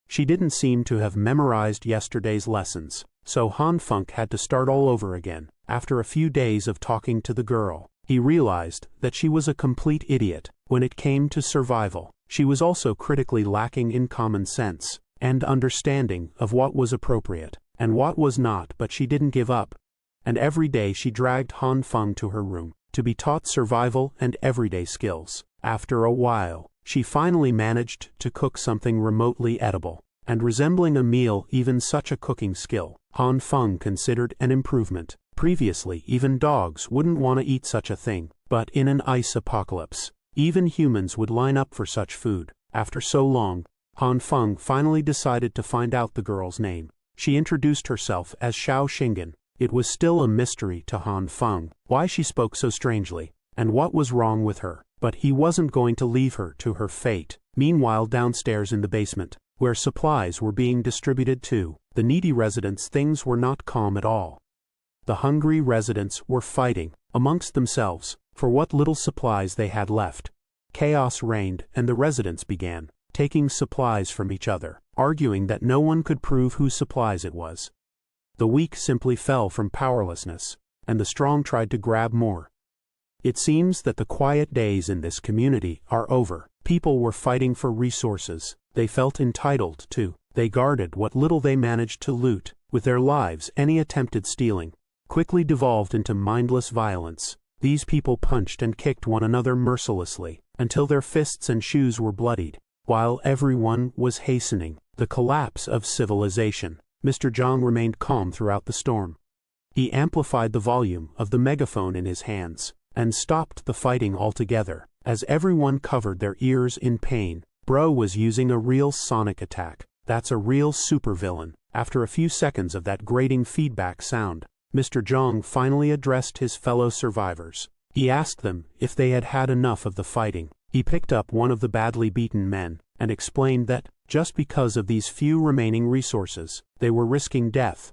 She didn't seem to have memorized yesterday's lessons, so Han Feng had to start all over again. After a few days of talking to the girl, he realized that she was a complete idiot. When it came to survival, she was also critically lacking in common sense and understanding of what was appropriate and what was not. But she didn't give up, and every day she dragged Han Feng to her room to be taught survival and everyday skills. After a while, she finally managed to cook something remotely edible and resembling a meal. Even such a cooking skill, Han Feng considered an improvement. Previously, even dogs wouldn't want to eat such a thing, but in an ice apocalypse, even humans would line up for such food. After so long, Han Feng finally decided to find out the girl's name. She introduced herself as Xiao Xingen. It was still a mystery to Han Feng why she spoke so strangely, and what was wrong with her, but he wasn't going to leave her to her fate. Meanwhile, downstairs in the basement, where supplies were being distributed to the needy residents, things were not calm at all. The hungry residents were fighting amongst themselves for what little supplies they had left. Chaos reigned, and the residents began taking supplies from each other, arguing that no one could prove whose supplies it was. The weak simply fell from powerlessness, and the strong tried to grab more. It seems that the quiet days in this community are over. People were fighting for resources they felt entitled to. They guarded what little they managed to loot with their lives. Any attempted stealing quickly devolved into mindless violence. These people punched and kicked one another mercilessly until their fists and shoes were bloodied. While everyone was hastening the collapse of civilization, Mr. Zhang remained calm throughout the storm. He amplified the volume of the megaphone in his hands and stopped the fighting altogether. As everyone covered their ears in pain, Bro was using a real sonic attack. That's a real supervillain. After a few seconds of that grating feedback sound, Mr. Zhang finally addressed his fellow survivors. He asked them if they had had enough of the fighting. He picked up one of the badly beaten men and explained that, just because of these few remaining resources, they were risking death.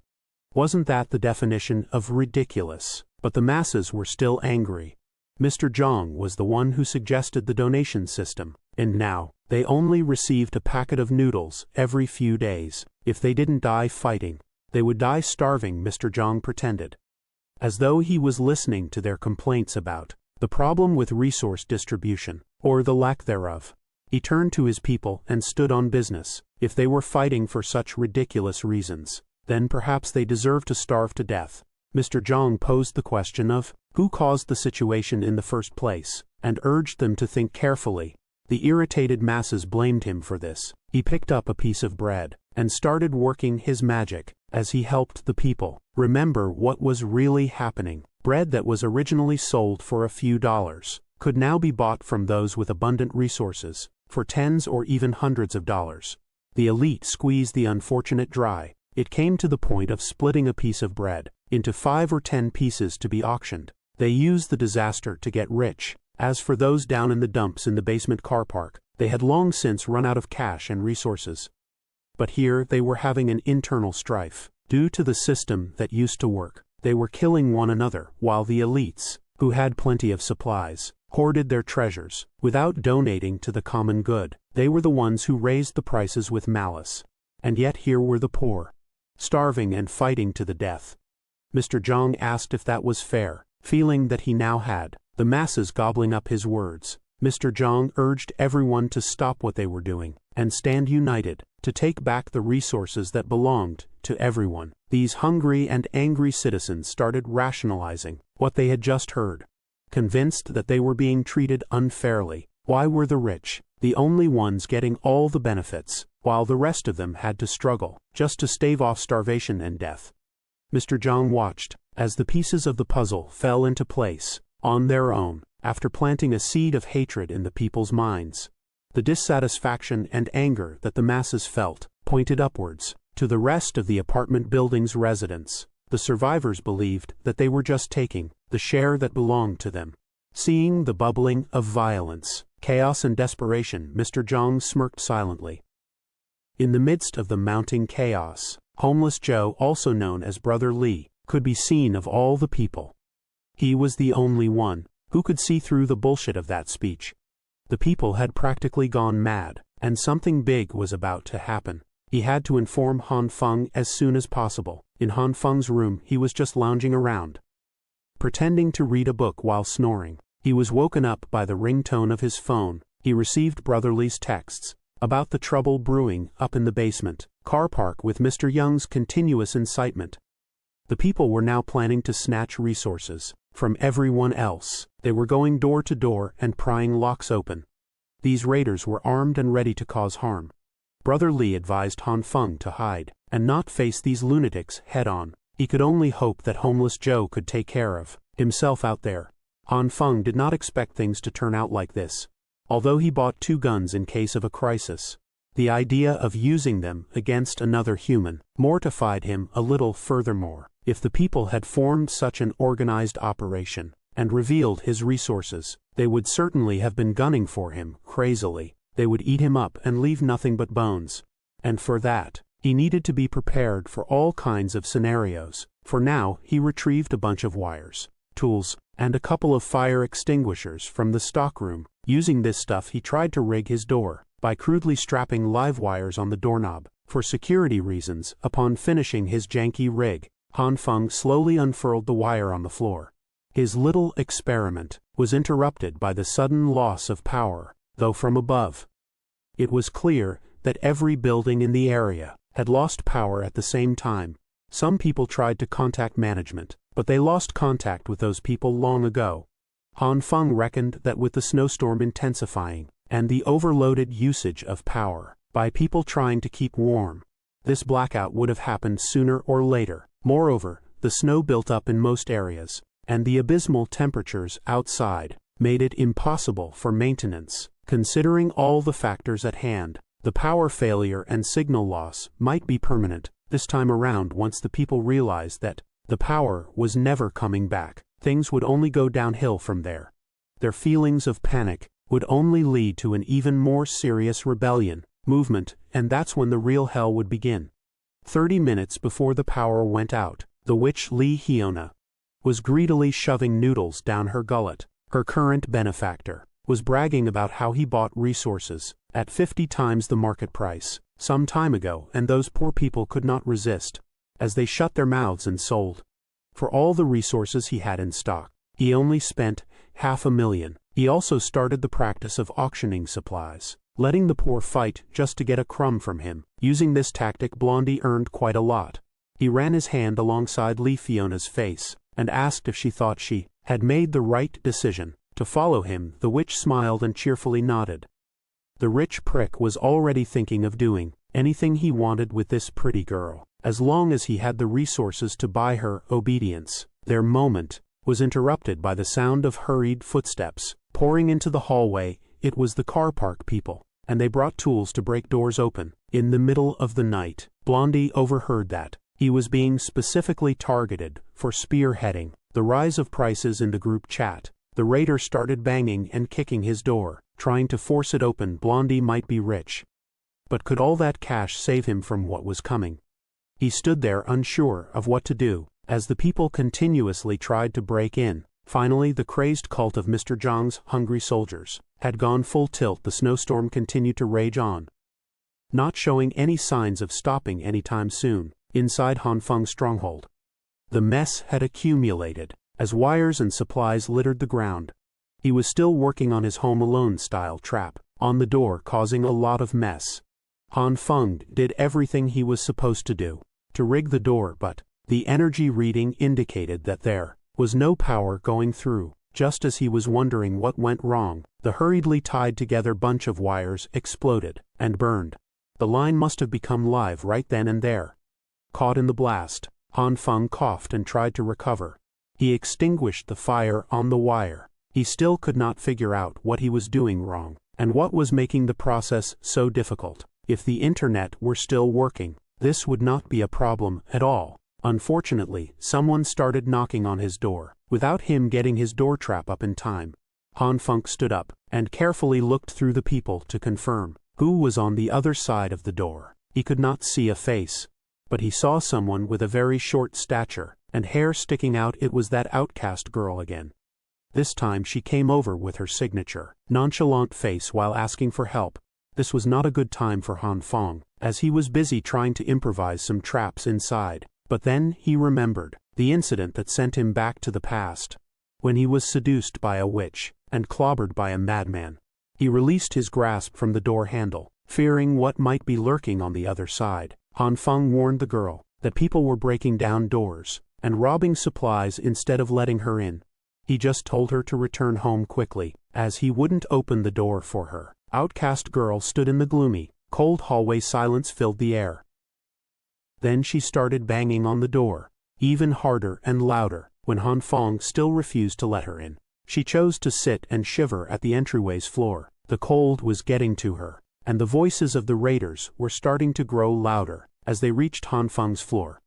Wasn't that the definition of ridiculous? But the masses were still angry. Mr. Zhang was the one who suggested the donation system, and now, they only received a packet of noodles every few days. If they didn't die fighting, they would die starving, Mr. Zhang pretended. As though he was listening to their complaints about the problem with resource distribution, or the lack thereof. He turned to his people and stood on business. If they were fighting for such ridiculous reasons, then perhaps they deserve to starve to death. Mr. Zhang posed the question of who caused the situation in the first place, and urged them to think carefully. The irritated masses blamed him for this. He picked up a piece of bread and started working his magic as he helped the people remember what was really happening. Bread that was originally sold for a few dollars could now be bought from those with abundant resources for tens or even hundreds of dollars. The elite squeezed the unfortunate dry. It came to the point of splitting a piece of bread into 5 or 10 pieces to be auctioned. They used the disaster to get rich. As for those down in the dumps in the basement car park, they had long since run out of cash and resources. But here they were having an internal strife. Due to the system that used to work, they were killing one another, while the elites, who had plenty of supplies, hoarded their treasures without donating to the common good. They were the ones who raised the prices with malice. And yet here were the poor, starving and fighting to the death. Mr. Zhang asked if that was fair, feeling that he now had the masses gobbling up his words. Mr. Zhang urged everyone to stop what they were doing and stand united to take back the resources that belonged to everyone. These hungry and angry citizens started rationalizing what they had just heard, convinced that they were being treated unfairly. Why were the rich the only ones getting all the benefits, while the rest of them had to struggle just to stave off starvation and death? Mr. Zhang watched as the pieces of the puzzle fell into place on their own, after planting a seed of hatred in the people's minds. The dissatisfaction and anger that the masses felt pointed upwards to the rest of the apartment building's residents. The survivors believed that they were just taking the share that belonged to them. Seeing the bubbling of violence, chaos and desperation, Mr. Zhang smirked silently. In the midst of the mounting chaos, homeless Joe, also known as Brother Lee, could be seen of all the people. He was the only one who could see through the bullshit of that speech. The people had practically gone mad, and something big was about to happen. He had to inform Han Feng as soon as possible. In Han Feng's room, he was just lounging around, pretending to read a book while snoring. He was woken up by the ringtone of his phone. He received Brother Lee's texts about the trouble brewing up in the basement car park with Mr. Young's continuous incitement. The people were now planning to snatch resources from everyone else. They were going door to door and prying locks open. These raiders were armed and ready to cause harm. Brother Lee advised Han Feng to hide and not face these lunatics head-on. He could only hope that homeless Joe could take care of himself out there. Han Feng did not expect things to turn out like this. Although he bought 2 guns in case of a crisis, the idea of using them against another human mortified him a little. Furthermore, if the people had formed such an organized operation and revealed his resources, they would certainly have been gunning for him crazily. They would eat him up and leave nothing but bones. And for that, he needed to be prepared for all kinds of scenarios. For now, he retrieved a bunch of wires, tools, and a couple of fire extinguishers from the stockroom. Using this stuff, he tried to rig his door by crudely strapping live wires on the doorknob. For security reasons, upon finishing his janky rig, Han Feng slowly unfurled the wire on the floor. His little experiment was interrupted by the sudden loss of power, though from above. It was clear that every building in the area had lost power at the same time. Some people tried to contact management, but they lost contact with those people long ago. Han Feng reckoned that with the snowstorm intensifying and the overloaded usage of power by people trying to keep warm, this blackout would have happened sooner or later. Moreover, the snow built up in most areas, and the abysmal temperatures outside made it impossible for maintenance. Considering all the factors at hand, the power failure and signal loss might be permanent. This time around, once the people realized that the power was never coming back, things would only go downhill from there. Their feelings of panic would only lead to an even more serious rebellion movement, and that's when the real hell would begin. 30 minutes before the power went out, the witch Lee Hyuna was greedily shoving noodles down her gullet. Her current benefactor was bragging about how he bought resources at 50 times the market price some time ago, and those poor people could not resist, as they shut their mouths and sold. For all the resources he had in stock, he only spent $500,000. He also started the practice of auctioning supplies, letting the poor fight just to get a crumb from him. Using this tactic, Blondie earned quite a lot. He ran his hand alongside Lee Fiona's face and asked if she thought she had made the right decision to follow him. The witch smiled and cheerfully nodded. The rich prick was already thinking of doing anything he wanted with this pretty girl, as long as he had the resources to buy her obedience. Their moment was interrupted by the sound of hurried footsteps pouring into the hallway. It was the car park people, and they brought tools to break doors open. In the middle of the night, Blondie overheard that he was being specifically targeted for spearheading the rise of prices in the group chat. The raider started banging and kicking his door, trying to force it open. Blondie might be rich, but could all that cash save him from what was coming? He stood there unsure of what to do, as the people continuously tried to break in. Finally, the crazed cult of Mr. Zhang's hungry soldiers had gone full tilt. The snowstorm continued to rage on, not showing any signs of stopping anytime soon. Inside Han Feng's stronghold, the mess had accumulated as wires and supplies littered the ground. He was still working on his Home Alone-style trap on the door, causing a lot of mess. Han Feng did everything he was supposed to do to rig the door, but the energy reading indicated that there was no power going through. Just as he was wondering what went wrong, the hurriedly tied together bunch of wires exploded and burned. The line must have become live right then and there. Caught in the blast, Han Feng coughed and tried to recover. He extinguished the fire on the wire. He still could not figure out what he was doing wrong, and what was making the process so difficult. If the internet were still working, this would not be a problem at all. Unfortunately, someone started knocking on his door, without him getting his door trap up in time. Han Feng stood up and carefully looked through the people to confirm who was on the other side of the door. He could not see a face, but he saw someone with a very short stature and hair sticking out. It was that outcast girl again. This time she came over with her signature nonchalant face while asking for help. This was not a good time for Han Feng, as he was busy trying to improvise some traps inside. But then he remembered the incident that sent him back to the past, when he was seduced by a witch and clobbered by a madman. He released his grasp from the door handle, fearing what might be lurking on the other side. Han Feng warned the girl that people were breaking down doors and robbing supplies instead of letting her in. He just told her to return home quickly, as he wouldn't open the door for her. Outcast girl stood in the gloomy, cold hallway. Silence filled the air. Then she started banging on the door, even harder and louder. When Han Feng still refused to let her in, she chose to sit and shiver at the entryway's floor. The cold was getting to her, and the voices of the raiders were starting to grow louder as they reached Han Feng's floor.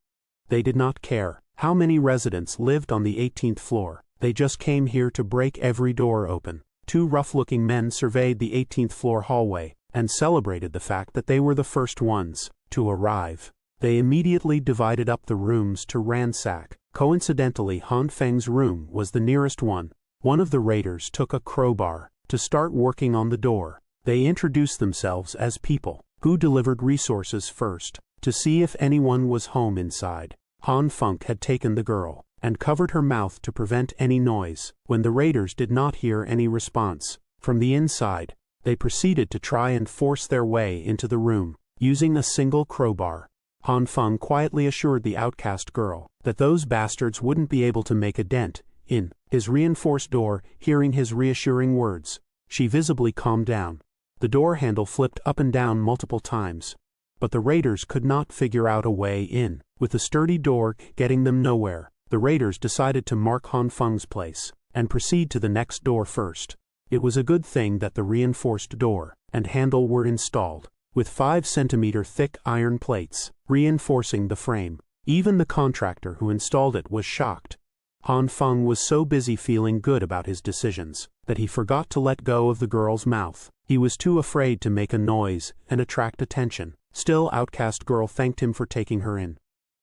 They did not care how many residents lived on the 18th floor. They just came here to break every door open. Two rough-looking men surveyed the 18th floor hallway and celebrated the fact that they were the first ones to arrive. They immediately divided up the rooms to ransack. Coincidentally, Han Feng's room was the nearest one. One of the raiders took a crowbar to start working on the door. They introduced themselves as people who delivered resources first, to see if anyone was home inside. Han Feng had taken the girl and covered her mouth to prevent any noise. When the raiders did not hear any response from the inside, they proceeded to try and force their way into the room, using a single crowbar. Han Feng quietly assured the outcast girl that those bastards wouldn't be able to make a dent in his reinforced door. Hearing his reassuring words, she visibly calmed down. The door handle flipped up and down multiple times, but the raiders could not figure out a way in. With the sturdy door getting them nowhere, the raiders decided to mark Han Feng's place and proceed to the next door first. It was a good thing that the reinforced door and handle were installed. with 5 centimeter thick iron plates, reinforcing the frame. Even the contractor who installed it was shocked. Han Feng was so busy feeling good about his decisions that he forgot to let go of the girl's mouth. He was too afraid to make a noise and attract attention. Still, Outcast Girl thanked him for taking her in.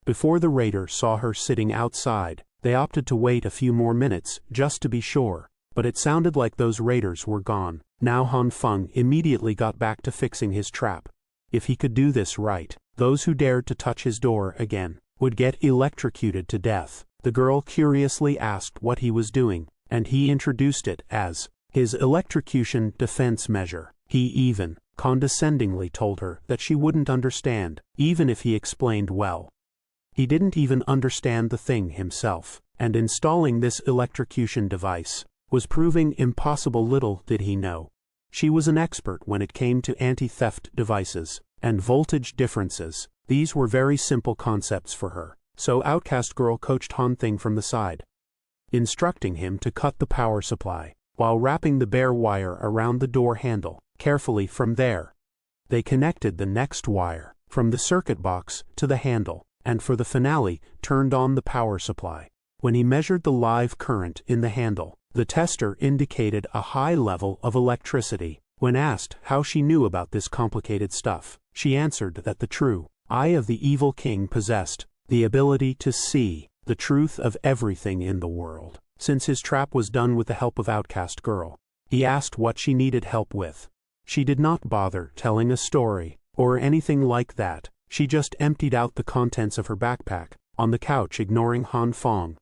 Before the raider saw her sitting outside, they opted to wait a few more minutes just to be sure, but it sounded like those raiders were gone. Now Han Feng immediately got back to fixing his trap. If he could do this right, those who dared to touch his door again would get electrocuted to death. The girl curiously asked what he was doing, and he introduced it as his electrocution defense measure. He even condescendingly told her that she wouldn't understand, even if he explained well. He didn't even understand the thing himself, and installing this electrocution device was proving impossible. Little did he know. She was an expert when it came to anti-theft devices and voltage differences. These were very simple concepts for her, so Outcast Girl coached Han Thing from the side, instructing him to cut the power supply, while wrapping the bare wire around the door handle carefully. From there, they connected the next wire from the circuit box to the handle, and for the finale, turned on the power supply. When he measured the live current in the handle, the tester indicated a high level of electricity. When asked how she knew about this complicated stuff, she answered that the true eye of the evil king possessed the ability to see the truth of everything in the world. Since his trap was done with the help of Outcast Girl, he asked what she needed help with. She did not bother telling a story or anything like that. She just emptied out the contents of her backpack on the couch, ignoring Han Feng.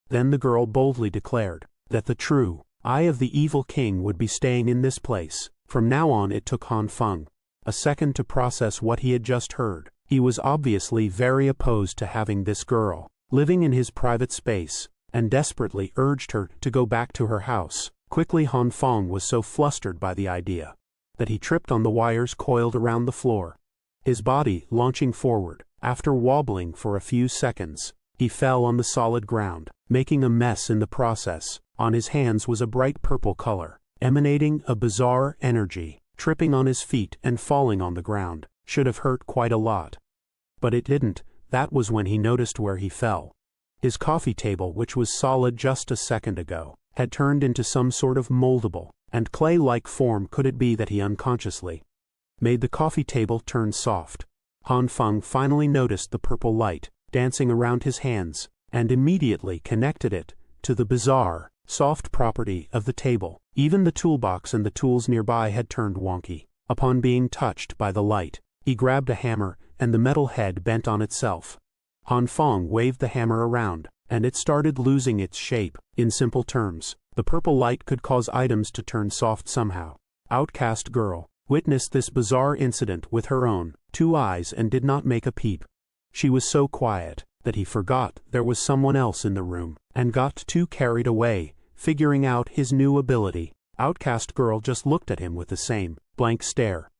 Then the girl boldly declared that the true eye of the evil king would be staying in this place. From now on, it took Han Feng a second to process what he had just heard. He was obviously very opposed to having this girl living in his private space, and desperately urged her to go back to her house. Quickly, Han Feng was so flustered by the idea that he tripped on the wires coiled around the floor. His body launching forward, after wobbling for a few seconds, he fell on the solid ground, making a mess in the process. On his hands was a bright purple color, emanating a bizarre energy. Tripping on his feet and falling on the ground should have hurt quite a lot. But it didn't. That was when he noticed where he fell. His coffee table, which was solid just a second ago, had turned into some sort of moldable and clay-like form. Could it be that he unconsciously made the coffee table turn soft? Han Feng finally noticed the purple light dancing around his hands, and immediately connected it to the bizarre, soft property of the table. Even the toolbox and the tools nearby had turned wonky upon being touched by the light. He grabbed a hammer, and the metal head bent on itself. Han Feng waved the hammer around, and it started losing its shape. In simple terms, the purple light could cause items to turn soft somehow. Outcast Girl witnessed this bizarre incident with her own 2 eyes and did not make a peep. She was so quiet that he forgot there was someone else in the room, and got too carried away figuring out his new ability. Outcast Girl just looked at him with the same blank stare.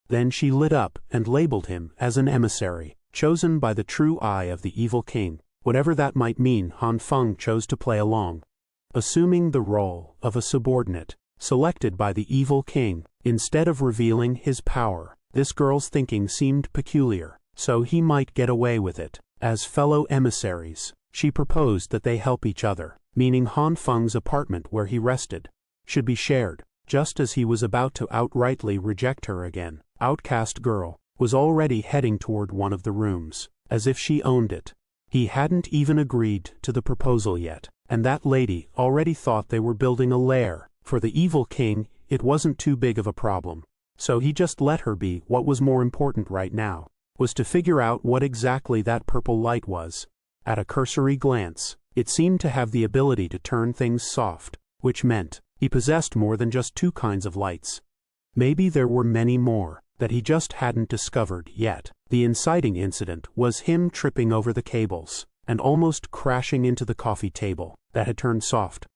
Then she lit up and labeled him as an emissary, chosen by the true eye of the evil king. Whatever that might mean, Han Feng chose to play along, assuming the role of a subordinate, selected by the evil king. Instead of revealing his power, this girl's thinking seemed peculiar, so he might get away with it. As fellow emissaries, she proposed that they help each other, meaning Han Feng's apartment where he rested should be shared. Just as he was about to outrightly reject her again, Outcast Girl was already heading toward one of the rooms, as if she owned it. He hadn't even agreed to the proposal yet, and that lady already thought they were building a lair. For the evil king, it wasn't too big of a problem, so he just let her be. What was more important right now was to figure out what exactly that purple light was. At a cursory glance, it seemed to have the ability to turn things soft, which meant he possessed more than just 2 kinds of lights. Maybe there were many more that he just hadn't discovered yet. The inciting incident was him tripping over the cables and almost crashing into the coffee table that had turned soft.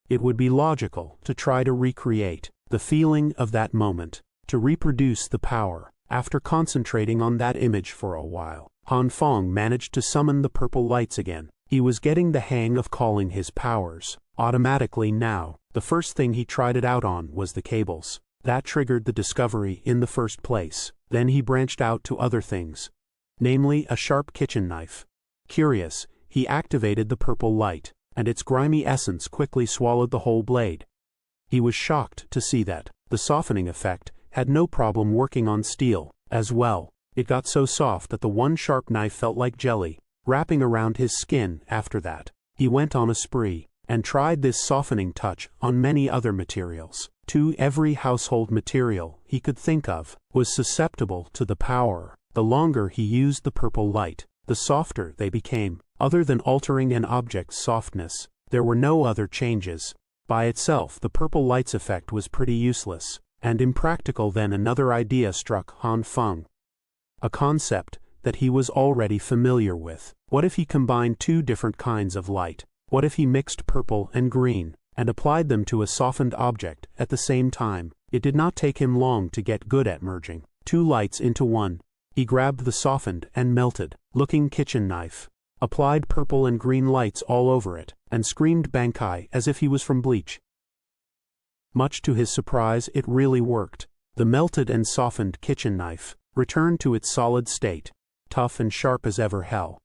It would be logical to try to recreate the feeling of that moment, to reproduce the power. After concentrating on that image for a while, Han Feng managed to summon the purple lights again. He was getting the hang of calling his powers automatically now. The first thing he tried it out on was the cables. That triggered the discovery in the first place. Then he branched out to other things, namely a sharp kitchen knife. Curious, he activated the purple light, and its grimy essence quickly swallowed the whole blade. He was shocked to see that the softening effect had no problem working on steel as well. It got so soft that the one sharp knife felt like jelly, wrapping around his skin. After that, he went on a spree, and tried this softening touch on many other materials. Every household material he could think of was susceptible to the power. The longer he used the purple light, the softer they became. Other than altering an object's softness, there were no other changes. By itself, the purple light's effect was pretty useless and impractical. Then another idea struck Han Feng. A concept that he was already familiar with. What if he combined two different kinds of light? What if he mixed purple and green, and applied them to a softened object at the same time? It did not take him long to get good at merging two lights into one. He grabbed the softened and melted-looking kitchen knife, applied purple and green lights all over it, and screamed Bankai as if he was from Bleach. Much to his surprise, it really worked. The melted and softened kitchen knife returned to its solid state, tough and sharp as ever hell.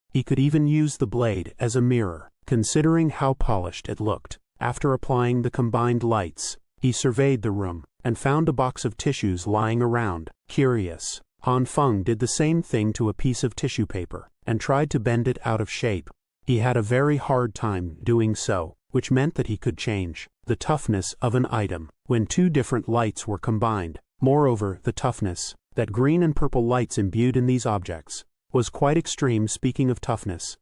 He could even use the blade as a mirror, considering how polished it looked. After applying the combined lights, he surveyed the room, and found a box of tissues lying around. Curious, Han Feng did the same thing to a piece of tissue paper, and tried to bend it out of shape. He had a very hard time doing so, which meant that he could change the toughness of an item when two different lights were combined. Moreover, the toughness that green and purple lights imbued in these objects was quite extreme. Speaking of toughness,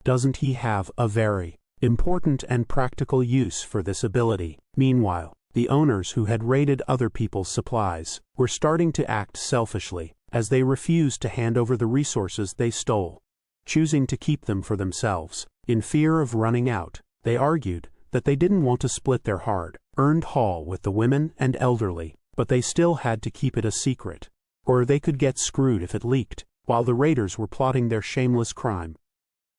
doesn't he have a very important and practical use for this ability? Meanwhile, the owners who had raided other people's supplies were starting to act selfishly, as they refused to hand over the resources they stole, choosing to keep them for themselves. In fear of running out, they argued that they didn't want to split their hard-earned haul with the women and elderly, but they still had to keep it a secret, or they could get screwed if it leaked. While the raiders were plotting their shameless crime,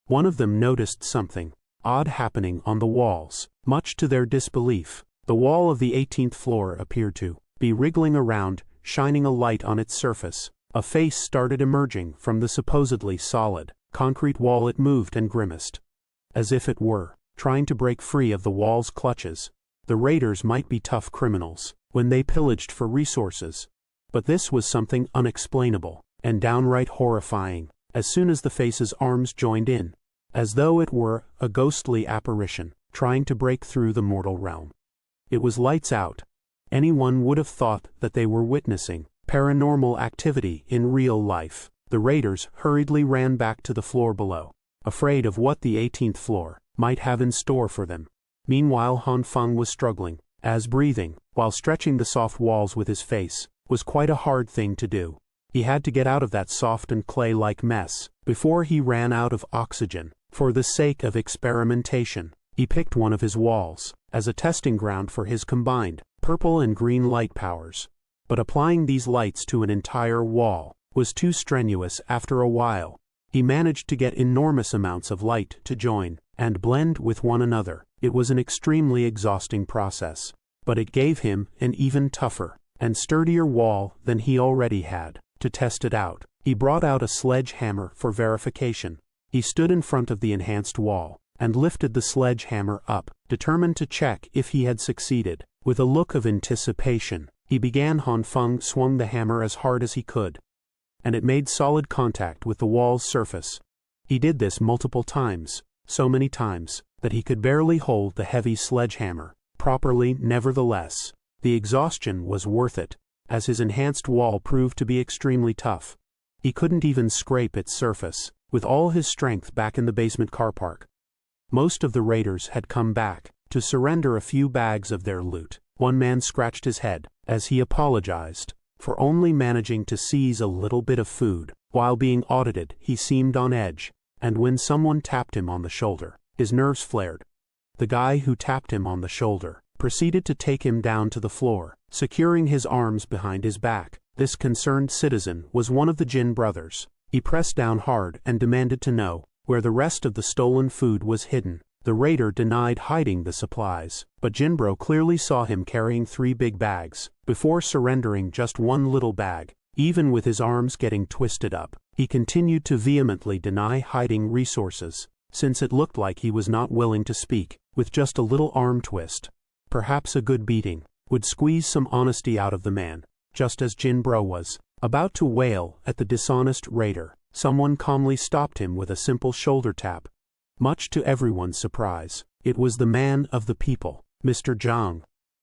one of them noticed something odd happening on the walls. Much to their disbelief, the wall of the 18th floor appeared to be wriggling around, shining a light on its surface. A face started emerging from the supposedly solid concrete wall. It moved and grimaced, as if it were trying to break free of the wall's clutches. The raiders might be tough criminals when they pillaged for resources, but this was something unexplainable and downright horrifying. As soon as the face's arms joined in, as though it were a ghostly apparition trying to break through the mortal realm. It was lights out. Anyone would have thought that they were witnessing paranormal activity in real life. The raiders hurriedly ran back to the floor below, afraid of what the 18th floor might have in store for them. Meanwhile, Han Feng was struggling, as breathing, while stretching the soft walls with his face, was quite a hard thing to do. He had to get out of that soft and clay-like mess before he ran out of oxygen. For the sake of experimentation, he picked one of his walls as a testing ground for his combined purple and green light powers. But applying these lights to an entire wall was too strenuous. After a while, he managed to get enormous amounts of light to join and blend with one another. It was an extremely exhausting process, but it gave him an even tougher and sturdier wall than he already had. To test it out, he brought out a sledgehammer for verification. He stood in front of the enhanced wall and lifted the sledgehammer up, determined to check if he had succeeded. With a look of anticipation, he began. Han Feng swung the hammer as hard as he could, and it made solid contact with the wall's surface. He did this multiple times, so many times that he could barely hold the heavy sledgehammer properly. Nevertheless, the exhaustion was worth it, as his enhanced wall proved to be extremely tough. He couldn't even scrape its surface with all his strength back in the basement car park. Most of the raiders had come back to surrender a few bags of their loot. One man scratched his head as he apologized for only managing to seize a little bit of food. While being audited, he seemed on edge, and when someone tapped him on the shoulder, his nerves flared. The guy who tapped him on the shoulder proceeded to take him down to the floor, securing his arms behind his back. This concerned citizen was one of the Jin brothers. He pressed down hard and demanded to know where the rest of the stolen food was hidden. The raider denied hiding the supplies, but Jinbro clearly saw him carrying 3 big bags, before surrendering just one little bag. Even with his arms getting twisted up, he continued to vehemently deny hiding resources, since it looked like he was not willing to speak, with just a little arm twist. Perhaps a good beating would squeeze some honesty out of the man. Just as Jinbro was about to wail at the dishonest raider, someone calmly stopped him with a simple shoulder tap. Much to everyone's surprise, it was the man of the people, Mr. Zhang.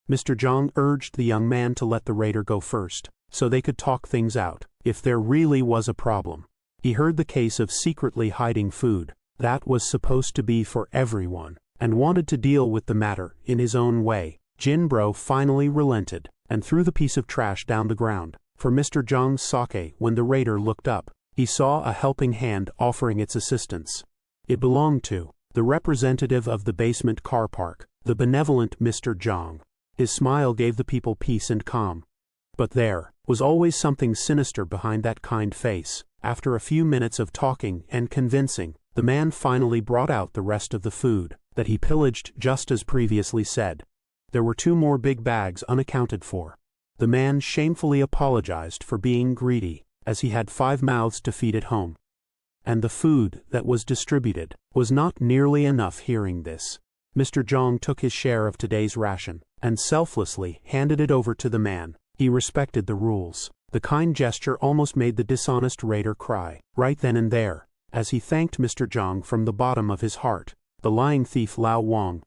Mr. Zhang urged the young man to let the raider go first, so they could talk things out, if there really was a problem. He heard the case of secretly hiding food that was supposed to be for everyone, and wanted to deal with the matter in his own way. Jinbro finally relented, and threw the piece of trash down the ground for Mr. Zhang's sake. When the raider looked up, he saw a helping hand offering its assistance. It belonged to the representative of the basement car park, the benevolent Mr. Zhang. His smile gave the people peace and calm. But there was always something sinister behind that kind face. After a few minutes of talking and convincing, the man finally brought out the rest of the food that he pillaged, just as previously said. There were 2 more big bags unaccounted for. The man shamefully apologized for being greedy, as he had 5 mouths to feed at home. And the food that was distributed was not nearly enough. Hearing this, Mr. Zhang took his share of today's ration and selflessly handed it over to the man. He respected the rules. The kind gesture almost made the dishonest raider cry, right then and there, as he thanked Mr. Zhang from the bottom of his heart. The lying thief Lao Wang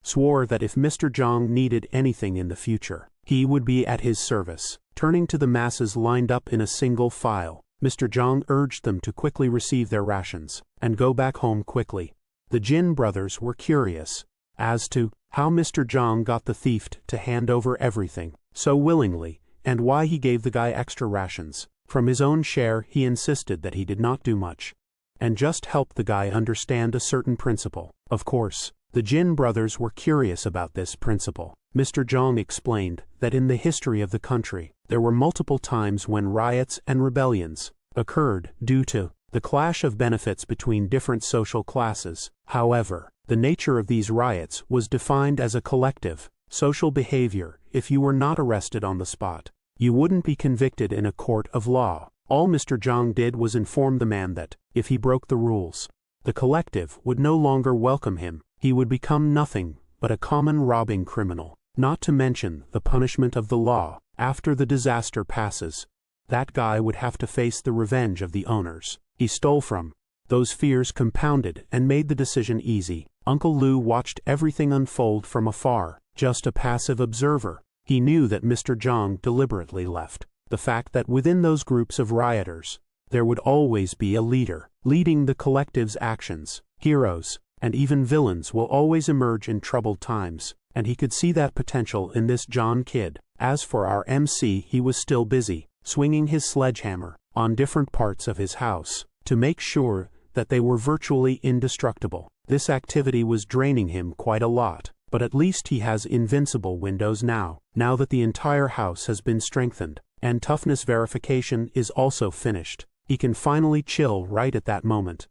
swore that if Mr. Zhang needed anything in the future, he would be at his service. Turning to the masses lined up in a single file, Mr. Zhang urged them to quickly receive their rations and go back home quickly. The Jin brothers were curious as to how Mr. Zhang got the thief to hand over everything so willingly, and why he gave the guy extra rations. From his own share, he insisted that he did not do much, and just helped the guy understand a certain principle. Of course, the Jin brothers were curious about this principle. Mr. Zhang explained that in the history of the country, there were multiple times when riots and rebellions occurred due to the clash of benefits between different social classes. However, the nature of these riots was defined as a collective social behavior. If you were not arrested on the spot, you wouldn't be convicted in a court of law. All Mr. Zhang did was inform the man that, if he broke the rules, the collective would no longer welcome him. He would become nothing but a common robbing criminal. Not to mention the punishment of the law. After the disaster passes, that guy would have to face the revenge of the owners he stole from. Those fears compounded and made the decision easy. Uncle Lu watched everything unfold from afar, just a passive observer. He knew that Mr. Zhang deliberately left the fact that within those groups of rioters, there would always be a leader leading the collective's actions. Heroes and even villains will always emerge in troubled times, and he could see that potential in this John kid. As for our MC, he was still busy swinging his sledgehammer on different parts of his house to make sure that they were virtually indestructible. This activity was draining him quite a lot, but at least he has invincible windows now that the entire house has been strengthened, and toughness verification is also finished. He can finally chill right at that moment.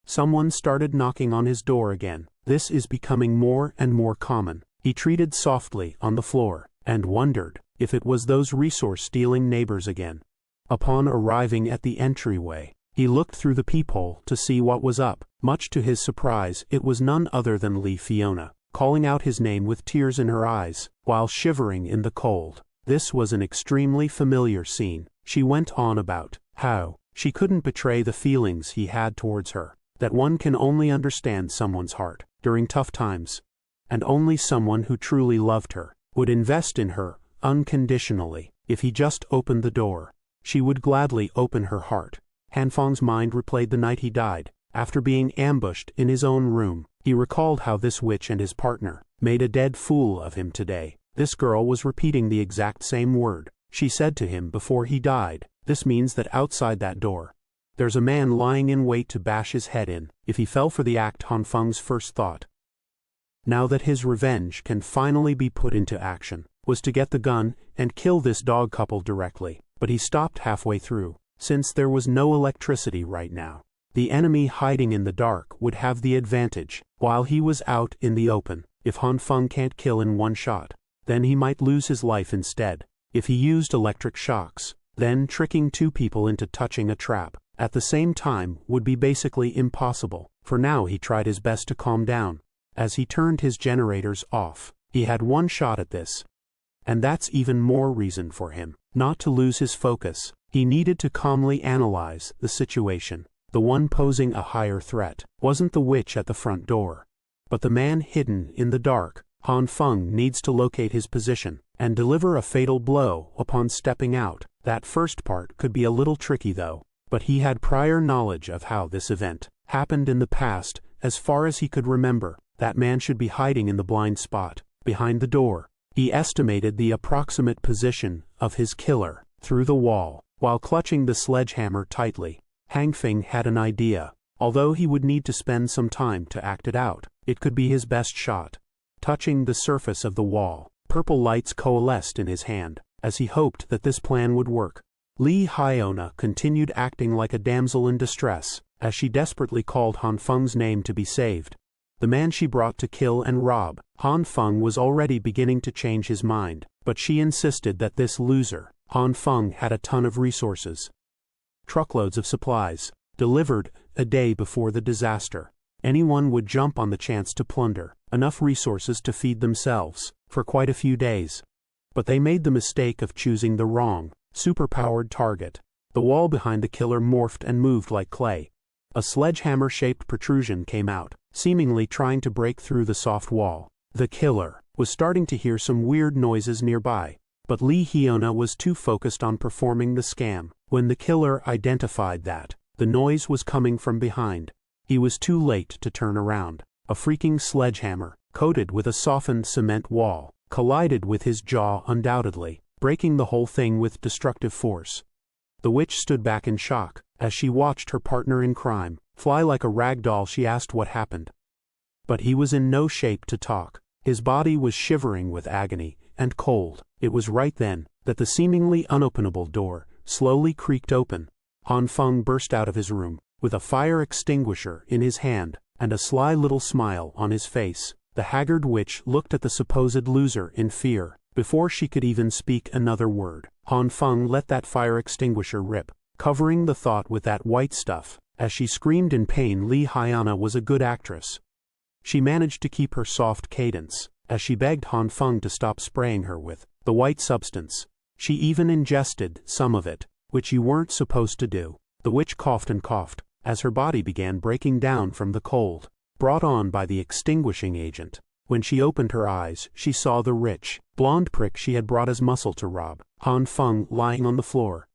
Someone started knocking on his door again. This is becoming more and more common. He treated softly on the floor, and wondered if it was those resource-stealing neighbors again. Upon arriving at the entryway, he looked through the peephole to see what was up. Much to his surprise, it was none other than Li Fiona, calling out his name with tears in her eyes, while shivering in the cold. This was an extremely familiar scene. She went on about how she couldn't betray the feelings he had towards her, that one can only understand someone's heart during tough times, and only someone who truly loved her would invest in her unconditionally. If he just opened the door, she would gladly open her heart. Hanfong's mind replayed the night he died. After being ambushed in his own room, he recalled how this witch and his partner made a dead fool of him today. This girl was repeating the exact same word she said to him before he died. This means that outside that door, there's a man lying in wait to bash his head in if he fell for the act. Hanfeng's first thought, now that his revenge can finally be put into action, was to get the gun and kill this dog couple directly. But he stopped halfway through, since there was no electricity right now. The enemy hiding in the dark would have the advantage, while he was out in the open. If Han Feng can't kill in one shot, then he might lose his life instead. If he used electric shocks, then tricking two people into touching a trap at the same time would be basically impossible. For now he tried his best to calm down. As he turned his generators off, he had one shot at this. And that's even more reason for him not to lose his focus. He needed to calmly analyze the situation. The one posing a higher threat wasn't the witch at the front door, but the man hidden in the dark. Han Feng needs to locate his position and deliver a fatal blow upon stepping out. That first part could be a little tricky though, but he had prior knowledge of how this event happened in the past. As far as he could remember, that man should be hiding in the blind spot behind the door. He estimated the approximate position of his killer through the wall while clutching the sledgehammer tightly. Han Feng had an idea, although he would need to spend some time to act it out. It could be his best shot. Touching the surface of the wall, purple lights coalesced in his hand, as he hoped that this plan would work. Li Hyona continued acting like a damsel in distress, as she desperately called Han Feng's name to be saved. The man she brought to kill and rob. Han Feng was already beginning to change his mind, but she insisted that this loser, Han Feng, had a ton of resources. Truckloads of supplies, delivered a day before the disaster. Anyone would jump on the chance to plunder, enough resources to feed themselves for quite a few days. But they made the mistake of choosing the wrong, superpowered target. The wall behind the killer morphed and moved like clay. A sledgehammer-shaped protrusion came out, seemingly trying to break through the soft wall. The killer was starting to hear some weird noises nearby, but Li Hyona was too focused on performing the scam. When the killer identified that the noise was coming from behind, he was too late to turn around. A freaking sledgehammer, coated with a softened cement wall, collided with his jaw, undoubtedly breaking the whole thing with destructive force. The witch stood back in shock as she watched her partner in crime fly like a rag doll. She asked what happened, but he was in no shape to talk. His body was shivering with agony and cold. It was right then that the seemingly unopenable door slowly creaked open. Han Feng burst out of his room, with a fire extinguisher in his hand, and a sly little smile on his face. The haggard witch looked at the supposed loser in fear. Before she could even speak another word, Han Feng let that fire extinguisher rip, covering the thought with that white stuff. As she screamed in pain, Li Hyona was a good actress. She managed to keep her soft cadence, as she begged Han Feng to stop spraying her with the white substance. She even ingested some of it, which you weren't supposed to do. The witch coughed and coughed, as her body began breaking down from the cold, brought on by the extinguishing agent. When she opened her eyes, she saw the rich, blonde prick she had brought as muscle to rob Han Feng lying on the floor,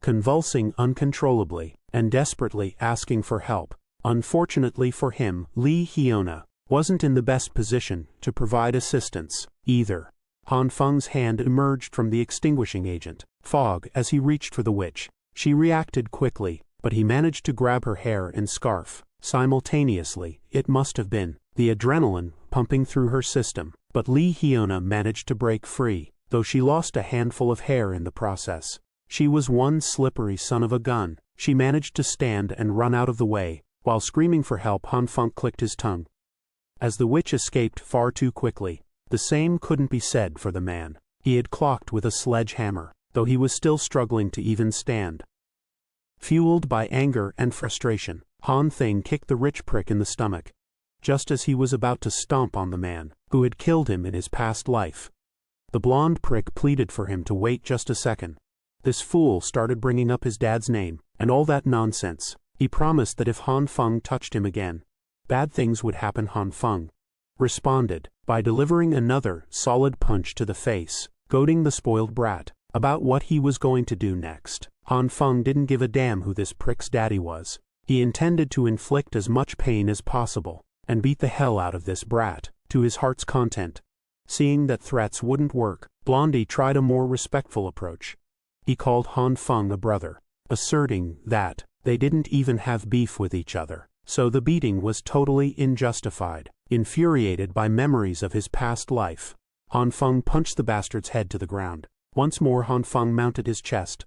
convulsing uncontrollably, and desperately asking for help. Unfortunately for him, Li Hyona wasn't in the best position to provide assistance either. Han Feng's hand emerged from the extinguishing agent fog as he reached for the witch. She reacted quickly, but he managed to grab her hair and scarf simultaneously. It must have been the adrenaline pumping through her system, but Li Hyona managed to break free, though she lost a handful of hair in the process. She was one slippery son of a gun. She managed to stand and run out of the way. While screaming for help, Han Feng clicked his tongue. As the witch escaped far too quickly, the same couldn't be said for the man he had clocked with a sledgehammer, though he was still struggling to even stand. Fueled by anger and frustration, Han Feng kicked the rich prick in the stomach, just as he was about to stomp on the man who had killed him in his past life. The blonde prick pleaded for him to wait just a second. This fool started bringing up his dad's name and all that nonsense. He promised that if Han Feng touched him again, bad things would happen. Han Feng responded by delivering another solid punch to the face, goading the spoiled brat about what he was going to do next. Han Feng didn't give a damn who this prick's daddy was. He intended to inflict as much pain as possible and beat the hell out of this brat to his heart's content. Seeing that threats wouldn't work, Blondie tried a more respectful approach. He called Han Feng a brother, asserting that they didn't even have beef with each other, so the beating was totally unjustified. Infuriated by memories of his past life, Han Feng punched the bastard's head to the ground. Once more Han Feng mounted his chest.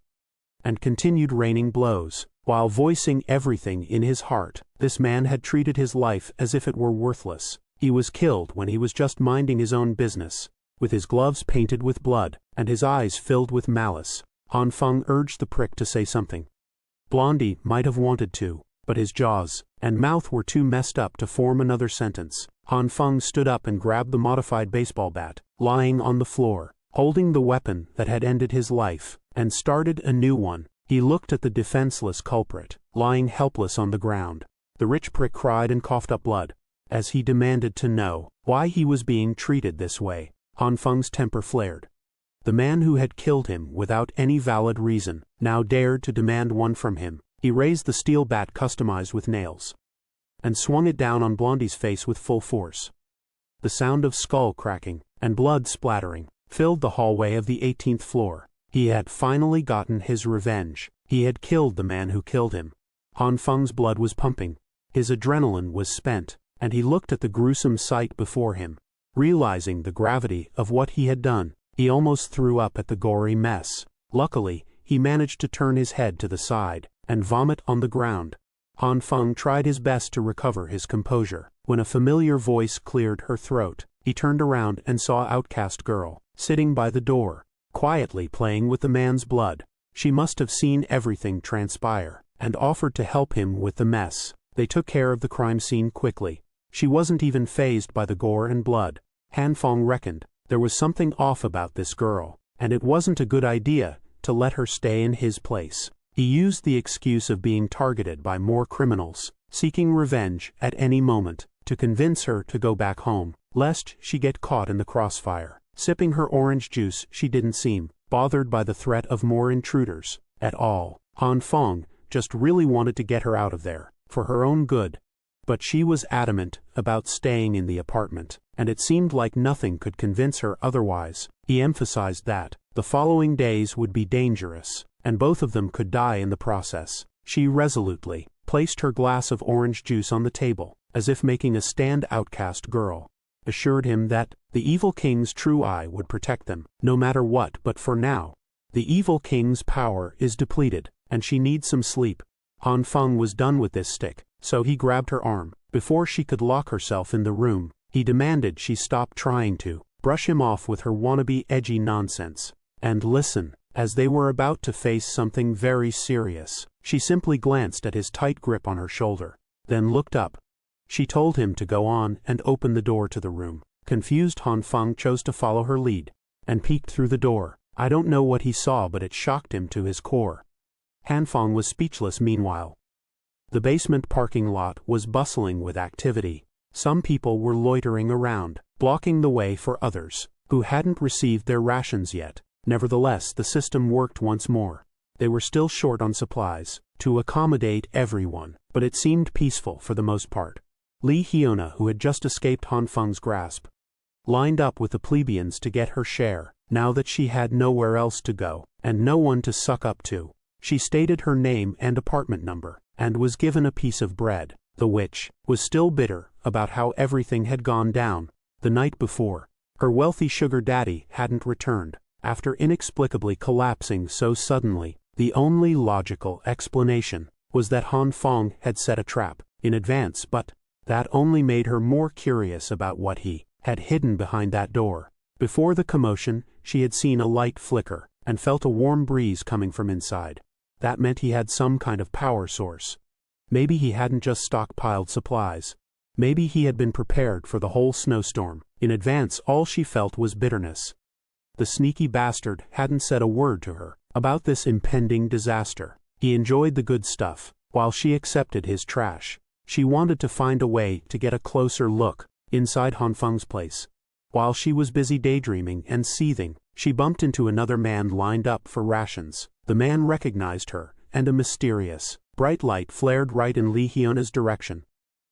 and continued raining blows, while voicing everything in his heart. This man had treated his life as if it were worthless. He was killed when he was just minding his own business, with his gloves painted with blood, and his eyes filled with malice. Han Feng urged the prick to say something. Blondie might have wanted to, but his jaws and mouth were too messed up to form another sentence. Han Feng stood up and grabbed the modified baseball bat, lying on the floor, holding the weapon that had ended his life, and started a new one. He looked at the defenseless culprit, lying helpless on the ground. The rich prick cried and coughed up blood, as he demanded to know why he was being treated this way. Han Feng's temper flared. The man who had killed him without any valid reason now dared to demand one from him. He raised the steel bat customized with nails, and swung it down on Blondie's face with full force. The sound of skull cracking and blood splattering filled the hallway of the 18th floor. He had finally gotten his revenge. He had killed the man who killed him. Han Feng's blood was pumping. His adrenaline was spent, and he looked at the gruesome sight before him. Realizing the gravity of what he had done, he almost threw up at the gory mess. Luckily, he managed to turn his head to the side and vomit on the ground. Han Feng tried his best to recover his composure. When a familiar voice cleared her throat, he turned around and saw Outcast Girl, sitting by the door, quietly playing with the man's blood. She must have seen everything transpire, and offered to help him with the mess. They took care of the crime scene quickly. She wasn't even fazed by the gore and blood. Han Feng reckoned there was something off about this girl, and it wasn't a good idea to let her stay in his place. He used the excuse of being targeted by more criminals, seeking revenge at any moment, to convince her to go back home, lest she get caught in the crossfire. Sipping her orange juice, she didn't seem bothered by the threat of more intruders at all. Han Feng just really wanted to get her out of there, for her own good. But she was adamant about staying in the apartment, and it seemed like nothing could convince her otherwise. He emphasized that the following days would be dangerous, and both of them could die in the process. She resolutely placed her glass of orange juice on the table, as if making a stand. Outcast Girl assured him that the evil king's true eye would protect them, no matter what. But for now, the evil king's power is depleted, and she needs some sleep. Han Feng was done with this stick, so he grabbed her arm. Before she could lock herself in the room, he demanded she stop trying to brush him off with her wannabe edgy nonsense, and listen. As they were about to face something very serious, she simply glanced at his tight grip on her shoulder, then looked up. She told him to go on and open the door to the room. Confused, Han Feng chose to follow her lead, and peeked through the door. I don't know what he saw, but it shocked him to his core. Han Feng was speechless meanwhile. The basement parking lot was bustling with activity. Some people were loitering around, blocking the way for others who hadn't received their rations yet. Nevertheless, the system worked once more. They were still short on supplies to accommodate everyone, but it seemed peaceful for the most part. Li Hyuna, who had just escaped Han Feng's grasp, lined up with the plebeians to get her share, now that she had nowhere else to go, and no one to suck up to. She stated her name and apartment number, and was given a piece of bread. The witch was still bitter about how everything had gone down the night before. Her wealthy sugar daddy hadn't returned, after inexplicably collapsing so suddenly. The only logical explanation was that Han Feng had set a trap in advance, but that only made her more curious about what he had hidden behind that door. Before the commotion, she had seen a light flicker, and felt a warm breeze coming from inside. That meant he had some kind of power source. Maybe he hadn't just stockpiled supplies. Maybe he had been prepared for the whole snowstorm. In advance, all she felt was bitterness. The sneaky bastard hadn't said a word to her about this impending disaster. He enjoyed the good stuff, while she accepted his trash. She wanted to find a way to get a closer look inside Han Feng's place. While she was busy daydreaming and seething, she bumped into another man lined up for rations. The man recognized her, and a mysterious, bright light flared right in Li Hyuna's direction.